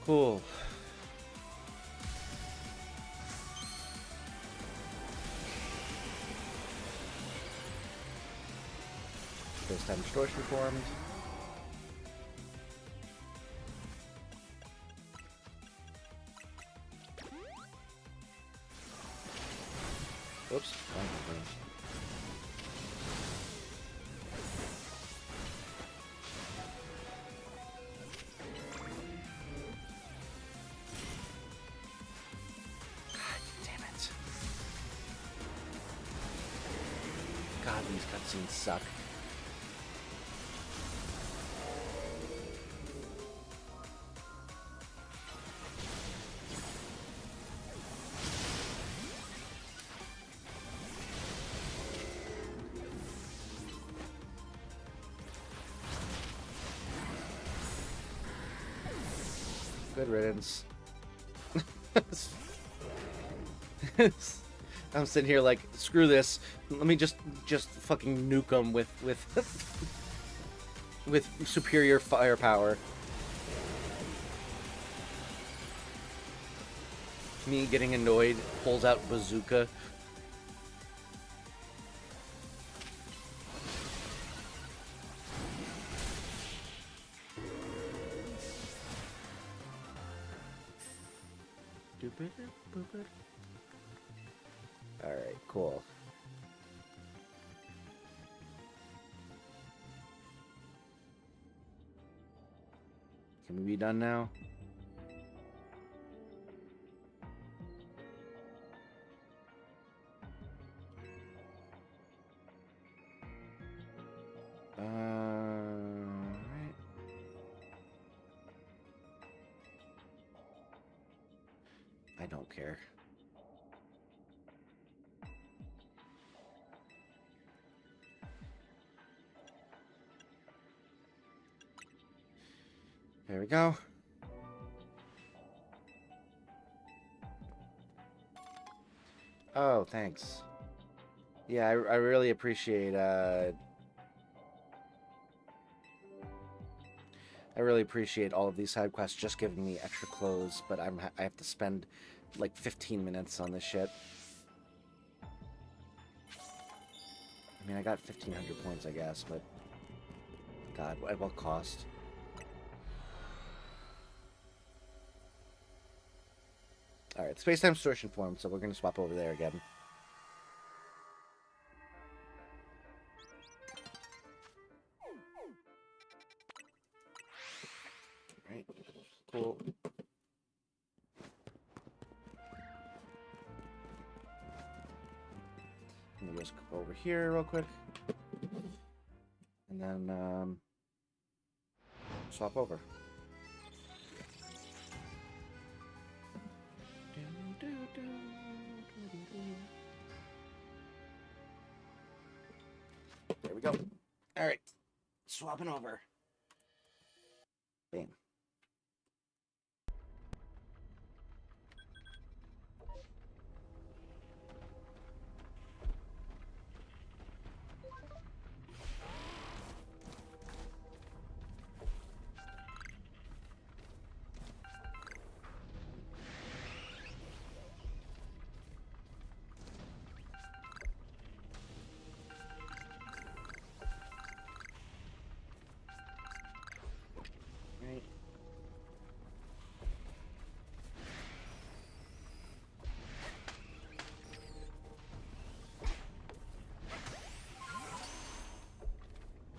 Cool. This time distortion formed. Whoops. God, these cutscenes suck. Good riddance. I'm sitting here like, screw this. Let me just fucking nuke them with with superior firepower. Me getting annoyed, pulls out bazooka. Alright, cool. Can we be done now? Right. I don't care. There we go. Oh, thanks. Yeah, I really appreciate I really appreciate all of these side quests just giving me extra clothes, but I have to spend like 15 minutes on this shit. I mean, I got 1,500 points, I guess, but God, at what cost? Alright, Space-Time Distortion form, so we're going to swap over there again. Right, cool. Let me just go over here real quick. And then, swap over. There we go. All right. Swapping over. Bam. Right.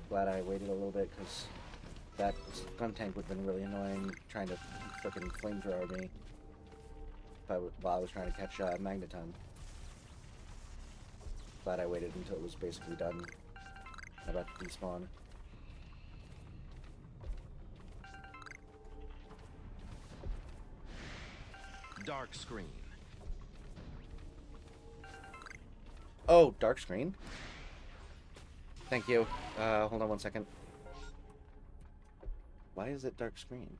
Glad I waited a little bit because that gun tank would have been really annoying trying to frickin' flamethrower me while I was trying to catch Magneton. Glad I waited until it was basically done. About to despawn. Dark screen. Oh, dark screen? Thank you. Hold on one second. Why is it dark screen?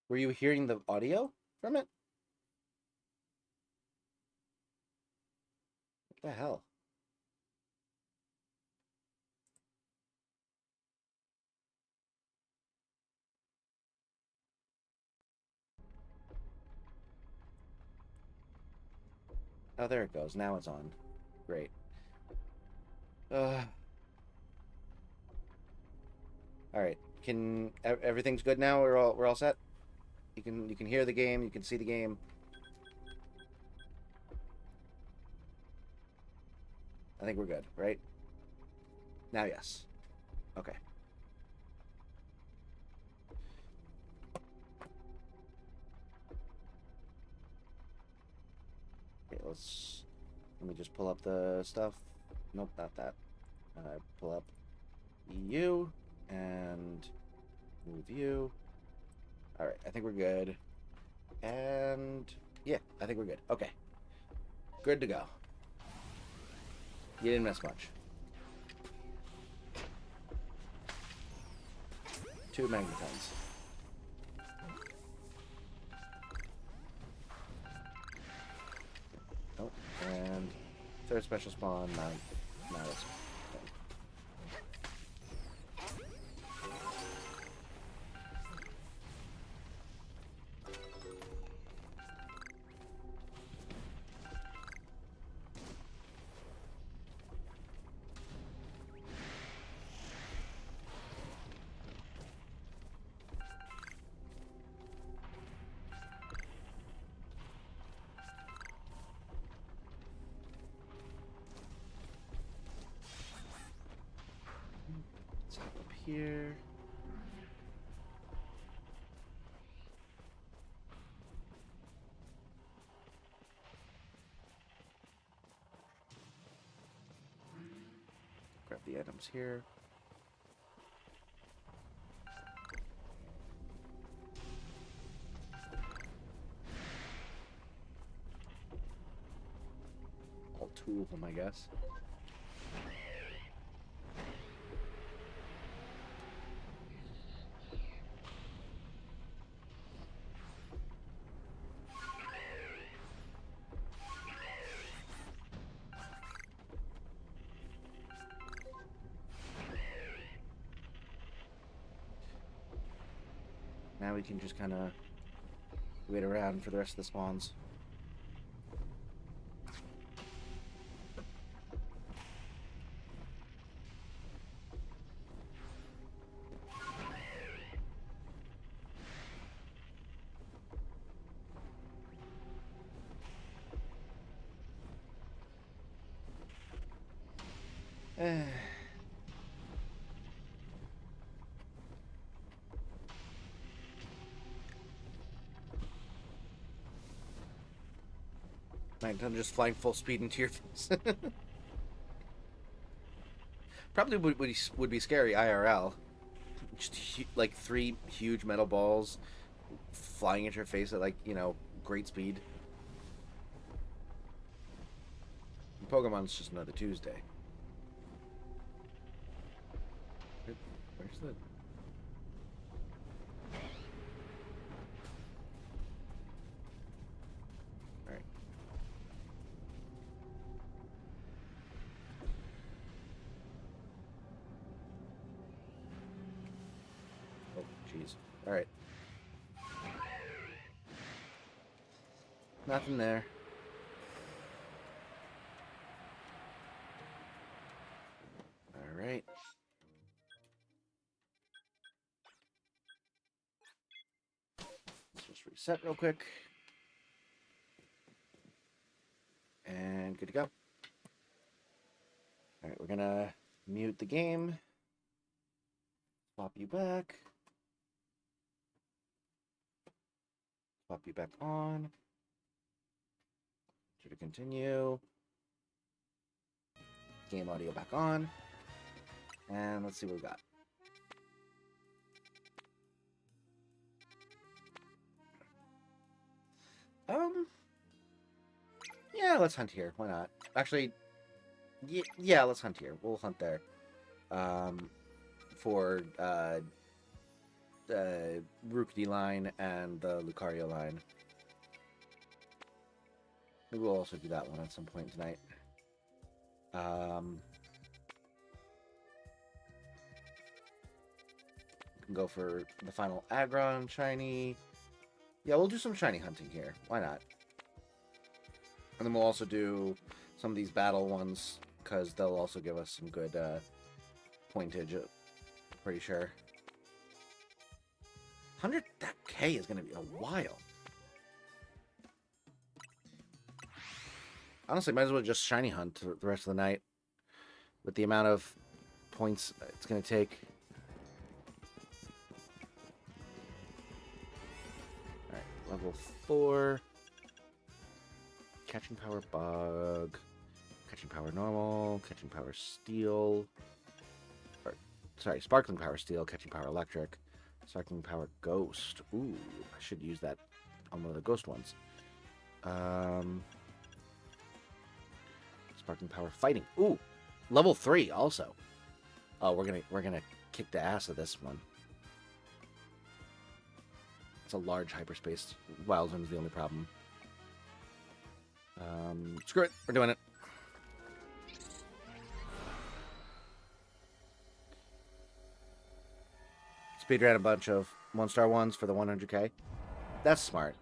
Were you hearing the audio from it? What the hell? Oh, there it goes. Now it's on. Great. All right. Everything's good now? We're all set? You can hear the game, you can see the game. I think we're good, right? Now, yes. Okay. Okay, let me just pull up the stuff. Nope, not that. Pull up EU and move you. All right, I think we're good. And yeah, I think we're good. Okay. Good to go. You didn't miss much. 2 Magnetons. Oh, and third special spawn, not as thing. Let's hop up here. Grab the items here. All 2 of them, I guess. Now we can just kind of wait around for the rest of the spawns. I'm just flying full speed into your face. Probably would be scary IRL. Just like 3 huge metal balls flying into your face at, like, you know, great speed. Pokemon's just another Tuesday. Where's the... Alright. Oh, jeez. Alright. Nothing there. Alright. Let's just reset real quick. And good to go. Alright, we're gonna mute the game. Swap you back. Swap you back on. To continue. Game audio back on. And let's see what we got. Yeah, let's hunt here. Why not? Actually, yeah, let's hunt here. We'll hunt there. For the Rookedy line and the Lucario line. Maybe we'll also do that one at some point tonight. We can go for the final Aggron shiny. Yeah, we'll do some shiny hunting here. Why not? And then we'll also do some of these battle ones, because they'll also give us some good pointage, pretty sure. 100K is going to be a while. Honestly, might as well just shiny hunt the rest of the night. With the amount of points it's going to take. Alright, level 4. Catching power bug. Catching power normal. Catching power steel. Or, sorry, sparkling power steel. Catching power electric. Sparkling power ghost. Ooh, I should use that on one of the ghost ones. Sparkling power fighting. Ooh, level 3 also. Oh, we're gonna kick the ass of this one. It's a large hyperspace. Wild Zone's the only problem. Screw it. We're doing it. Speedran a bunch of 1-star ones for the 100K. That's smart.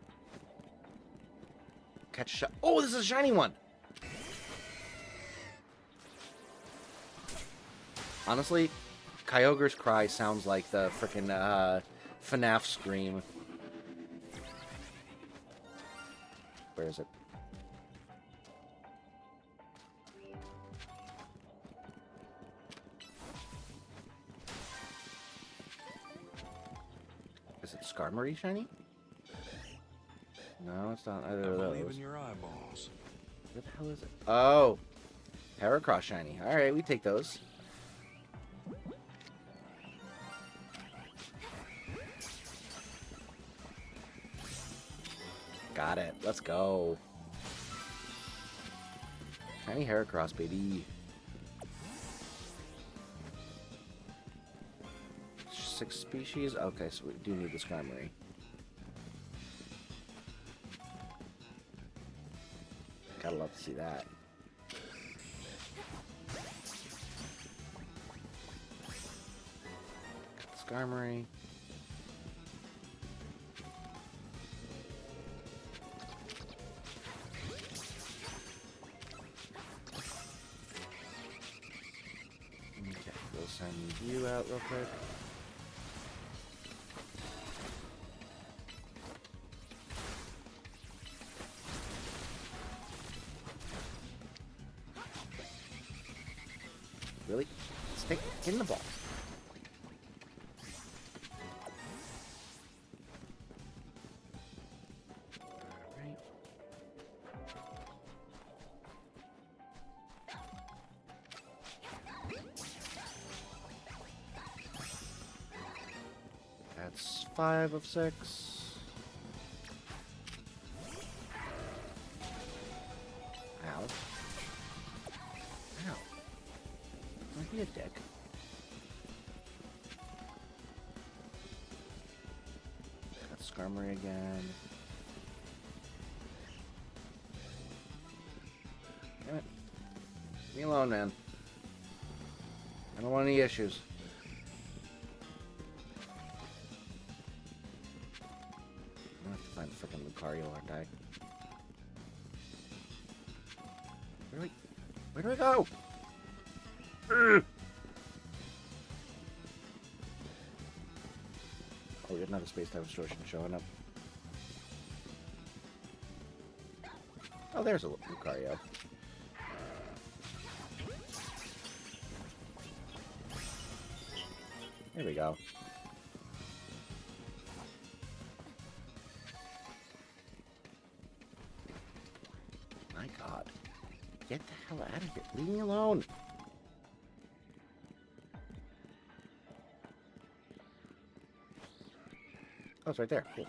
Catch a shot. Oh, this is a shiny one. Honestly, Kyogre's cry sounds like the frickin' FNAF scream. Where is it? Is it Skarmory shiny? No, it's not either of I believe those. in your eyeballs. What the hell is it? Oh! Heracross shiny. Alright, we take those. Got it. Let's go. Shiny Heracross, baby. 6 species? Okay, so we do need the Skarmory. Gotta love to see that. Got the Skarmory. you out real quick. Really? Stick in the ball. Alright. That's 5 of 6. Ow. Ow. Don't be a dick. That's Skarmory again. Damn it. Leave me alone, man. I don't want any issues. I have to find frickin' Lucario, aren't I? Where do I go? Ugh. Oh, we got another space time distortion showing up. Oh, there's a Lucario. There we go. My God. Get the hell out of here. Leave me alone. Oh, it's right there. Cool.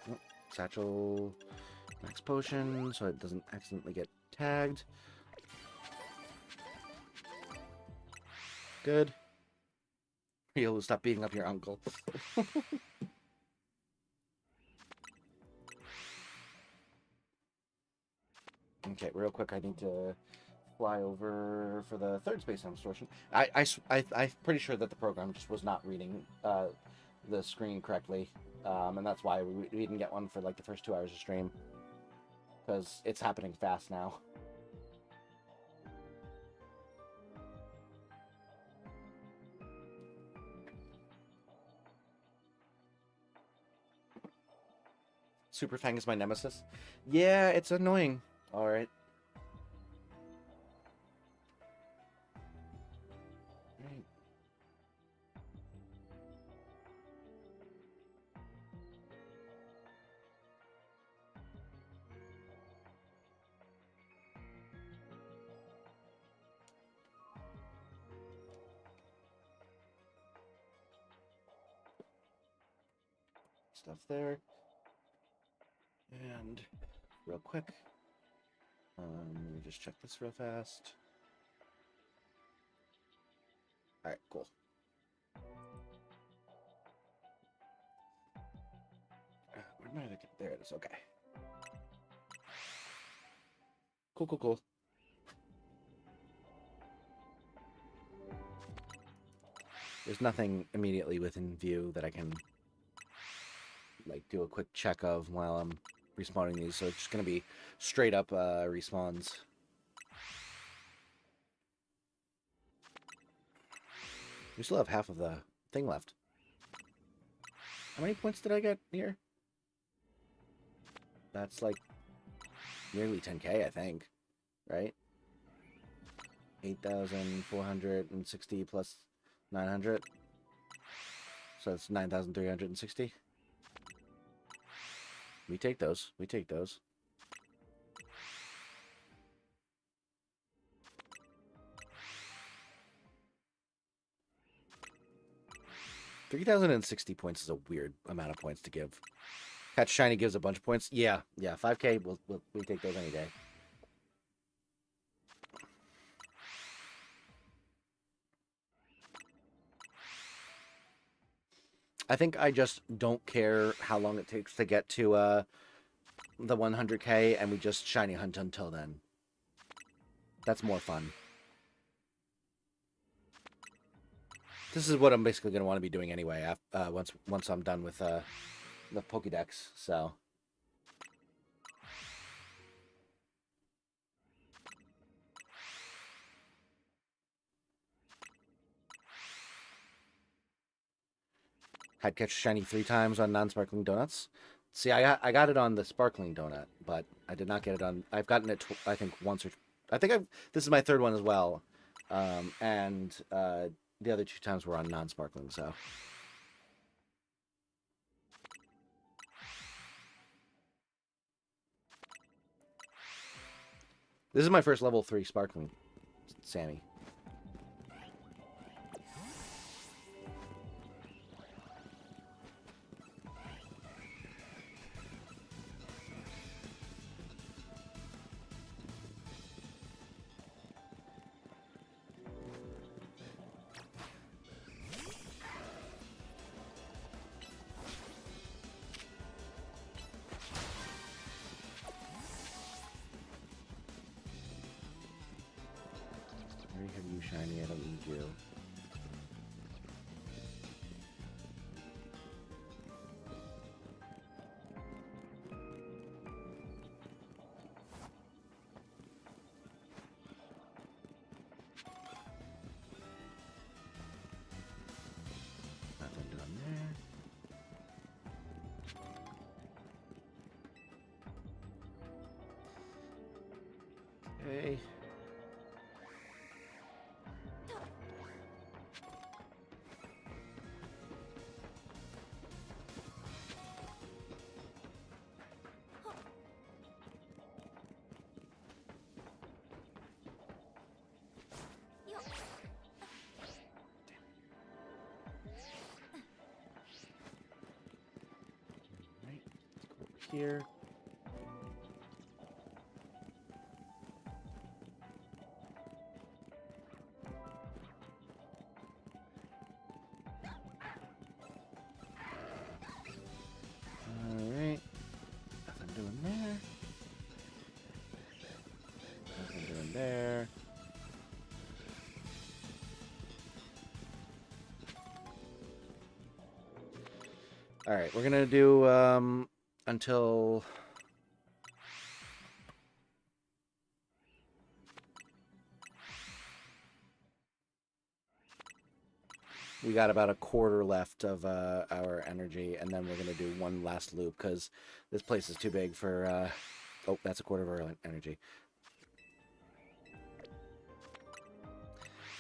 Oh, satchel max potion so it doesn't accidentally get tagged. Good. You'll stop beating up your uncle. Okay, real quick, I need to fly over for the third space time distortion. I'm pretty sure that the program just was not reading the screen correctly, and that's why we didn't get one for like the first 2 hours of stream, because it's happening fast now. Super Fang is my nemesis. Yeah, it's annoying. All right. Right. Stuff there. And real quick, let me just check this real fast. All right, cool. Where am I? There it is. Okay. Cool, cool, cool. There's nothing immediately within view that I can like do a quick check of while I'm respawning these, so it's just gonna be straight up respawns. We still have half of the thing left. How many points did I get here? That's like nearly 10k, I think, right? 8,460 plus 900, so that's 9,360. We take those. We take those. $3,060 points is a weird amount of points to give. Catch Shiny gives a bunch of points. Yeah, 5k. We take those any day. I think I just don't care how long it takes to get to the 100k, and we just shiny hunt until then. That's more fun. This is what I'm basically going to want to be doing anyway, once I'm done with the Pokédex, so. Had catch shiny 3 times on non-sparkling donuts. See, I got it on the sparkling donut, but I did not get it on. I've gotten it, I think, once or. I think this is my 3rd one as well, and the other 2 times were on non-sparkling. So. This is my first level 3 sparkling, Sammy. Have you shiny? I don't need you. Nothing doing there. Okay. Here. Alright. Nothing doing there. Nothing doing there. Alright, we're gonna do until we got about a quarter left of our energy, and then we're gonna do one last loop because this place is too big for oh, that's a quarter of our energy.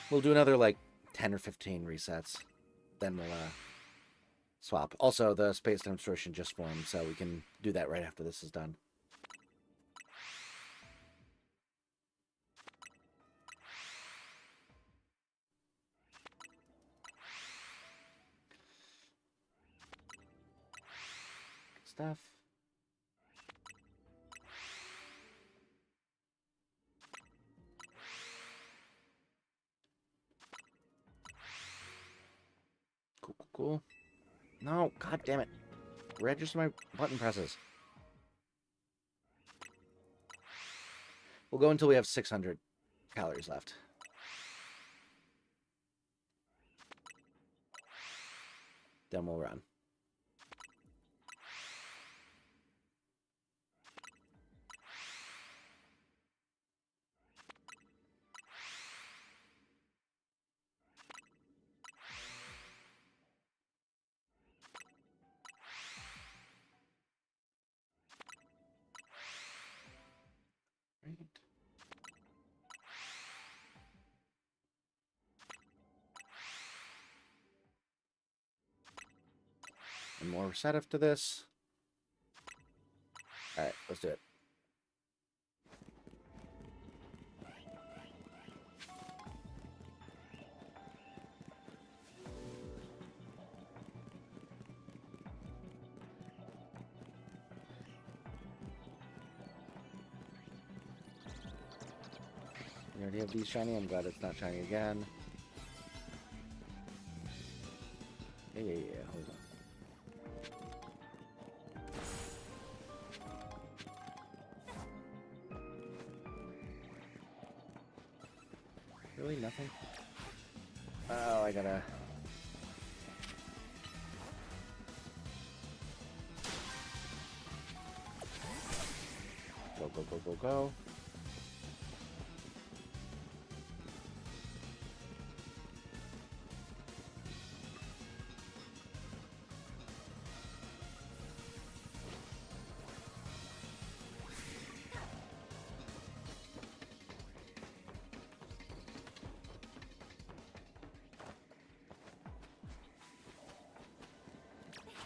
We'll do another like 10 or 15 resets, then we'll swap. Also, the space-time distortion just formed, so we can do that right after this is done. Good stuff. Cool, cool, cool. No, god damn it. Register my button presses. We'll go until we have 600 calories left. Then we'll run. Right. And more reset after this. Alright, let's do it. We already have these shiny. I'm glad it's not shiny again. Yeah, hold on. Really? Nothing? Oh, I gotta... Go, go, go, go, go.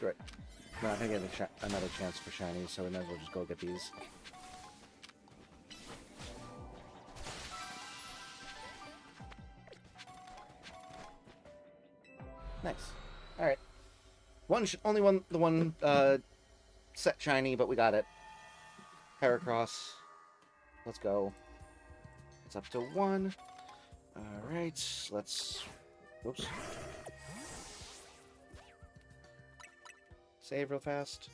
Great. We're not gonna get another chance for shinies, so we might as well just go get these. Nice. All right. Only the one set shiny, but we got it. Heracross. Let's go. It's up to 1. All right. Let's. Whoops. Save real fast.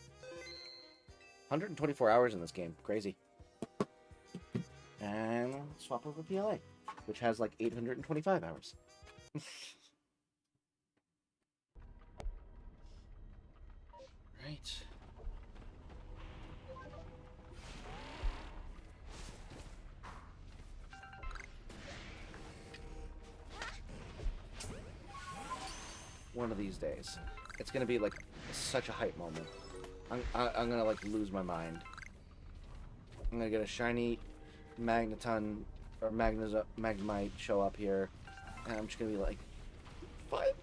124 hours in this game. Crazy. And swap over PLA, which has like 825 hours. Right. One of these days, it's gonna be like such a hype moment. I'm gonna like lose my mind. I'm gonna get a shiny Magneton or Magnemite show up here, and I'm just gonna be like, what?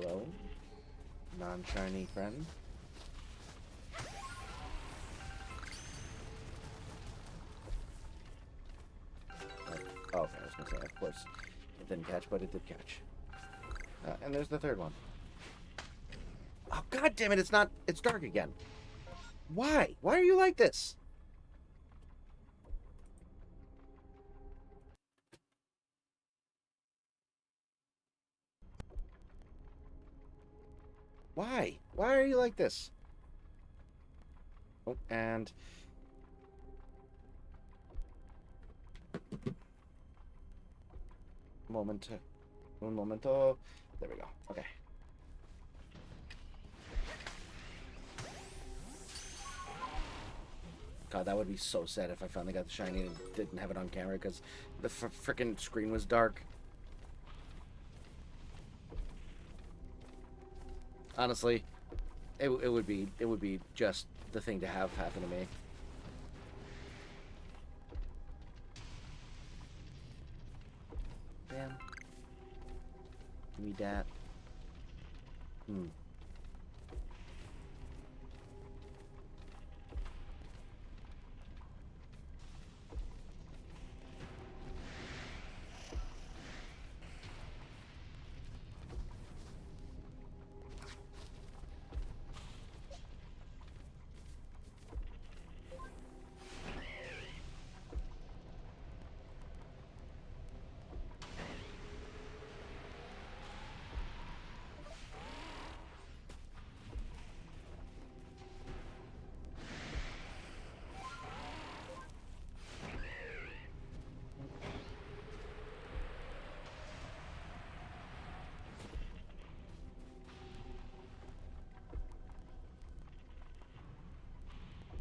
Hello? Non-shiny friend? Oh, okay, I was gonna say, of course, it didn't catch, but it did catch. And there's the third one. Oh, god damn it, it's dark again. Why? Why are you like this? Why? Why are you like this? Oh, and... Un momento. There we go. Okay. God, that would be so sad if I finally got the shiny and didn't have it on camera because the frickin' screen was dark. Honestly, it would be just the thing to have happen to me. Damn. Give me that.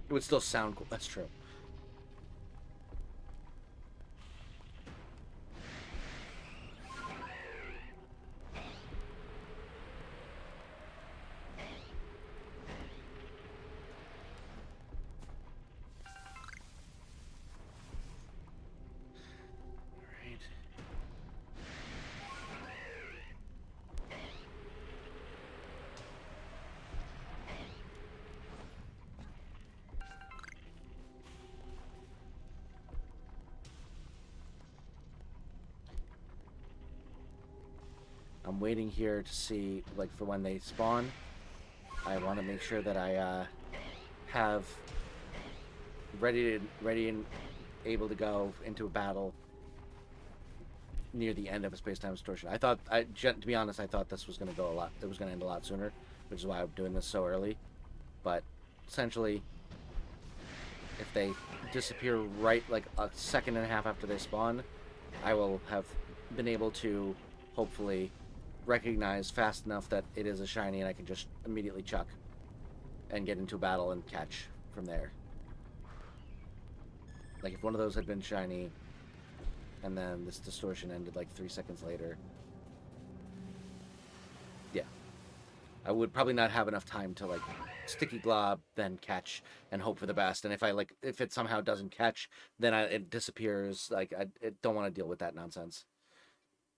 It would still sound cool. That's true. Alright. I'm waiting here to see, like, for when they spawn. I want to make sure that I have ready able to go into a battle near the end of a space-time distortion. To be honest, I thought this was going to go a lot. It was going to end a lot sooner, which is why I'm doing this so early. But essentially, if they disappear right like a second and a half after they spawn, I will have been able to hopefully recognize fast enough that it is a shiny, and I can just immediately chuck and get into a battle and catch from there. Like if one of those had been shiny and then this distortion ended like 3 seconds later, yeah, I would probably not have enough time to like sticky glob, then catch and hope for the best. And if it somehow doesn't catch, then it disappears. Like I don't want to deal with that nonsense.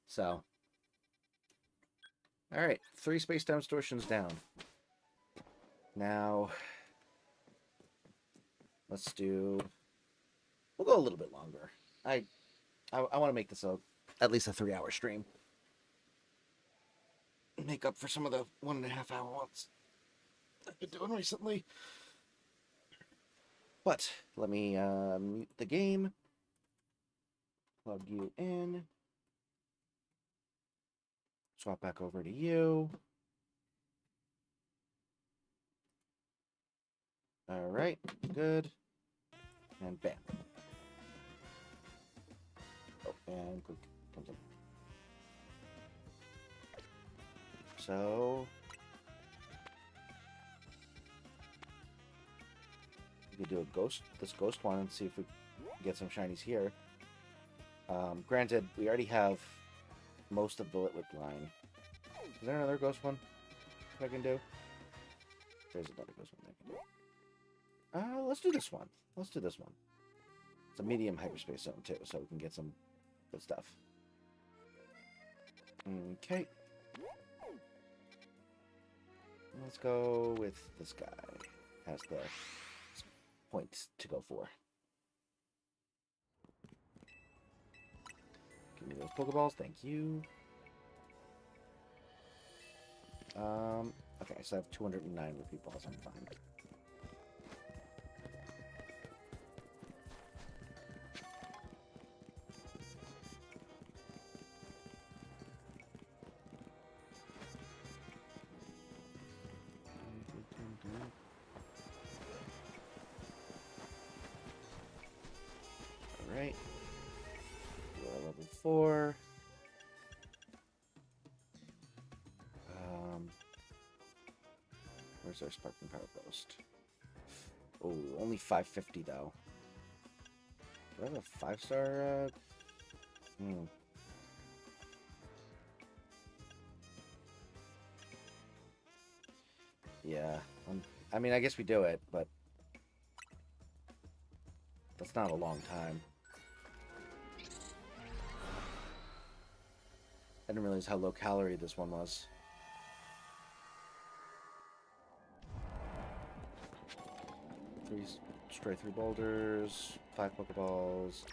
So, all right, 3 space-time distortions down. Now, let's do. We'll go a little bit longer. I want to make this at least a 3-hour stream. Make up for some of the 1.5-hour ones I've been doing recently. But let me mute the game. Plug you in. Swap back over to you. All right, good. And bam. Oh, and quick comes in. So we could do this ghost one and see if we get some shinies here. Granted, we already have most of the Litwick line. Is there another ghost one I can do? There's another ghost one I can do. Let's do this one. Let's do this one. It's a medium hyperspace zone too, so we can get some good stuff. Okay. Let's go with this guy. Has the points to go for. Give me those Pokeballs, thank you. Okay, so I have 209 repeat balls, I'm fine. Alright. We're at level 4. Where's our Sparking Power Post? Oh, only 550 though. Do I have a 5-star? Yeah. I mean, I guess we do it, but that's not a long time. I didn't realize how low calorie this one was. Destroy 3 boulders, 5 Pokeballs.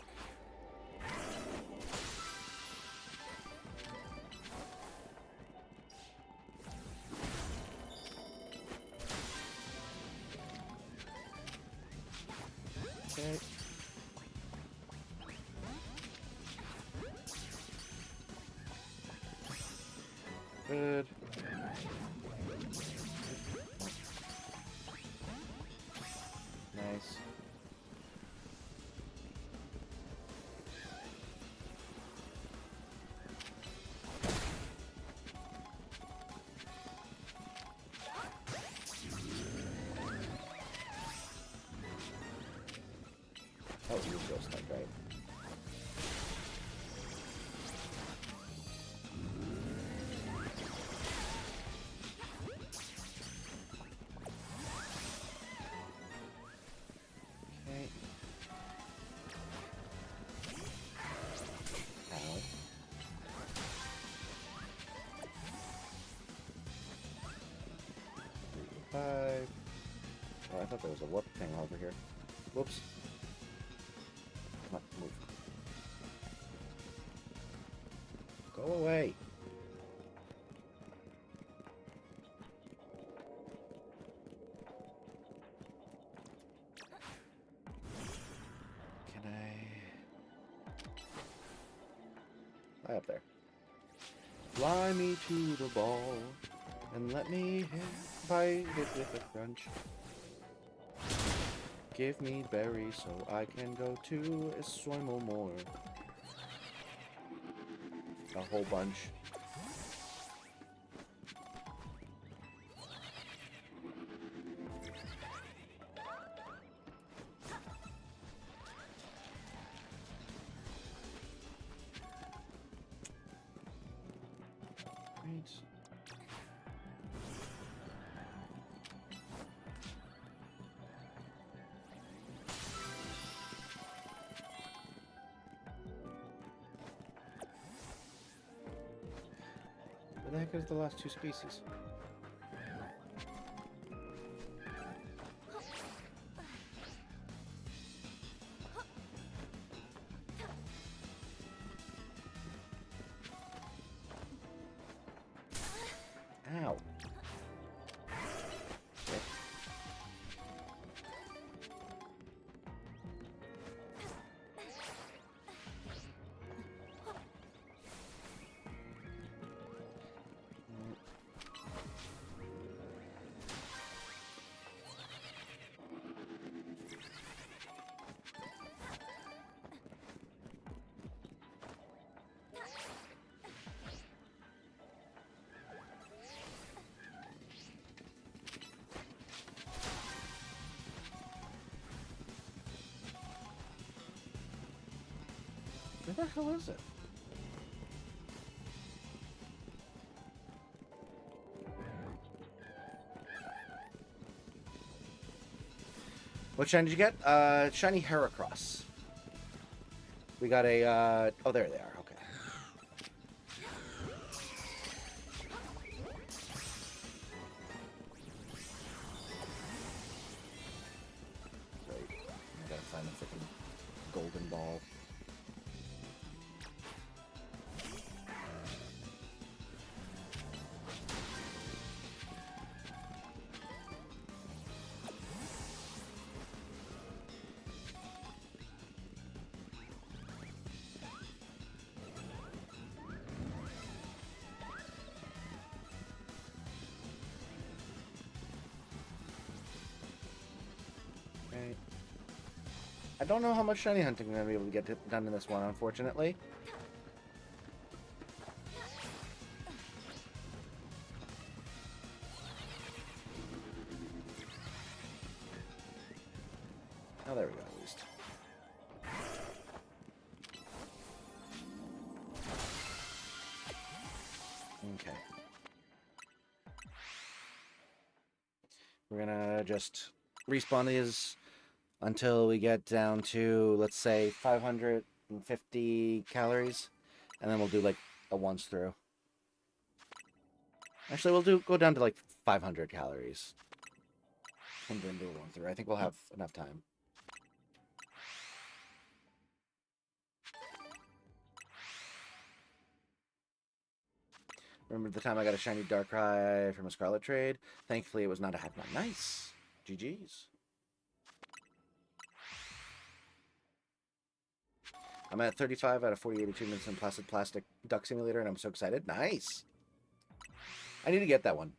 Okay. Good. Nice. Oh, you ghost type, right? Okay. Ow. Five. Oh, I thought there was a warp thing over here. Whoops. Come on, move. Go away. Can I? High up there. Fly me to the ball and let me bite it with a crunch. Give me berries so I can go to a swim more. A whole bunch. Where the heck is the last two species? Ow. Shit. Where the hell is it? What shiny did you get? Shiny Heracross. We got a, oh, there they are. Okay. Great. I gotta find the freaking golden ball. I don't know how much shiny hunting I'm going to be able to get done in this one, unfortunately. Oh, there we go, at least. Okay. We're going to just respawn these until we get down to, let's say, 550 calories, and then we'll do like a once through. Actually, we'll go down to like 500 calories, and then do a one through. I think we'll have enough time. Remember the time I got a shiny Darkrai from a Scarlet trade? Thankfully, it was not a Hackman. Nice. GG's. I'm at 35 out of 48 achievements in Plastic Duck Simulator, and I'm so excited. Nice! I need to get that one.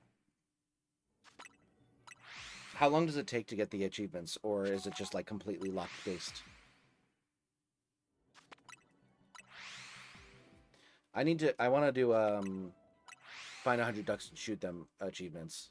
How long does it take to get the achievements, or is it just, like, completely lock-based? I want to do, find 100 ducks and shoot them achievements.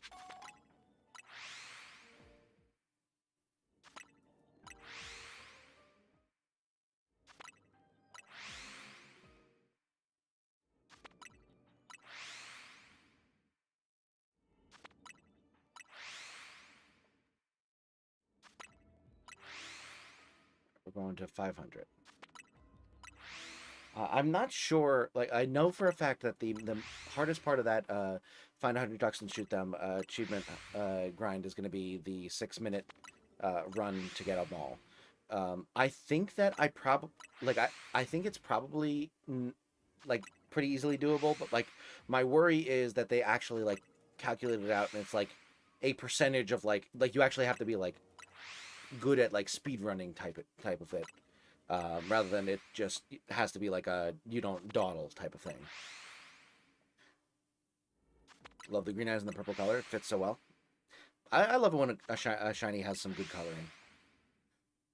We're going to 500. I'm not sure, like, I know for a fact that the hardest part of that find 100 ducks and shoot them achievement grind is going to be the 6-minute run to get them all. I think that I think it's probably like pretty easily doable, but like my worry is that they actually like calculate it out and it's like a percentage of like you actually have to be like good at like speed running type of it. rather than it just has to be like a you don't dawdle type of thing. Love the green eyes and the purple color. It fits so well. I love it when a shiny has some good coloring.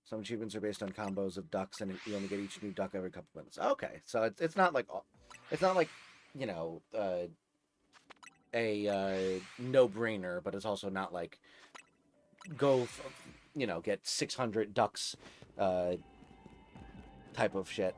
Some achievements are based on combos of ducks, and you only get each new duck every couple minutes. Okay, so it's not like you know, a no-brainer, but it's also not like you know, get 600 ducks type of shit.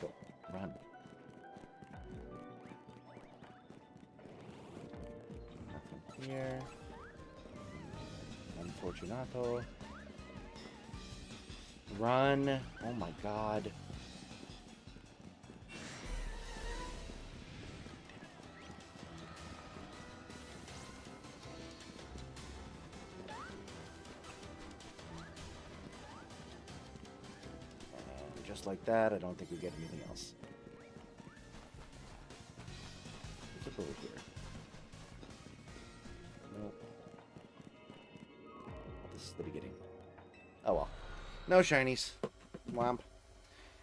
Go, run. Nothing here. Unfortunato. Run. Oh my god. And just like that, I don't think we get anything else. What's up over here? Nope. This is the beginning. Oh well. No shinies. Womp.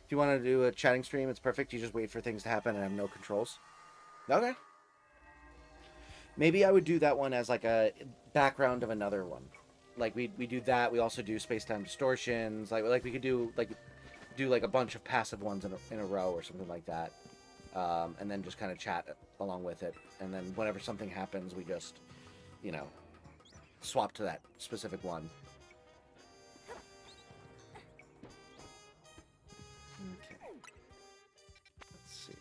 If you want to do a chatting stream, it's perfect. You just wait for things to happen and have no controls. Okay. Maybe I would do that one as like a background of another one. Like we do that. We also do space-time distortions. Like we could do like a bunch of passive ones in a row or something like that. And then just kind of chat along with it. And then whenever something happens, we just, you know, swap to that specific one. Okay. Let's see.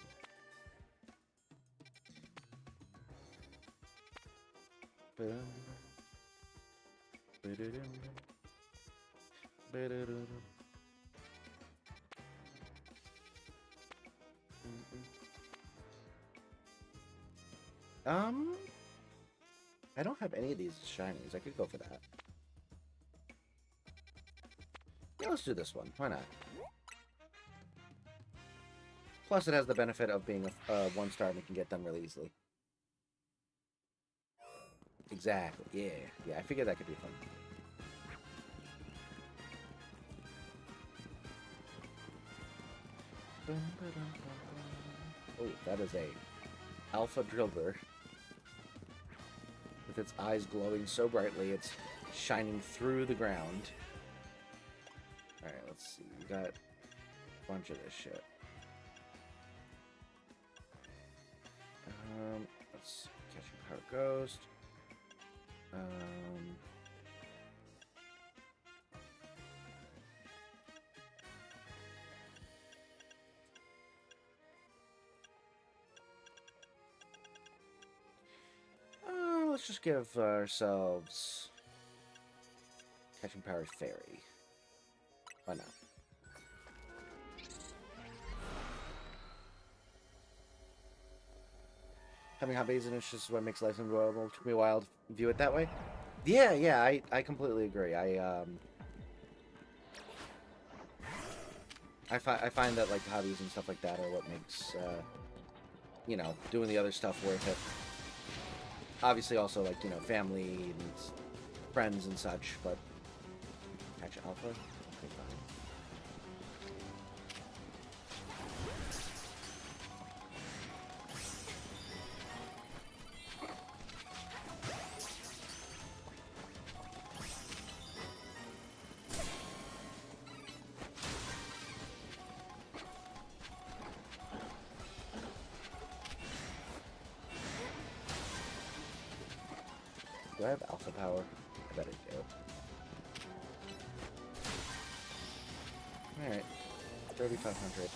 I don't have any of these shinies. I could go for that. Yeah, let's do this one. Why not? Plus, it has the benefit of being a 1-star and it can get done really easily. Exactly. Yeah. Yeah, I figured that could be fun. Oh, that is a alpha driller. With its eyes glowing so brightly, it's shining through the ground. Alright, let's see. We got a bunch of this shit. Let's see. Catching Power Ghost. Let's just give ourselves Catching Power Fairy. Why not? Having hobbies and it's just what makes life enjoyable. It took me a while to view it that way. Yeah, I completely agree. I find that like hobbies and stuff like that are what makes you know, doing the other stuff worth it. Obviously also like, you know, family and friends and such, but catch alpha? Okay, fine. Do I have alpha power? I bet I do. Alright. 3,500.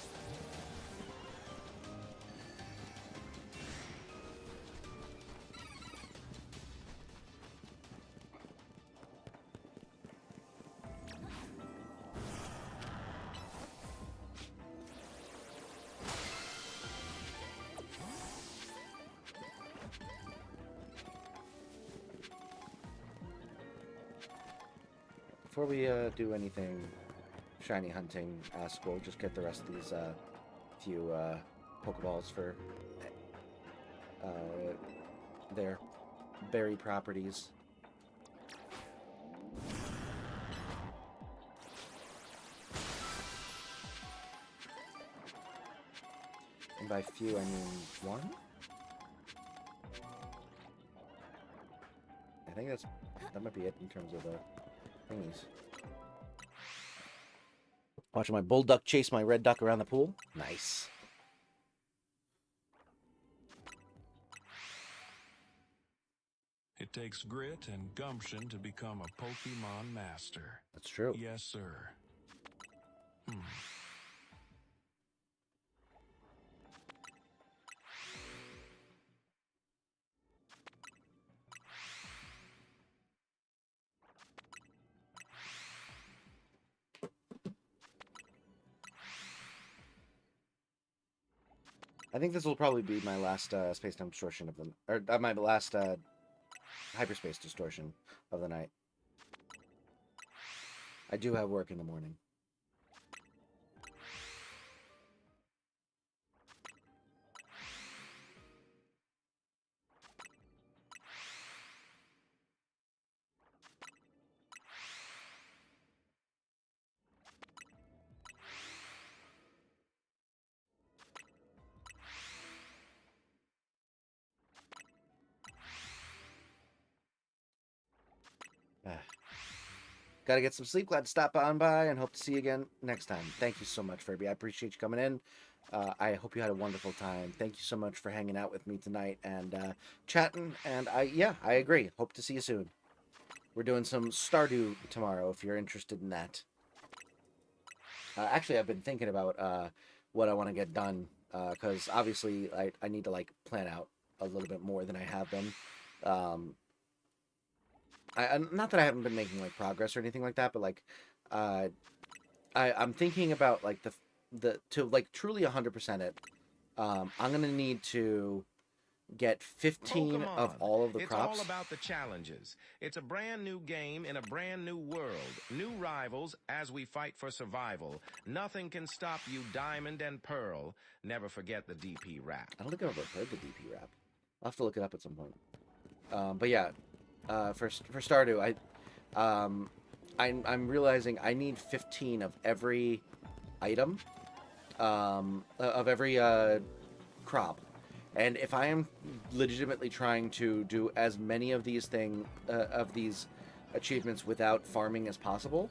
before we do anything shiny hunting-esque, we'll just get the rest of these few Pokeballs for their berry properties. And by few, I mean one? I think that might be it in terms of the thingies. Watching my bull duck chase my red duck around the pool. Nice. It takes grit and gumption to become a Pokemon master. That's true. Yes, sir. I think this will probably be my last space-time distortion of the... Or my last hyperspace distortion of the night. I do have work in the morning. Gotta get some sleep. Glad to stop on by and hope to see you again next time. Thank you so much, Furby. I appreciate you coming in. I hope you had a wonderful time. Thank you so much for hanging out with me tonight and chatting. And I agree. Hope to see you soon. We're doing some Stardew tomorrow if you're interested in that. Actually, I've been thinking about what I want to get done because obviously I need to like plan out a little bit more than I have been. Not that I haven't been making like progress or anything like that, but like I'm thinking about like to like truly 100% it. I'm gonna need to get 15 Pokemon. of all of the crops. It's all about the challenges. It's a brand new game in a brand new world. New rivals as we fight for survival. Nothing can stop you, Diamond and Pearl. Never forget the DP rap. I don't think I've ever heard the DP rap. I'll have to look it up at some point. But yeah. For Stardew, I'm realizing I need 15 of every item, of every crop, and if I am legitimately trying to do as many of these achievements without farming as possible,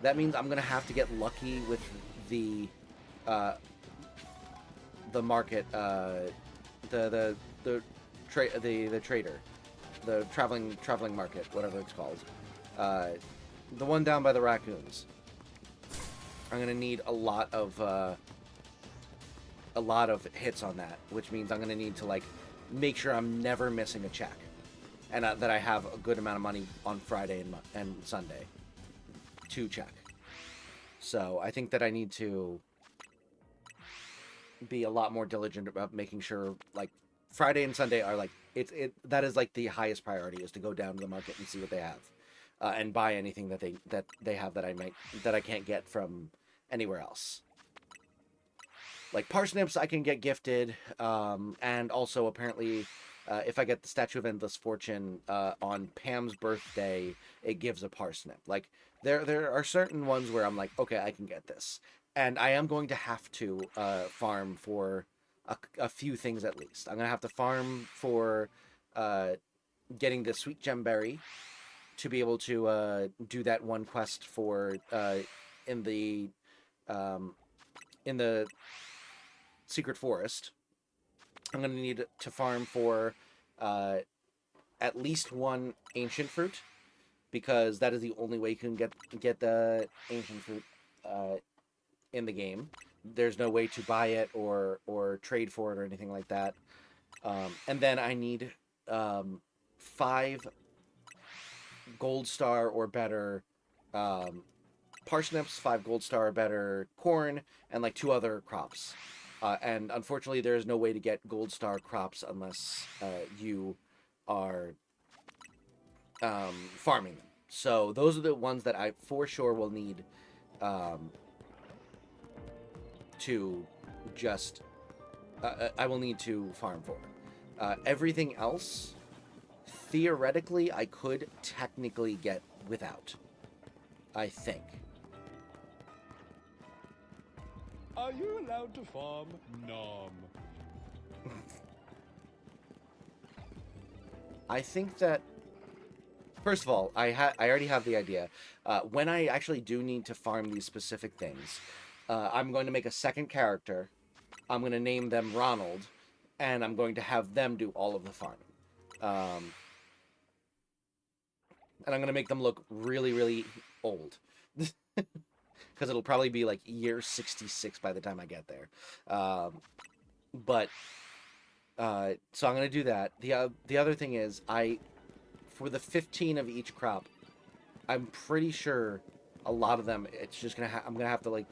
that means I'm gonna have to get lucky with the market, the trader. The traveling market, whatever it's called. The one down by the raccoons. I'm gonna need a lot of hits on that, which means I'm gonna need to like make sure I'm never missing a check, and that I have a good amount of money on Friday and Sunday to check. So I think that I need to be a lot more diligent about making sure like Friday and Sunday are like that is like the highest priority, is to go down to the market and see what they have, and buy anything that they have that I can't get from anywhere else. Like parsnips I can get gifted, and also apparently if I get the Statue of Endless Fortune on Pam's birthday, it gives a parsnip. Like there are certain ones where I'm like, okay, I can get this, and I am going to have to farm for a few things at least. I'm gonna have to farm for getting the Sweet Gem Berry to be able to do that one quest for in the Secret Forest. I'm gonna need to farm for at least one ancient fruit, because that is the only way you can get the ancient fruit in the game. There's no way to buy it or trade for it or anything like that. And then I need 5 gold star or better parsnips, 5 gold star or better corn, and like 2 other crops. And unfortunately, there is no way to get gold star crops unless you are farming them. So those are the ones that I for sure will need to just I will need to farm for. Everything else, theoretically, I could technically get without. I think. Are you allowed to farm? Nom. I think that, first of all, I already have the idea. When I actually do need to farm these specific things, I'm going to make a second character. I'm going to name them Ronald, and I'm going to have them do all of the farming. And I'm going to make them look really, really old. Because it'll probably be like year 66 by the time I get there. So I'm going to do that. The other thing is, for the 15 of each crop, I'm pretty sure a lot of them, it's just going to I'm going to have to, like,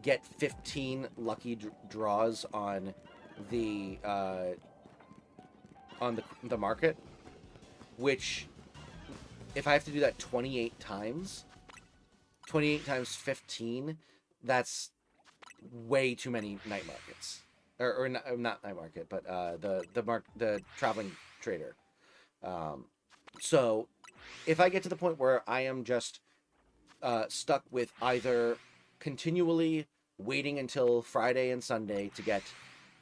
get 15 lucky draws on the market, which, if I have to do that 28 times 15, that's way too many night markets. Or not night market, but the traveling trader. So if I get to the point where I am just stuck with either continually waiting until Friday and Sunday to get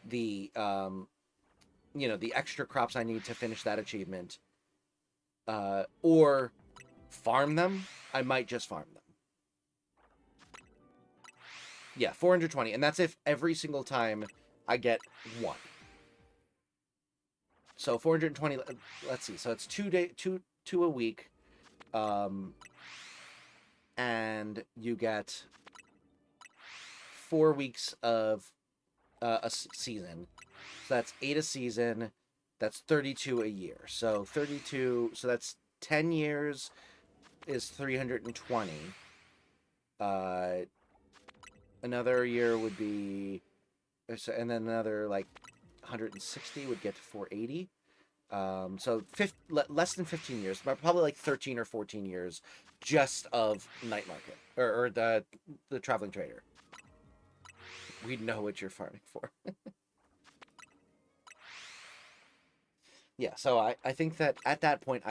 the the extra crops I need to finish that achievement, or farm them, I might just farm them. Yeah, 420, and that's if every single time I get one. So 420. Let's see. So it's two a week, and you get 4 weeks of a season. So that's 8 a season. That's 32 a year. So 32. So that's 10 years is 320. Another year would be, and then another like 160 would get to 480. So less than 15 years, but probably like 13 or 14 years just of night market or the traveling trader. We know what you're farming for. Yeah, so I think that at that point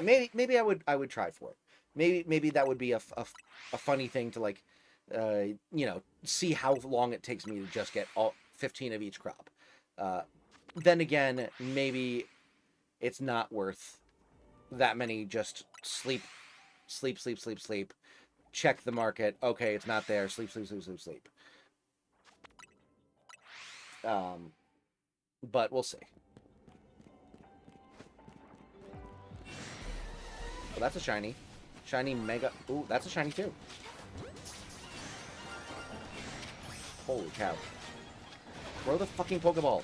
maybe I would try for it. Maybe that would be a funny thing to, like, see how long it takes me to just get all 15 of each crop. Then again, maybe it's not worth that many. Just sleep, check the market. Okay, it's not there. Sleep. But we'll see. Oh, that's a shiny. Shiny mega. Ooh, that's a shiny too. Holy cow. Throw the fucking Pokeball.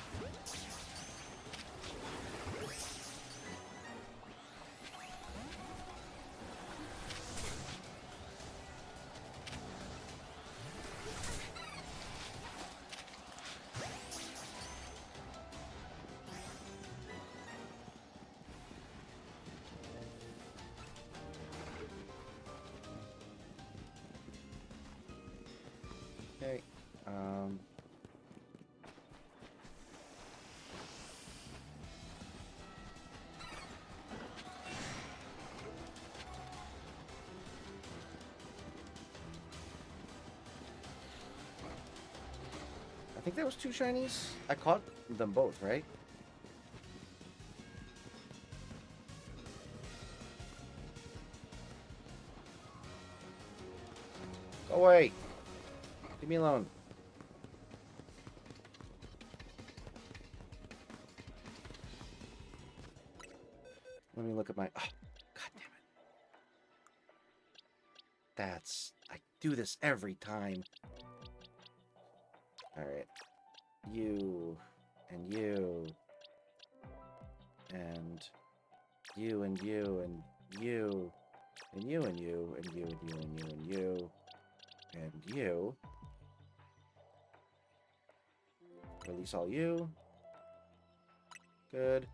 Okay. I think there was 2 shinies. I caught them both, right? Go away. Leave me alone. Let me look at my... Oh, God damn it. I do this every time. Alright. You. And you. And you and you and you. And you and you and you and you and you and you. And you. Release all you. Good.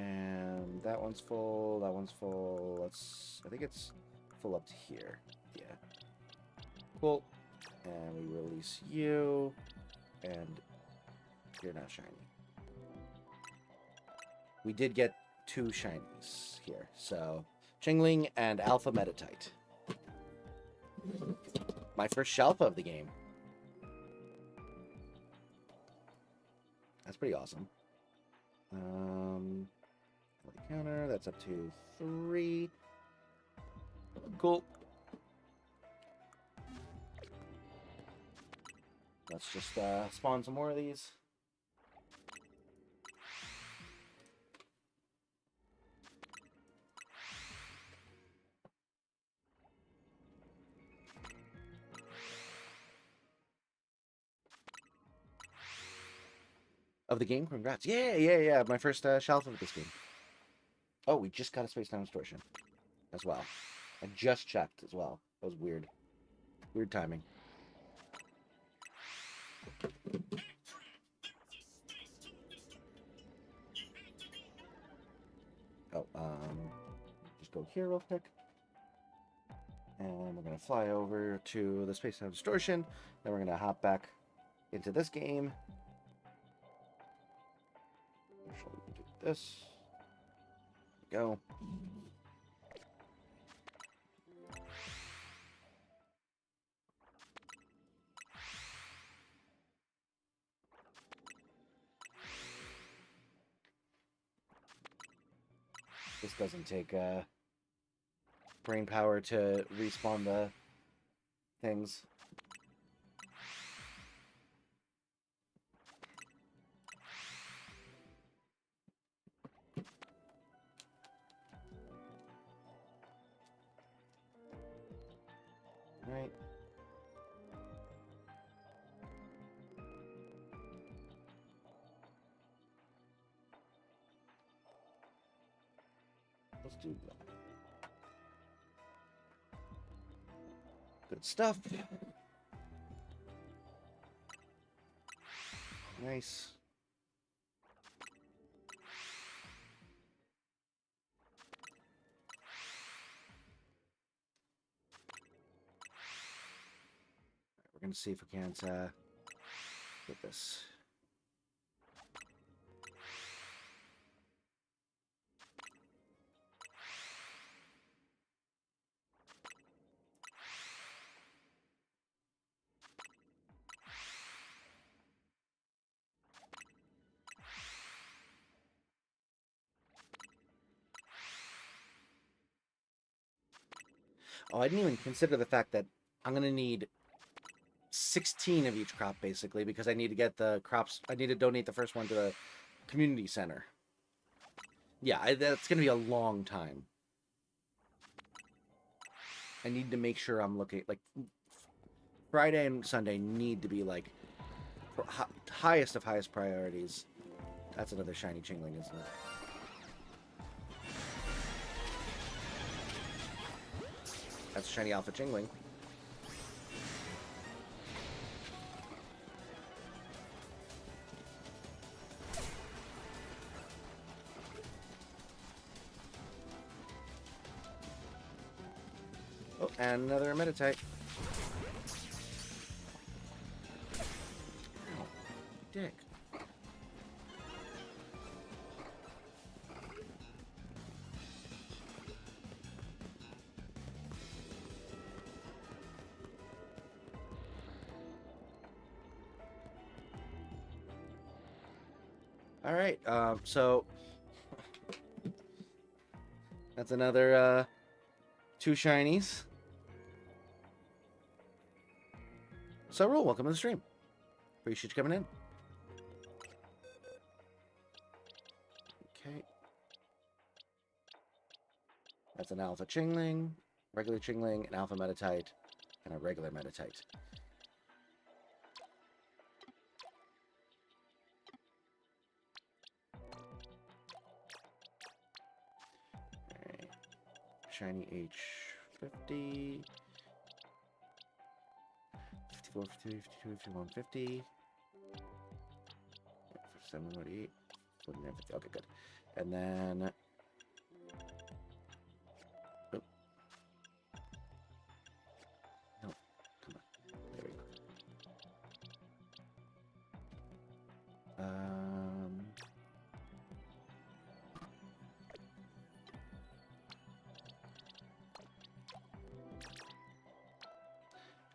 And that one's full. That one's full. I think it's full up to here. Yeah. Cool. And we release you. And you're not shiny. We did get 2 shinies here. So, Chingling and Alpha Metatite. My first Shalpa of the game. That's pretty awesome. Counter, that's up to 3. Cool. Let's just spawn some more of these. Of the game, congrats. Yeah. My first shelf of this game. Oh, we just got a Space Time Distortion as well. I just checked as well. That was weird. Weird timing. Oh, just go here real quick. And we're going to fly over to the Space Time Distortion. Then we're going to hop back into this game. Actually, we can do this. There we go. This doesn't take brain power to respawn the things. All right. Let's do that. Good stuff. Nice. We're gonna see if we can't get this. Oh, I didn't even consider the fact that I'm going to need 16 of each crop, basically, because I need to get the crops. I need to donate the first one to the community center. Yeah, that's going to be a long time. I need to make sure I'm looking, like, Friday and Sunday need to be, like, highest of highest priorities. That's another shiny Chingling, isn't it? That's a shiny Alpha Chingling. Oh, and another Metatite. Ow, dick. All right, so that's another 2 shinies. So, Rule, welcome to the stream. Appreciate you coming in. Okay. That's an Alpha Chingling, regular Chingling, an Alpha Metatite, and a regular Metatite. Alright. Shiny H50. 54, 52, 51, 50. 57, 48. Okay, good. And then... Oh. No, come on. There we go.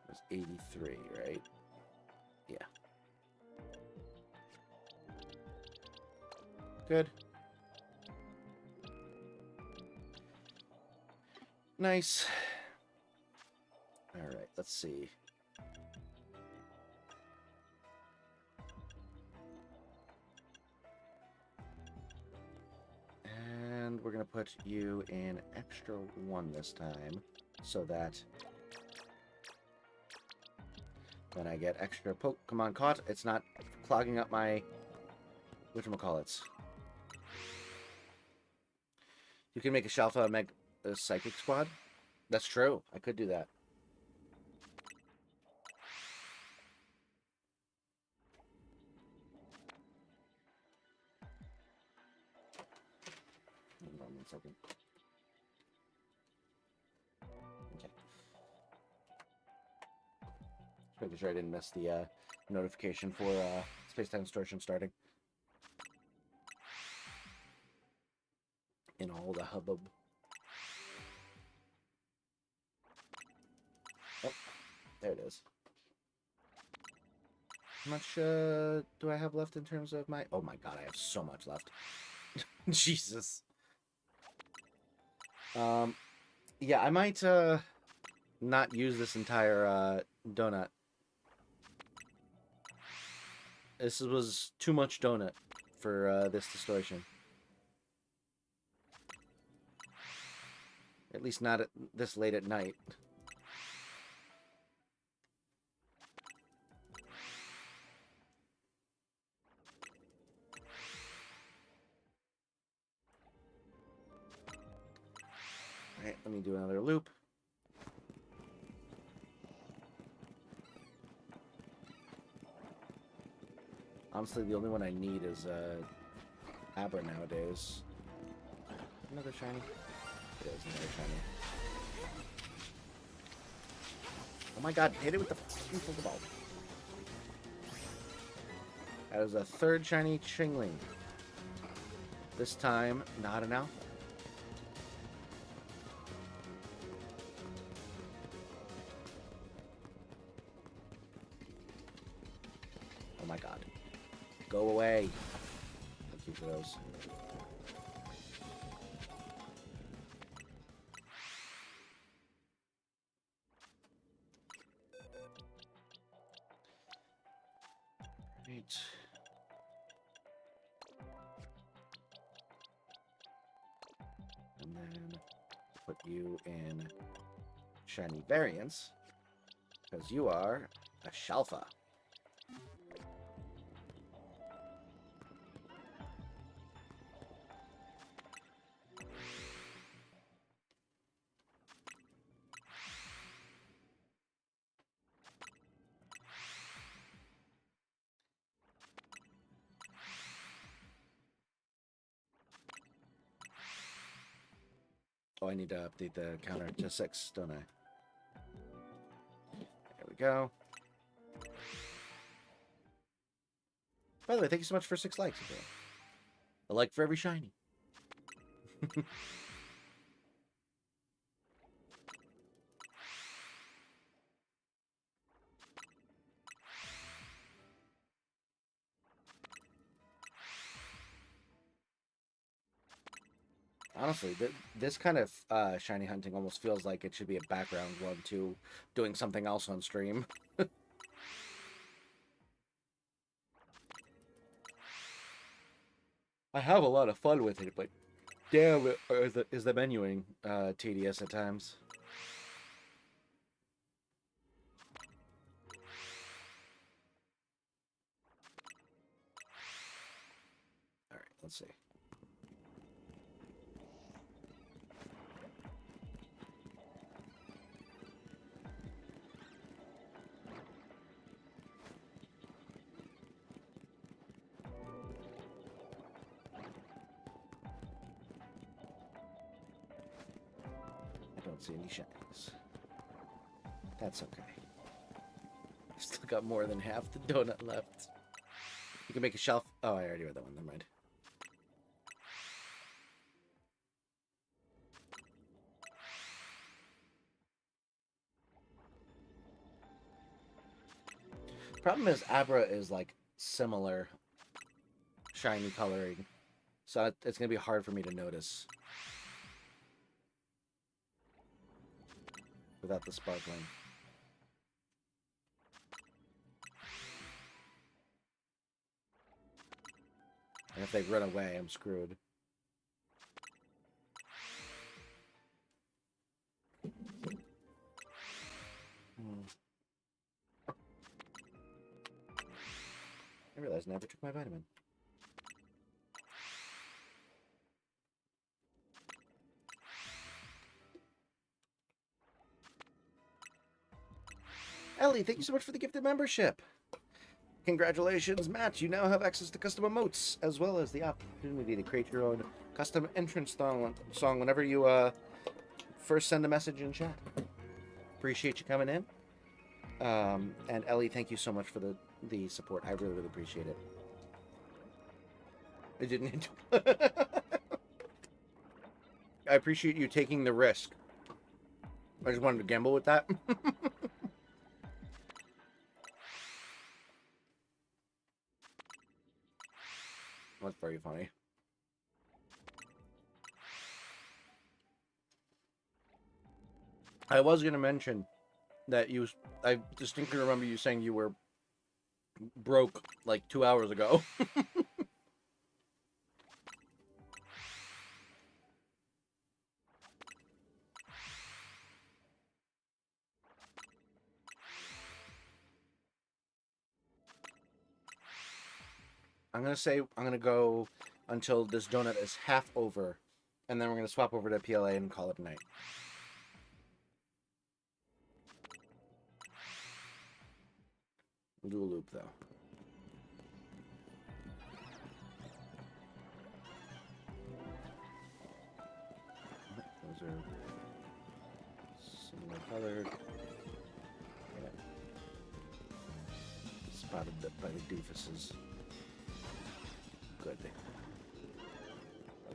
It was 83, right? Yeah. Good. Nice. All right, let's see. And we're going to put you in extra 1 this time so that when I get extra Pokemon caught, it's not clogging up my whatchamacallits. You can make a Shalfa a Psychic Squad. That's true. I could do that. Hold on 1 second. Okay. Just making sure I didn't miss the notification for Space-Time Distortion starting. In all the hubbub. Oh, there it is. How much do I have left in terms of my... Oh my god, I have so much left. Jesus. Yeah, I might not use this entire donut. This was too much donut for this distortion. At least not at this late at night. Alright, let me do another loop. Honestly, the only one I need is Abra nowadays. Another shiny. It is another shiny. Oh my god, hit it with the fucking Pokeball. That is a 3rd shiny Chingling. This time, not an alpha. Oh my god. Go away. Thank you for those. Right. And then put you in shiny variants, because you are a Shalfa. Oh, I need to update the counter to 6, don't I? There we go. By the way, thank you so much for 6 likes. A like for every shiny. Honestly, this kind of shiny hunting almost feels like it should be a background one to doing something else on stream. I have a lot of fun with it, but damn, is the menuing tedious at times. All right, let's see. don't see any shinies. That's okay. I've still got more than half the donut left. You can make a shelf. Oh, I already read that one. Never mind. Problem is, Abra is like similar shiny coloring, so it's gonna be hard for me to notice without the sparkling. And if they run away, I'm screwed. I realized I never took my vitamin. Ellie, thank you so much for the gifted membership. Congratulations, Matt. You now have access to custom emotes, as well as the opportunity to create your own custom entrance song whenever you first send a message in chat. Appreciate you coming in. And Ellie, thank you so much for the support. I really, really appreciate it. I didn't. I appreciate you taking the risk. I just wanted to gamble with that. That's very funny. I was going to mention that I distinctly remember you saying you were broke like 2 hours ago. I'm going to go until this donut is half over, and then we're going to swap over to PLA and call it a night. We'll do a loop, though. Those are similar colored. Yeah. Spotted by the doofuses. Good.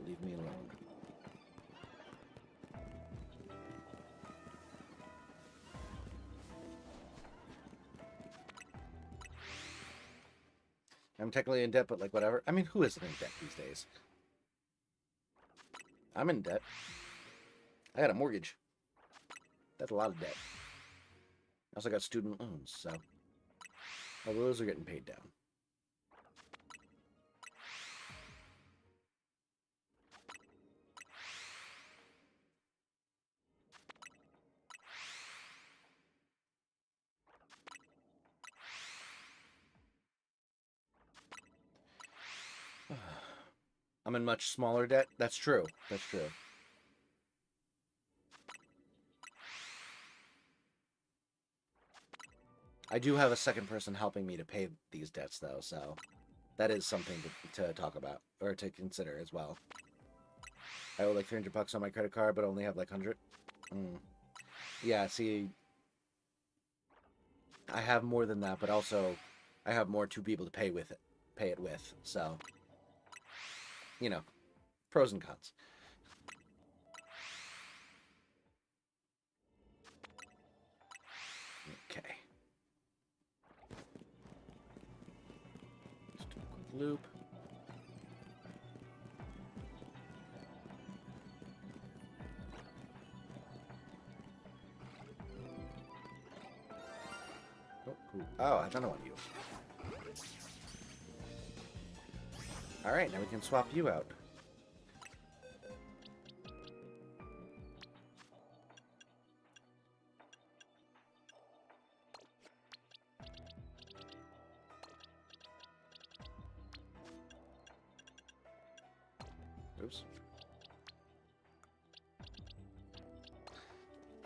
Leave me alone. I'm technically in debt, but like whatever. I mean, who isn't in debt these days? I'm in debt. I got a mortgage. That's a lot of debt. I also got student loans, so all those are getting paid down. I'm in much smaller debt. That's true. That's true. I do have a second person helping me to pay these debts, though, so that is something to talk about, or to consider as well. I owe like $300 on my credit card, but only have like 100. Yeah, see, I have more than that, but also I have more to be able to pay it with, so, you know, pros and cons. Okay. Let's do a quick loop. Oh, cool. Oh, I don't know you. Alright, now we can swap you out. Oops.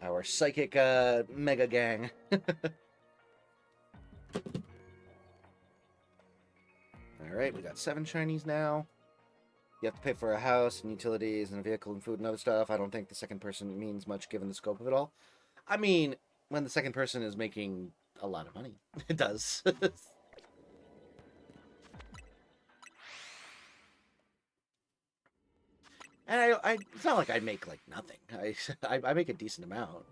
Our psychic mega gang. Alright, we got 7 shinies now. You have to pay for a house and utilities and a vehicle and food and other stuff. I don't think the second person means much given the scope of it all. I mean, when the second person is making a lot of money, it does. And it's not like I make like nothing. I make a decent amount.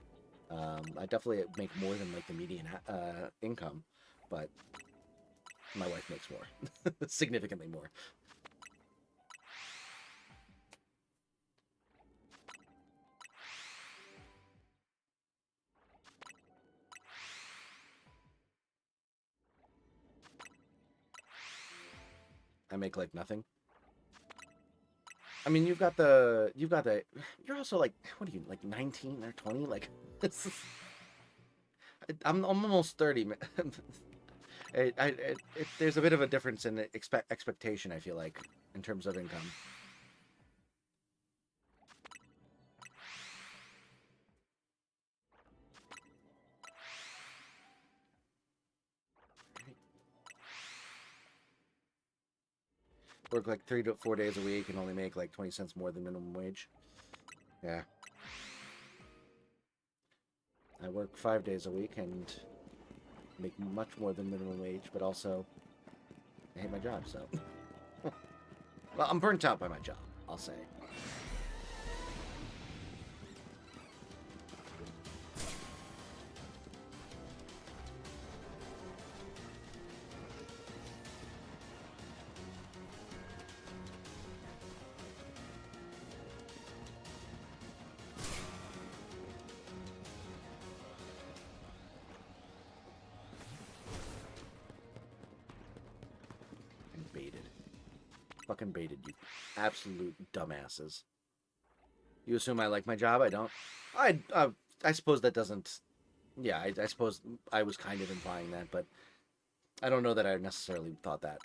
I definitely make more than like the median income, but my wife makes more, significantly more. I make like nothing. I mean, you're also like, what are you, like 19 or 20? Like, I'm almost 30. There's a bit of a difference in expectation, I feel like, in terms of income. Work like 3 to 4 days a week and only make like 20 cents more than minimum wage. Yeah. I work 5 days a week and make much more than minimum wage, but also I hate my job, so. Well, I'm burnt out by my job, I'll say. Fucking baited, you absolute dumbasses. You assume I like my job? I don't. I suppose that doesn't. Yeah, I suppose I was kind of implying that, but I don't know that I necessarily thought that.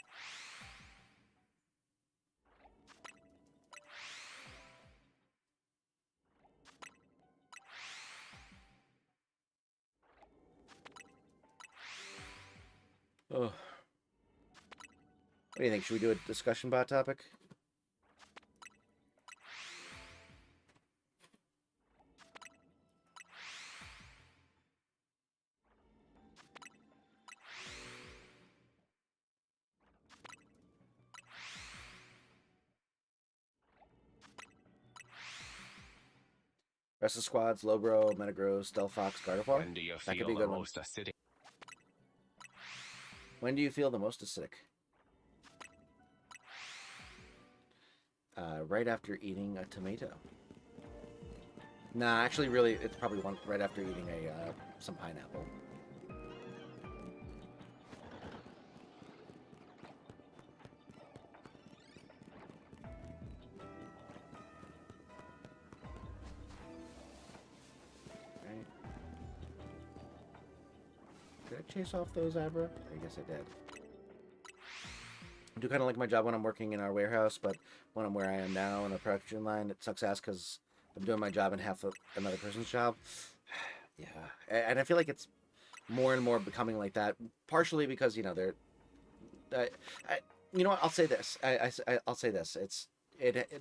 Oh. What do you think? Should we do a discussion bot topic? Rest of squads, Lowbro, Metagross, Stealth Fox, Gardevoir. When do you That could be feel a the good one. most acidic? When do you feel the most acidic? Right after eating a tomato. Nah, actually, really, it's probably right after eating some pineapple. Right. Did I chase off those Abra? I guess I did. I do kind of like my job when I'm working in our warehouse, but when I'm where I am now in a production line, it sucks ass because I'm doing my job in half of another person's job. Yeah, and I feel like it's more and more becoming like that. Partially because they're, you know what? I'll say this. I'll say this.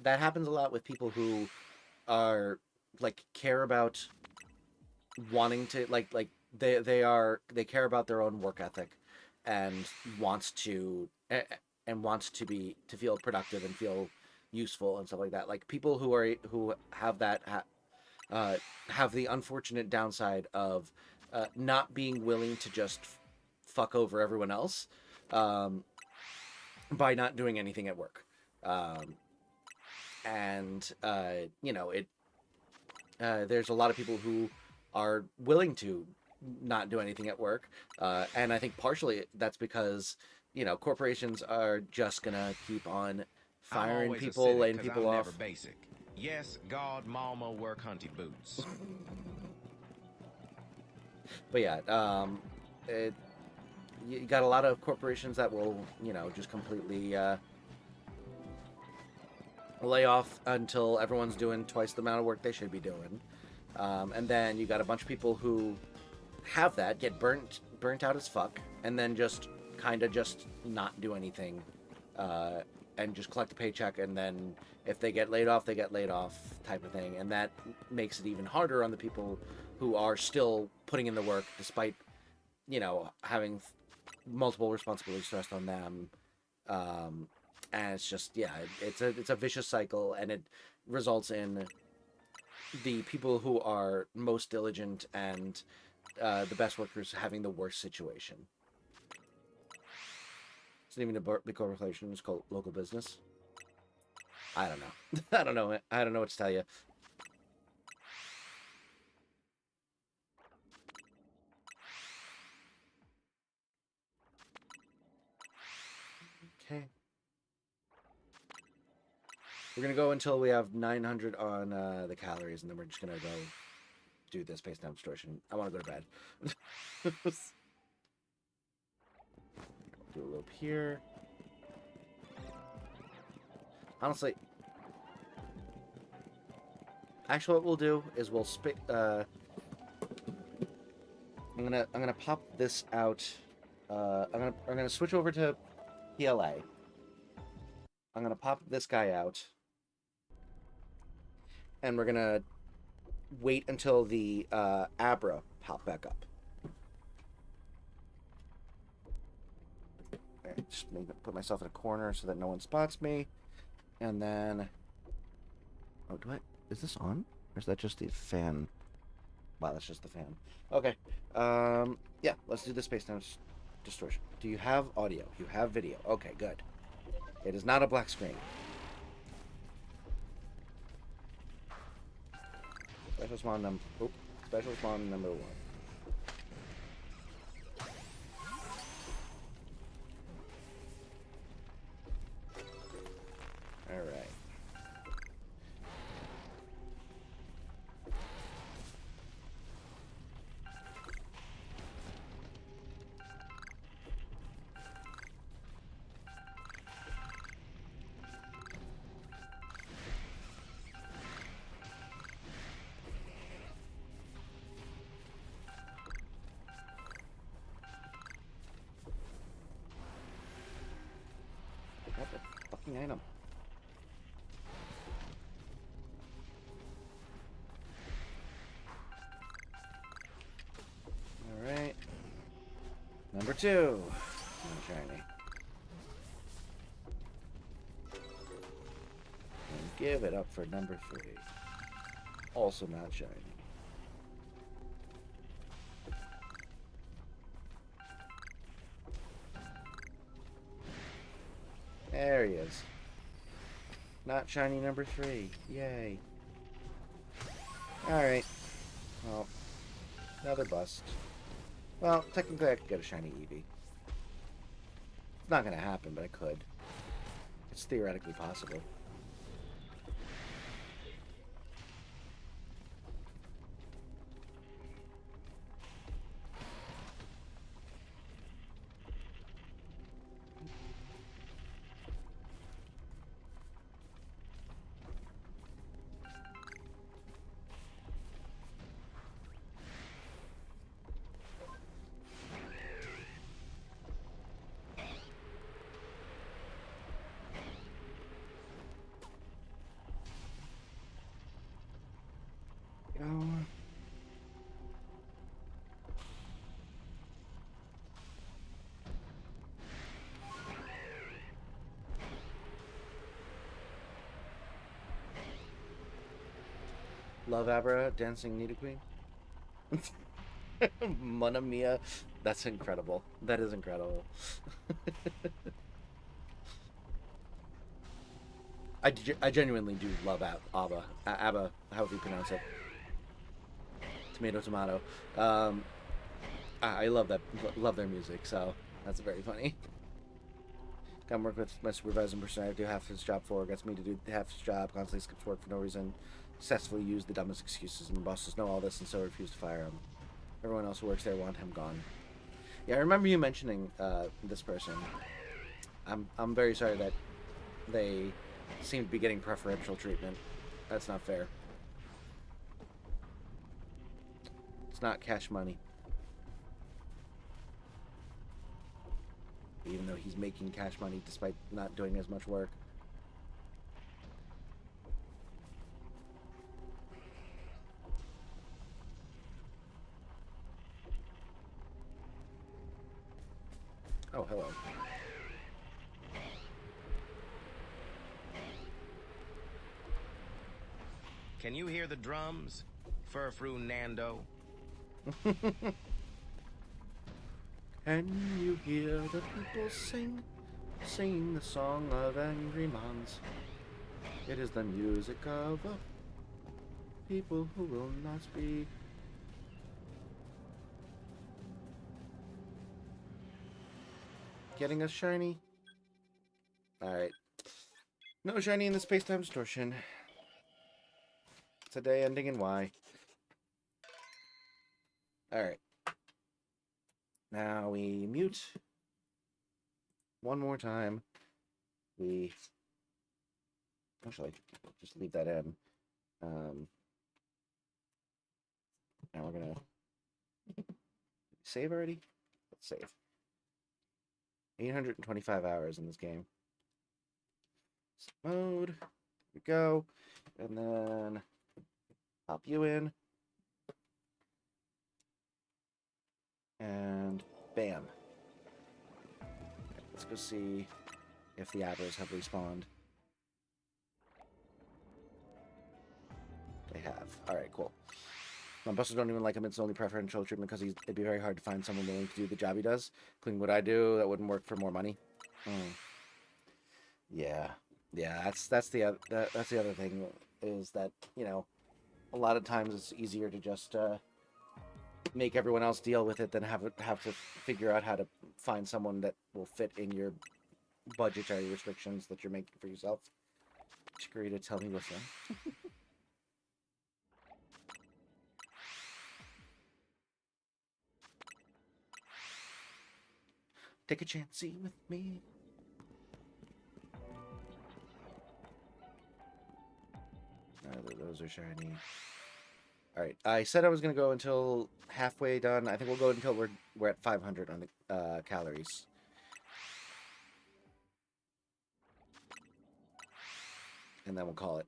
That happens a lot with people who are like care about wanting to they care about their own work ethic and wants to feel productive and feel useful and stuff like that. Like people who have have the unfortunate downside of not being willing to just fuck over everyone else by not doing anything at work. There's a lot of people who are willing to not do anything at work, and I think partially that's because corporations are just gonna keep on firing people, laying people off. Never basic. Yes, God, mama, work hunty boots. But yeah, you got a lot of corporations that will, just completely lay off until everyone's doing twice the amount of work they should be doing. And then you got a bunch of people who have that, get burnt out as fuck, and then just kind of just not do anything and just collect a paycheck, and then if they get laid off, they get laid off type of thing. And that makes it even harder on the people who are still putting in the work despite, you know, having multiple responsibilities thrust on them. And it's just, yeah, it's a vicious cycle, and it results in the people who are most diligent and the best workers having the worst situation. It's not even a big corporation. It's called local business. I don't know. I don't know. I don't know what to tell you. Okay. We're going to go until we have 900 on the calories, and then we're just going to go do this space time distortion. I want to go to bed. Do a loop here. Honestly, actually, what we'll do is we'll I'm gonna pop this out. I'm gonna switch over to PLA. I'm gonna pop this guy out, and we're gonna wait until the Abra pop back up. Right, just put myself in a corner so that no one spots me, and then. Oh, is this on? Or is that just the fan? Wow, that's just the fan. Okay. Yeah, let's do the space-time distortion. Do you have audio? You have video. Okay, good. It is not a black screen. Special spawn number... Oh, special spawn number 1. Alright. What the fucking item? Alright. Number 2. Not shiny. And give it up for number 3. Also not shiny. There he is. Not shiny number 3. Yay. Alright. Well, another bust. Well, technically I could get a shiny Eevee. It's not going to happen, but I could. It's theoretically possible. Love Abra, Dancing Nidoqueen. Mamma Mia. That's incredible. That is incredible. I genuinely do love Abba. Abba, however you pronounce it. Tomato. I love their music, so that's very funny. Come work with my supervisor and person I do half his job for, gets me to do half his job, constantly skips work for no reason, successfully used the dumbest excuses, and the bosses know all this and so refuse to fire him. Everyone else who works there want him gone. Yeah, I remember you mentioning this person. I'm very sorry that they seem to be getting preferential treatment. That's not fair. It's not cash money. even though he's making cash money despite not doing as much work. Oh, hello. Can you hear the drums, Furfru Nando? Can you hear the people sing the song of angry mons? It is the music of a people who will not speak. Getting us shiny. Alright. No shiny in the space-time distortion. Today ending in Y. Alright. Now we mute. One more time. We... Actually, just leave that in. Now we're gonna... Save already? Let's save. 825 hours in this game. Mode. Here we go. And then... Pop you in. And bam. Okay, let's go see if the adders have respawned. They have. Alright, cool. My busters don't even like him. It's only preferential treatment because it'd be very hard to find someone willing to do the job he does. Including what I do, that wouldn't work for more money. Yeah. Yeah, that's the other thing, is that, you know, a lot of times it's easier to just make everyone else deal with it than have to figure out how to find someone that will fit in your budgetary restrictions that you're making for yourself. Agree to tell me what's wrong. Take a chance with me. Those are shiny. Alright, I said I was going to go until halfway done. I think we'll go until we're at 500 on the calories. And then we'll call it.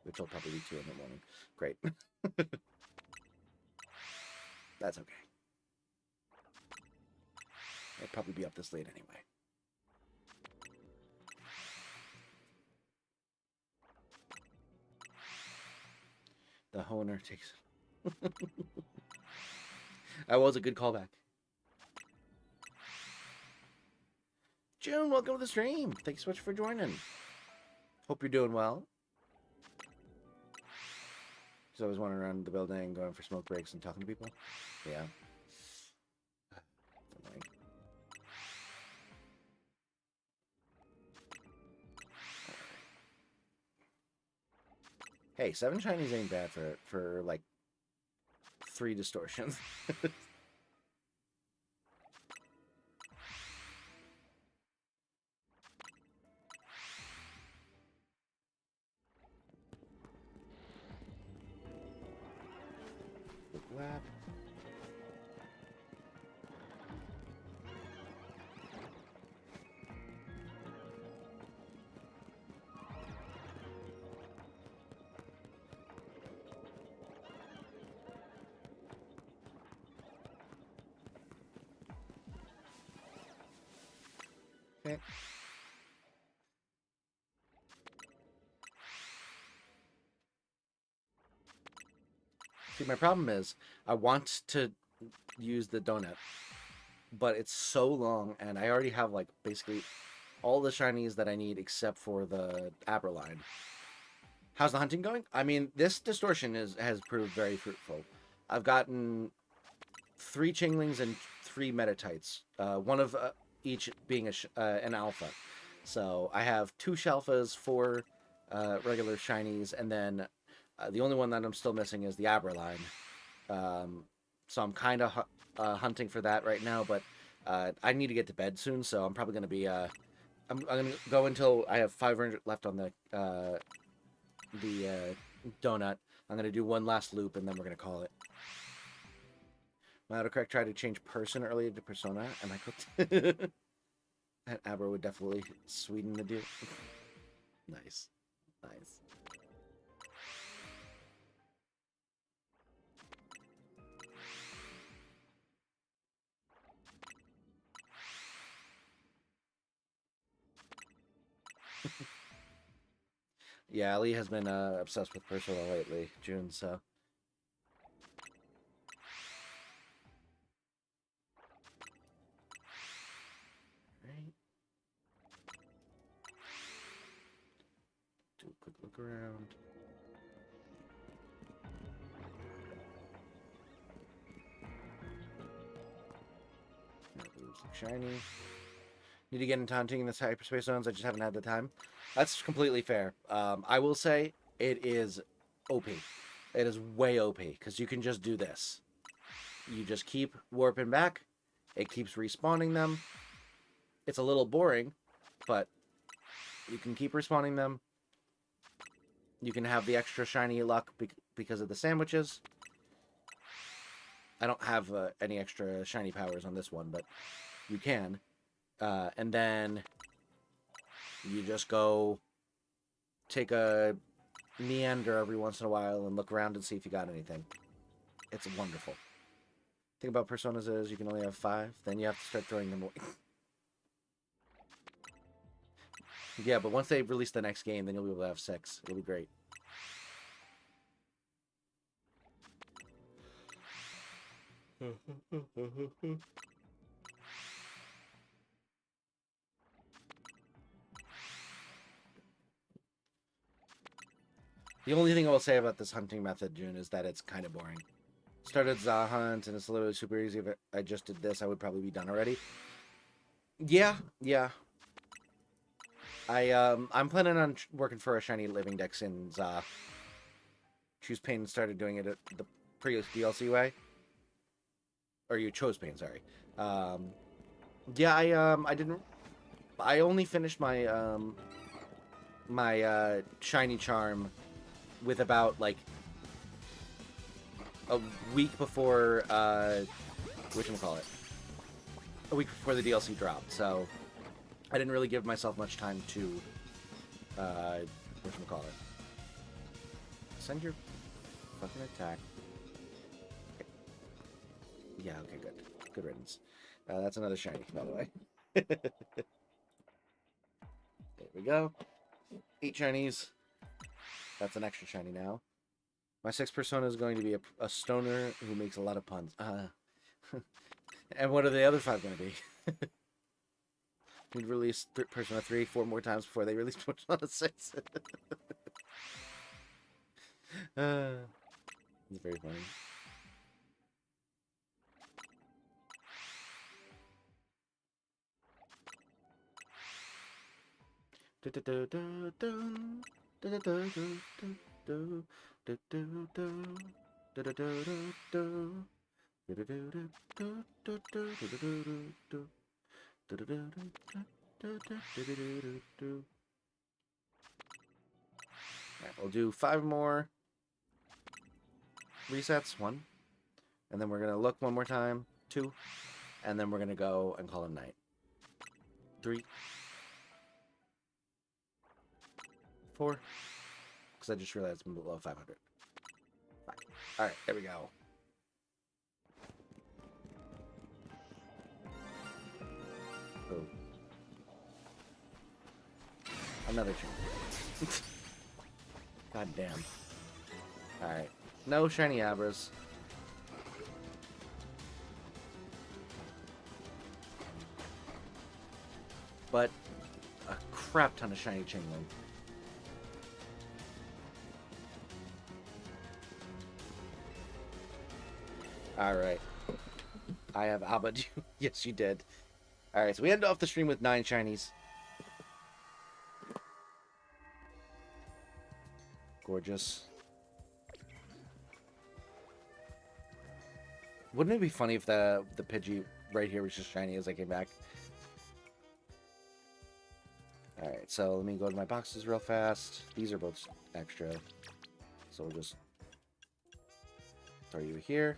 Which will probably be 2 in the morning. Great. That's okay. I'll probably be up this late anyway. The honer takes... That was a good callback. June, welcome to the stream. Thanks so much for joining. Hope you're doing well. So I was wandering around the building, going for smoke breaks and talking to people. Yeah. Annoying. Hey, 7 shinies ain't bad for like 3 distortions. Lap. Okay. See, my problem is I want to use the donut, but it's so long, and I already have like basically all the shinies that I need except for the Aberline. How's the hunting going? I mean, this distortion has proved very fruitful. I've gotten 3 Chinglings and 3 Metatites, one of each being an alpha. So I have 2 Shalfas, 4 regular shinies, and then the only one that I'm still missing is the Aberline. So I'm kind of hunting for that right now, but I need to get to bed soon, so I'm probably going to be... I'm going to go until I have 500 left on the donut. I'm going to do one last loop, and then we're going to call it. My autocorrect tried to change person earlier to persona, and I cooked. And Abra would definitely sweeten the deal. Nice. Nice. Yeah, Ali has been obsessed with Persona lately, June, so. Right. Do a quick look around. Shiny. Need to get into hunting in the hyperspace zones. I just haven't had the time. That's completely fair. I will say it is OP. It is way OP because you can just do this. You just keep warping back. It keeps respawning them. It's a little boring, but you can keep respawning them. You can have the extra shiny luck because of the sandwiches. I don't have any extra shiny powers on this one, but you can. And then you just go take a meander every once in a while and look around and see if you got anything. It's wonderful. Thing about Personas is you can only have 5, then you have to start throwing them away. Yeah, but once they release the next game, then you'll be able to have 6. It'll be great. The only thing I will say about this hunting method, June, is that it's kind of boring. Started Za Hunt, and it's literally super easy. If I just did this, I would probably be done already. Yeah. I'm planning on working for a shiny living dex in Za. Choose Pain started doing it the previous DLC way. Or you chose Pain, sorry. Yeah, I didn't... I only finished my, my, shiny charm with about, like, a week before, whatchamacallit? A week before the DLC dropped, so I didn't really give myself much time to, whatchamacallit? Send your fucking attack. Okay. Yeah, okay, good. Good riddance. That's another shiny, by the way. There we go. 8 shinies. That's an extra shiny now. My 6th persona is going to be a stoner who makes a lot of puns. And what are the other 5 going to be? Need to release Persona 3 4 more times before they release Persona 6. It's very funny. Alright, we'll do 5 more resets. 1. And then we're going to look one more time. 2. And then we're going to go and call it night. 3. 4. Because I just realized I'm below 500. 5. Alright, there we go. Oh. Another shiny. God damn. Alright. No shiny Abras. But a crap ton of shiny Chingling. Alright. I have Abba. Yes, you did. Alright, so we ended off the stream with 9 shinies. Gorgeous. Wouldn't it be funny if the Pidgey right here was just shiny as I came back? Alright, so let me go to my boxes real fast. These are both extra. So we'll just throw you here.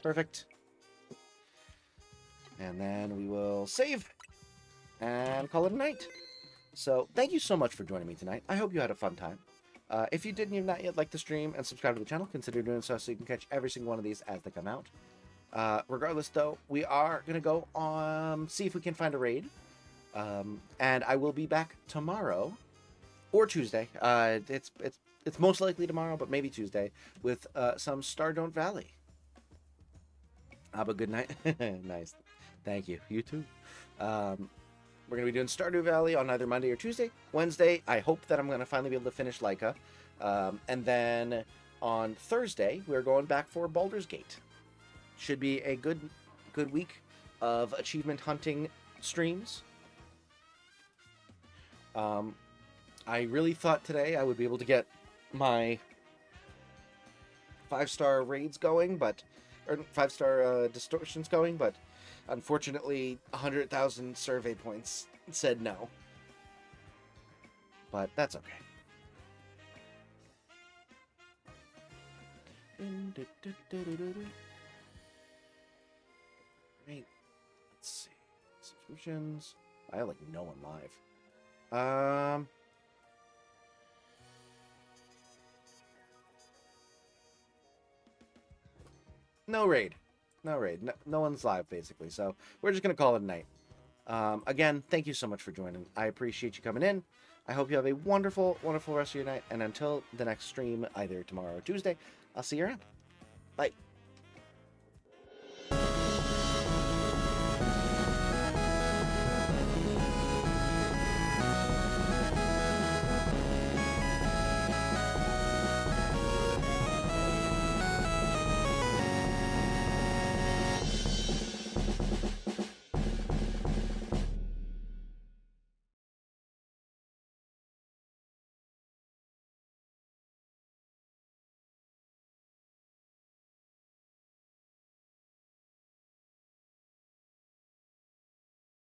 Perfect. And then we will save and call it a night. So thank you so much for joining me tonight. I hope you had a fun time. If you didn't even not yet like the stream and subscribe to the channel, consider doing so you can catch every single one of these as they come out. Regardless, though, we are going to go see if we can find a raid. And I will be back tomorrow or Tuesday. It's most likely tomorrow, but maybe Tuesday with some Stardome Valley. Have a good night. Nice. Thank you. You too. We're going to be doing Stardew Valley on either Monday or Tuesday. Wednesday, I hope that I'm going to finally be able to finish Leica. And then on Thursday, we're going back for Baldur's Gate. Should be a good week of achievement hunting streams. I really thought today I would be able to get my 5-star raids going, or 5-star distortions going, but unfortunately 100,000 survey points said no. But that's okay. Right. Let's see. Subscriptions. I have like no one live. No raid. No one's live, basically. So we're just going to call it a night. Again, thank you so much for joining. I appreciate you coming in. I hope you have a wonderful, wonderful rest of your night. And until the next stream, either tomorrow or Tuesday, I'll see you around. Bye.